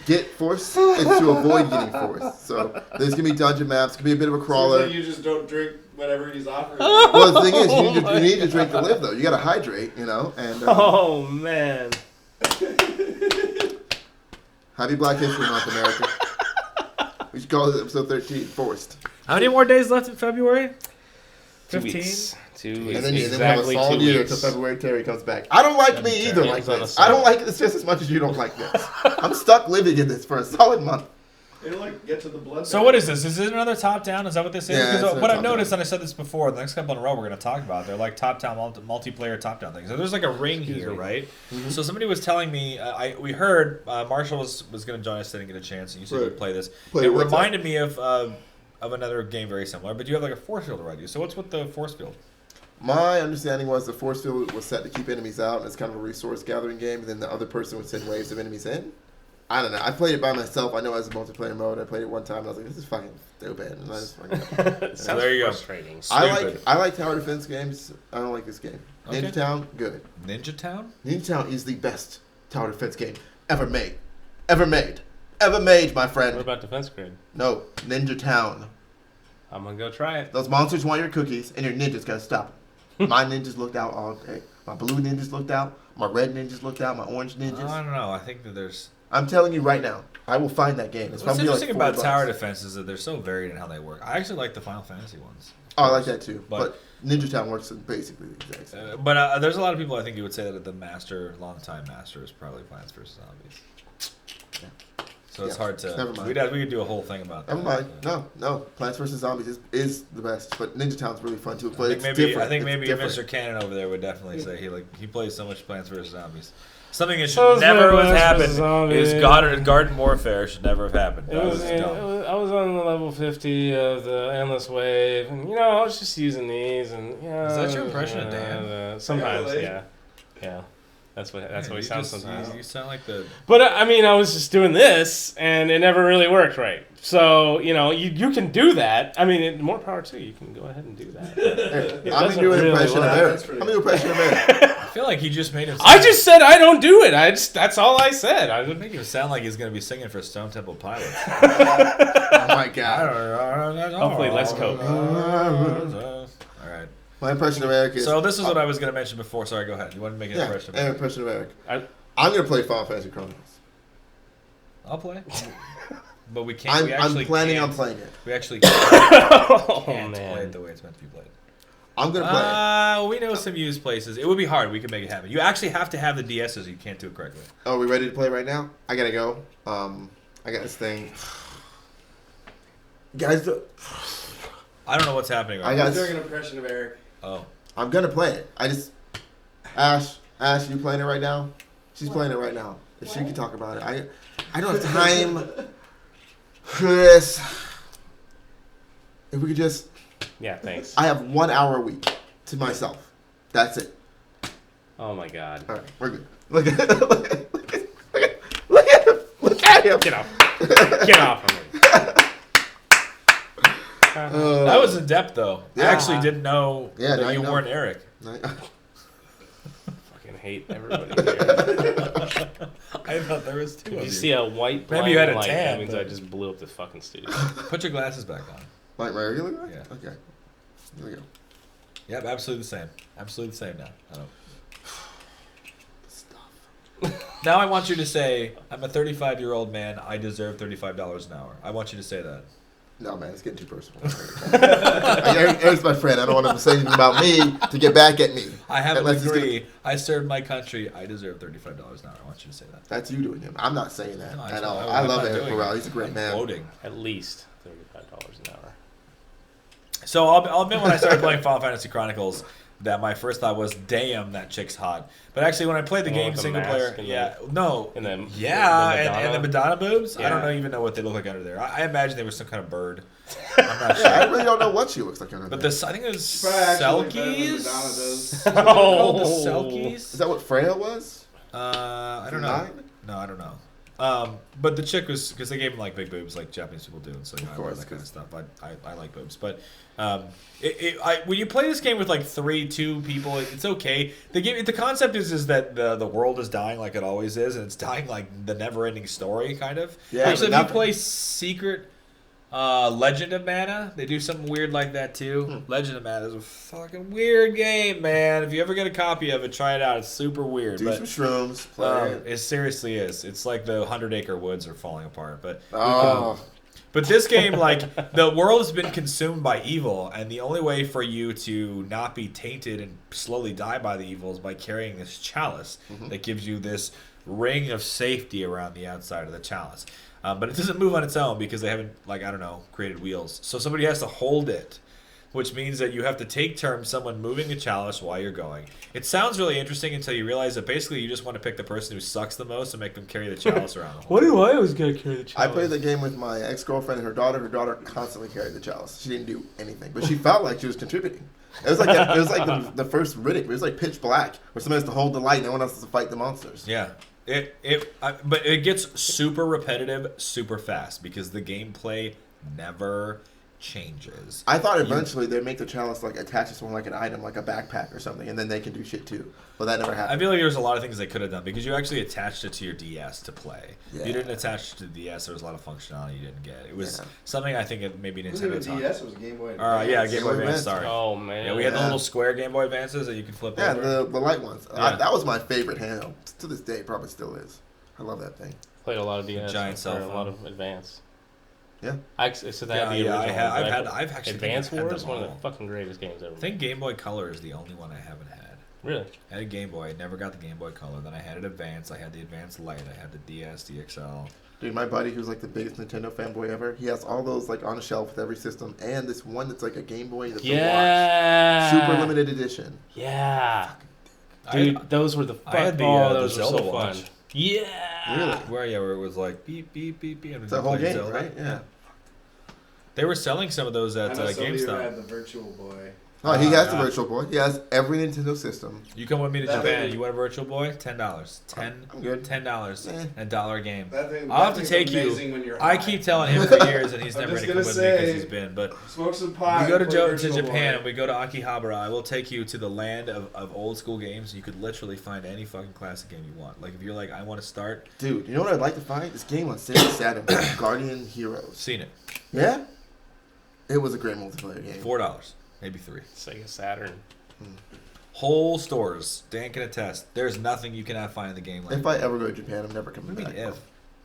get forced; it's to avoid getting forced. So there's gonna be dungeon maps. Gonna be a bit of a Seems crawler. like you just don't drink whatever he's offering. Well, the thing is, you need to drink to live, though. You gotta hydrate, you know. And Oh man, happy Black History Month, America. We should call this episode 13 Forced. How many more days left in February? 2 15? weeks. 2 And weeks. then we have a Exactly solid 2 year weeks. until February Terry comes back. I don't like me either Yeah, like it's on this. a I don't Sunday. like this just as much as you don't like this. I'm stuck living in this for a solid month. It'll like get to the blood. So what is this? Is it another top down? Is that what this is? Yeah, Because it's what a I've noticed, top-down. and I said this before, the next couple in a row we're going to talk about, they're like top down multiplayer top down things. So there's like a ring here, right? Mm-hmm. So somebody was telling me, we heard Marshall was going to join us, didn't get a chance, and you said Right. you'd play this. Play it what's up? reminded me of another game very similar, but you have like a force field around you. So what's with the force field? My understanding was the force field was set to keep enemies out, and it's kind of a resource gathering game, and then the other person would send waves of enemies in. I don't know. I played it by myself. I know it has a multiplayer mode. I played it one time, and I was like, this is fucking stupid. And I just fucking... Sounds there you go. frustrating. I like tower defense games. I don't like this game. Okay. Ninja Town, good. Ninja Town? Ninja Town is the best tower defense game ever made. Ever made. Ever made, my friend. What about Defense Grid? No, Ninja Town. I'm gonna go try it. Those monsters want your cookies, and your ninjas gotta stop them. My ninjas looked out all day. My blue ninjas looked out. My red ninjas looked out. My orange ninjas. I don't know. I think that there's... I'm telling you right now, I will find that game. It's What's probably interesting like about $40. tower defense is that they're so varied in how they work. I actually like the Final Fantasy ones. Oh, I like that too. But- But Ninja Town works in basically the exact same. But there's a lot of people I think you would say that the long-time master is probably Plants vs. Zombies. So it's Yeah, hard to... never mind. We could do a whole thing about that. Never mind. No. Plants vs. Zombies is the best, but Ninja Town's really fun too. But I it's think maybe, different. I think It's maybe different. Mr. Cannon over there would definitely say he plays so much Plants vs. Zombies. Something that So should is never Plants have happened vs. Zombies. is Garden Warfare should never have happened. That was dumb. I was on the level 50 of the Endless Wave, and I was just using these, and Is that your impression of Dan? Sometimes, Really? yeah. That's what Man, he you sounds just- sometimes. You sound like the... But I mean, I was just doing this, and it never really worked right. So you can do that. I mean, more power to you. You can go ahead and do that. Hey, It I'm doesn't gonna do an really impression work. of Eric. That's pretty I'm gonna do an impression of Eric. I feel like he just made him... I just said I don't do it. That's all I said. I I would make him sound like he's going to be singing for Stone Temple Pilots. Oh my god. Hopefully less coke. All right. My impression of Eric is. So this is what I was going to mention before. Sorry, go ahead. You want to make an Yeah, impression of an me? impression of Eric. I- I'm gonna play Final Fantasy Chronicles. I'll play. But we can't. I'm planning on playing it. We actually can't man. play it the way it's meant to be played. I'm gonna play it. We know some used places. It would be hard. We could make it happen. You actually have to have the DSs. You can't do it correctly. Oh, are we ready to play right now? I gotta go. I got this thing. Guys, I don't know what's happening. Right I now. got. I'm doing an impression of Eric. Oh. I'm gonna play it. Ash, you playing it right now? She's playing it right now. If she could talk about it, I don't have time for this. If we could just, Yeah, thanks. I have 1 hour a week to myself. That's it. Oh my god. All right, we're good. Look at him. Get off. Get off of me. That was in depth, though. I Yeah. actually didn't know Yeah, now that you you know. weren't Eric. Fucking hate everybody here. I thought there was two If of you you. see a white Maybe you had a light, tan, that means but- I just blew up the fucking studio. Put your glasses back on. Like my regular guy? Yeah. Okay. Here we go. Yep, absolutely the same. Absolutely the same now. I don't. Stuff. Now I want you to say, I'm a 35-year-old man. I deserve $35 an hour. I want you to say that. No, man, it's getting too personal. Eric's my friend. I don't want him to say anything about me to get back at me. I have a Unless he's degree. I served my country. I deserve $35 an hour. I want you to say that. That's you doing him. I'm not saying that No, at not- all. I'm I love not Eric doing Burrell. it. He's a great I'm man. quoting. At least $35 an hour. So I'll admit when I started playing Final Fantasy Chronicles that my first thought was, damn, that chick's hot. But actually when I played the The one game with the single mask player, and yeah, no. And then Yeah, the and the Madonna boobs. I don't Yeah. even know what they look like under there. I imagine they were some kind of bird. I'm not Yeah, I sure. really don't know what she looks like under But there. this, I think it was Probably actually look better than Selkies. Madonna does. Is that what they're called? The Oh. Selkies. Is that what Freya was? I don't know. 9? No, I don't know. But the chick was, because they gave him like big boobs, like Japanese people do, and so you know, I course, love that kind of 'cause- stuff. I like boobs, but when you play this game with like 2 people, it's okay. The concept is that the world is dying like it always is, and it's dying like the never-ending story, kind of. Yeah, Actually, but if you play Secret Legend of Mana, they do something weird like that too. Legend of Mana is a fucking weird game, man. If you ever get a copy of it, try it out. It's super weird. Do but, some shrooms. Play it. it seriously is. It's like the 100-acre woods are falling apart. But this game, like, the world has been consumed by evil, and the only way for you to not be tainted and slowly die by the evil is by carrying this chalice that gives you this ring of safety around the outside of the chalice. But it doesn't move on its own because they haven't, like, I don't know, created wheels. So somebody has to hold it, which means that you have to take turns someone moving a chalice while you're going. It sounds really interesting until you realize that basically you just want to pick the person who sucks the most and make them carry the chalice around the whole What do I always gotta carry the I chalice? played the game with my ex-girlfriend and her daughter. Her daughter constantly carried the chalice. She didn't do anything, but she felt like she was contributing. It was like the first Riddick. It was like pitch black, where somebody has to hold the light and no one else has to fight the monsters. Yeah. But it gets super repetitive super fast because the gameplay never changes. I thought eventually they'd make the chalice like attach it to like an item, like a backpack or something, and then they can do shit too. But that never I happened. feel like there's a lot of things they could have done because you actually attached it to your DS to play. Yeah. If you didn't attach it to the DS, there was a lot of functionality you didn't get. It was Yeah. something I think maybe It wasn't Nintendo even taught. DS, it was a Game Boy. Yeah, Advance. Game Boy Advance. Sorry. Oh man. Yeah, we had the Yeah. little square Game Boy Advances that you could flip Yeah, over. the light ones. Yeah. That was my favorite handheld. To this day, probably still is. I love that thing. Played a lot of DS. Giant cell or a lot phone. of Advance. Yeah. So that had the original. I've actually Advance had Wars, them one of all. the fucking greatest games ever. I think Game Boy Color is the only one I haven't had. Really? I had a Game Boy. I never got the Game Boy Color. Then I had an Advance. I had the Advance Lite. I had the DS, DXL. Dude, my buddy who's like the biggest Nintendo fanboy ever, he has all those like on a shelf with every system, and this one that's like a Game Boy that's a Yeah. watch. Super limited edition. Yeah. Dude, those were the I had the those Zelda were so watch. fun. Yeah. Really? Where it was like beep beep beep beep. And It's a whole game, right? Yeah. They were selling some of those I at know somebody who GameStop. had the Virtual Boy. Oh, he has the yeah. Virtual Boy. He has every Nintendo system. You come with me to That Japan. thing- You want a Virtual Boy? $10. I'm good. $10. Eh. And $1 game. That thing, I'll that have to thing's take you. amazing when you're I high. keep telling him for years, and he's I'm never just going to come gonna with me because say- he's been. But Smoke some pot. we go to, and play to Virtual Japan Boy. and we go to Akihabara. I will take you to the land of old school games. You could literally find any fucking classic game you want. Like if you're like, I want to start, Dude, you know what I'd like to find? This game on Sega Saturn, Guardian Heroes. seen it. Yeah? It was a great multiplayer game. $4, maybe $3. Sega Saturn. Whole stores. Dan can attest. There's nothing you cannot find in the game. Like If I ever go to Japan, I'm never coming what do you back. mean if?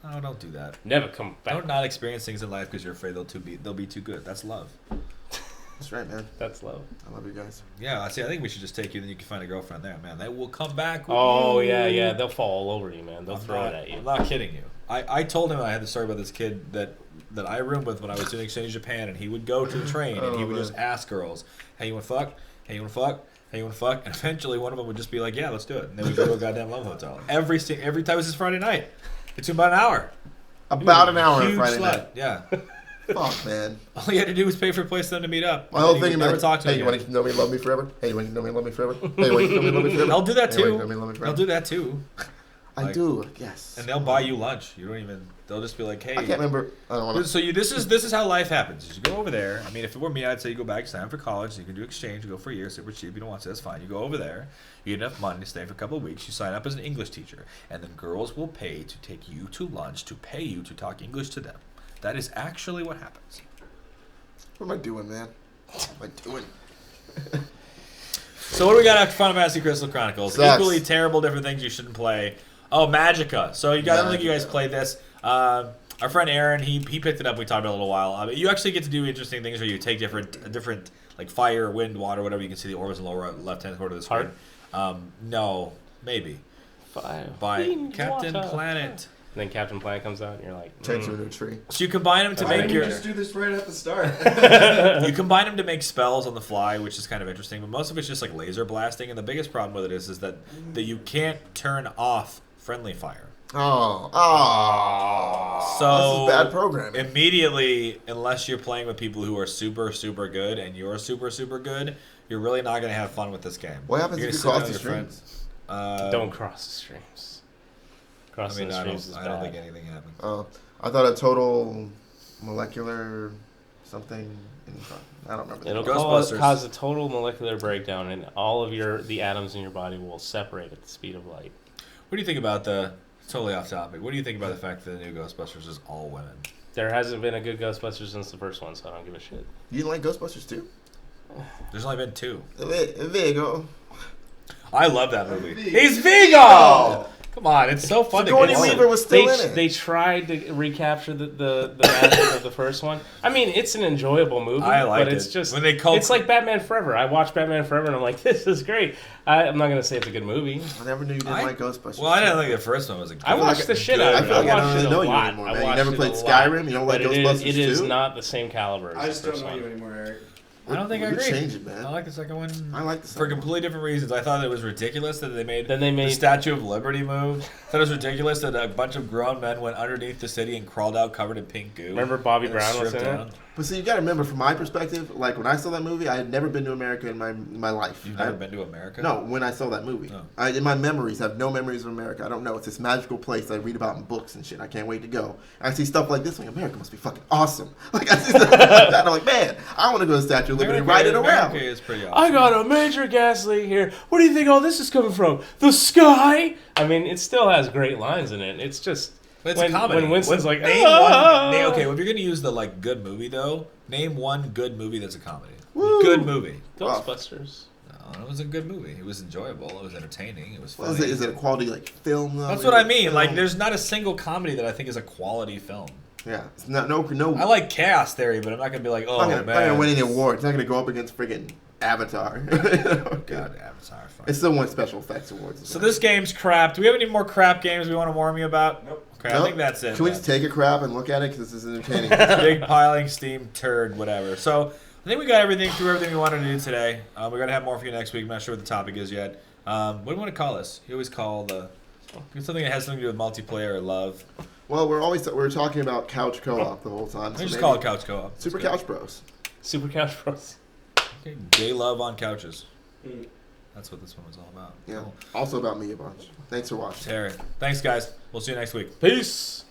Oh, don't do that. Never come back. Don't not experience things in life because you're afraid they'll be too good. That's love. That's right, man. That's love. I love you guys. Yeah, see, I think we should just take you, then you can find a girlfriend there, man. They will come back with Oh, you. yeah. They'll fall all over you, man. They'll throw it at you. I'm not kidding you. I told him I had the story about this kid that I roomed with when I was doing exchange in Japan, and he would go to the train, and he would just ask girls, hey, you want to fuck? Hey, you want to fuck? Hey, you want to fuck? And eventually one of them would just be like, yeah, let's do it. And then we'd go to a goddamn love hotel. Every time it was his Friday night. It took about an hour. About an hour on Huge Friday slut. night. Yeah. Fuck, man. All you had to do was pay for a place for them to meet up. My whole And thing he is would never like, talk to hey, him you again. want to know me, love me forever? Hey, you want to know me, love me forever? Hey, you want to know me, love me forever? They'll do that Hey, you too. want to know me, love me They'll forever? do that too. I Like- do, yes. And they'll buy you lunch. You don't even. They'll just be like, hey. I can't remember. I don't want to. So this is how life happens. You go over there. I mean, if it were me, I'd say you go back, sign up for college. You can do exchange. You go for a year, super cheap. You don't want to. That's fine. You go over there. You get enough money to stay for a couple of weeks. You sign up as an English teacher, and then girls will pay to take you to lunch to pay you to talk English to them. That is actually what happens. What am I doing, man? What am I doing? So what do we got after Final Fantasy Crystal Chronicles? Sucks. Equally terrible, different things you shouldn't play. Oh, Magica. So you guys, I don't think you guys Magica. played this. Our friend Aaron, he picked it up. We talked about it a little while. You actually get to do interesting things where you take different like fire, wind, water, whatever. You can see the orbs in the lower left-hand corner of the screen. No, maybe. Fire. By Wind, Captain water. Turret. And then Captain Planet comes out, and you're like, Change to a new tree. So you combine them to Why make didn't your. you just do this right at the start? You combine them to make spells on the fly, which is kind of interesting. But most of it's just like laser blasting. And the biggest problem with it is that you can't turn off friendly fire. Oh. So This is bad programming. Immediately, unless you're playing with people who are super, super good and you're super, super good, you're really not going to have fun with this game. What happens You're if you gonna cross sit the down with your streams? friends. don't cross the streams. I Crossing mean, the I streams is don't bad. think anything happens. I thought a total molecular something. I don't remember. It'll Ghostbusters. cause a total molecular breakdown, and all of the atoms in your body will separate at the speed of light. What do you think about totally off topic, what do you think about the fact that the new Ghostbusters is all women? There hasn't been a good Ghostbusters since the first one, so I don't give a shit. You didn't like Ghostbusters too? There's only been 2. There you go. I love that movie. Vigo. He's Vigo! Come on, it's so fun to Sigourney get Weaver was still in it. They tried to recapture the magic of the first one. I mean, it's an enjoyable movie, I liked but it's it. just When they called- it's like Batman Forever. I watched Batman Forever and I'm like, this is great. I'm not gonna say it's a good movie. I never knew you didn't like Ghostbusters. Well, I didn't think the first one was a good I watched the shit out I of it. feel like I watched don't it really a know you lot. anymore, I man. You watched never it played a lot. Skyrim? You don't like But Ghostbusters it is 2? not the same caliber. I as just the don't first know you one. anymore, Eric. I don't think I We agree. change it, man. I like the second one. I like the For second one. completely different reasons. I thought it was ridiculous that they made Then they the made Statue of Liberty move. I thought it was ridiculous that a bunch of grown men went underneath the city and crawled out covered in pink goo. Remember Bobby And were Brown was stripped in it? down. But see, you got to remember, from my perspective, like when I saw that movie, I had never been to America in my life. You've never been to America? No, when I saw that movie. Oh. In my memories, I have no memories of America. I don't know. It's this magical place I read about in books and shit. I can't wait to go. I see stuff like this, like, America must be fucking awesome. Like, I see stuff like that, and I'm like, man, I want to go to the Statue of Liberty and ride it around. America is pretty awesome. I got a major gas leak here. Where do you think all this is coming from? The sky? I mean, it still has great lines in it. It's just But it's when, a comedy. when Winston's like, name "Ah!" one. Okay, well, if you're gonna use the like good movie though, name one good movie that's a comedy. Woo. Good movie. Ghostbusters. No, it was a good movie. It was enjoyable. It was entertaining. It was What funny. is it a quality, like, film, though? That's what I mean. Like, there's not a single comedy that I think is a quality film. Yeah. It's not, no. I like Chaos Theory, but I'm not gonna be like, oh I'm not man, going to win any awards. It's not going to go up against friggin' Avatar. God, Avatar. Fine. It still won special effects awards. So this game's crap. Do we have any more crap games we want to warn you about? Nope. Okay, I think that's it. Can we man. just take a crap and look at it? Because this is entertaining. Big piling steam turd, whatever. So I think we got everything we wanted to do today. We're gonna have more for you next week. I'm not sure what the topic is yet. What do you want to call this? You always call something that has something to do with multiplayer or love. Well, we're talking about couch co-op the whole time. We so just maybe call it couch co-op. Super That's Couch Bros. Super Couch Bros. good. Okay, gay love on couches. That's what this one was all about. Yeah. Cool. Also about me a bunch. Thanks for watching. Terry. Thanks, guys. We'll see you next week. Peace.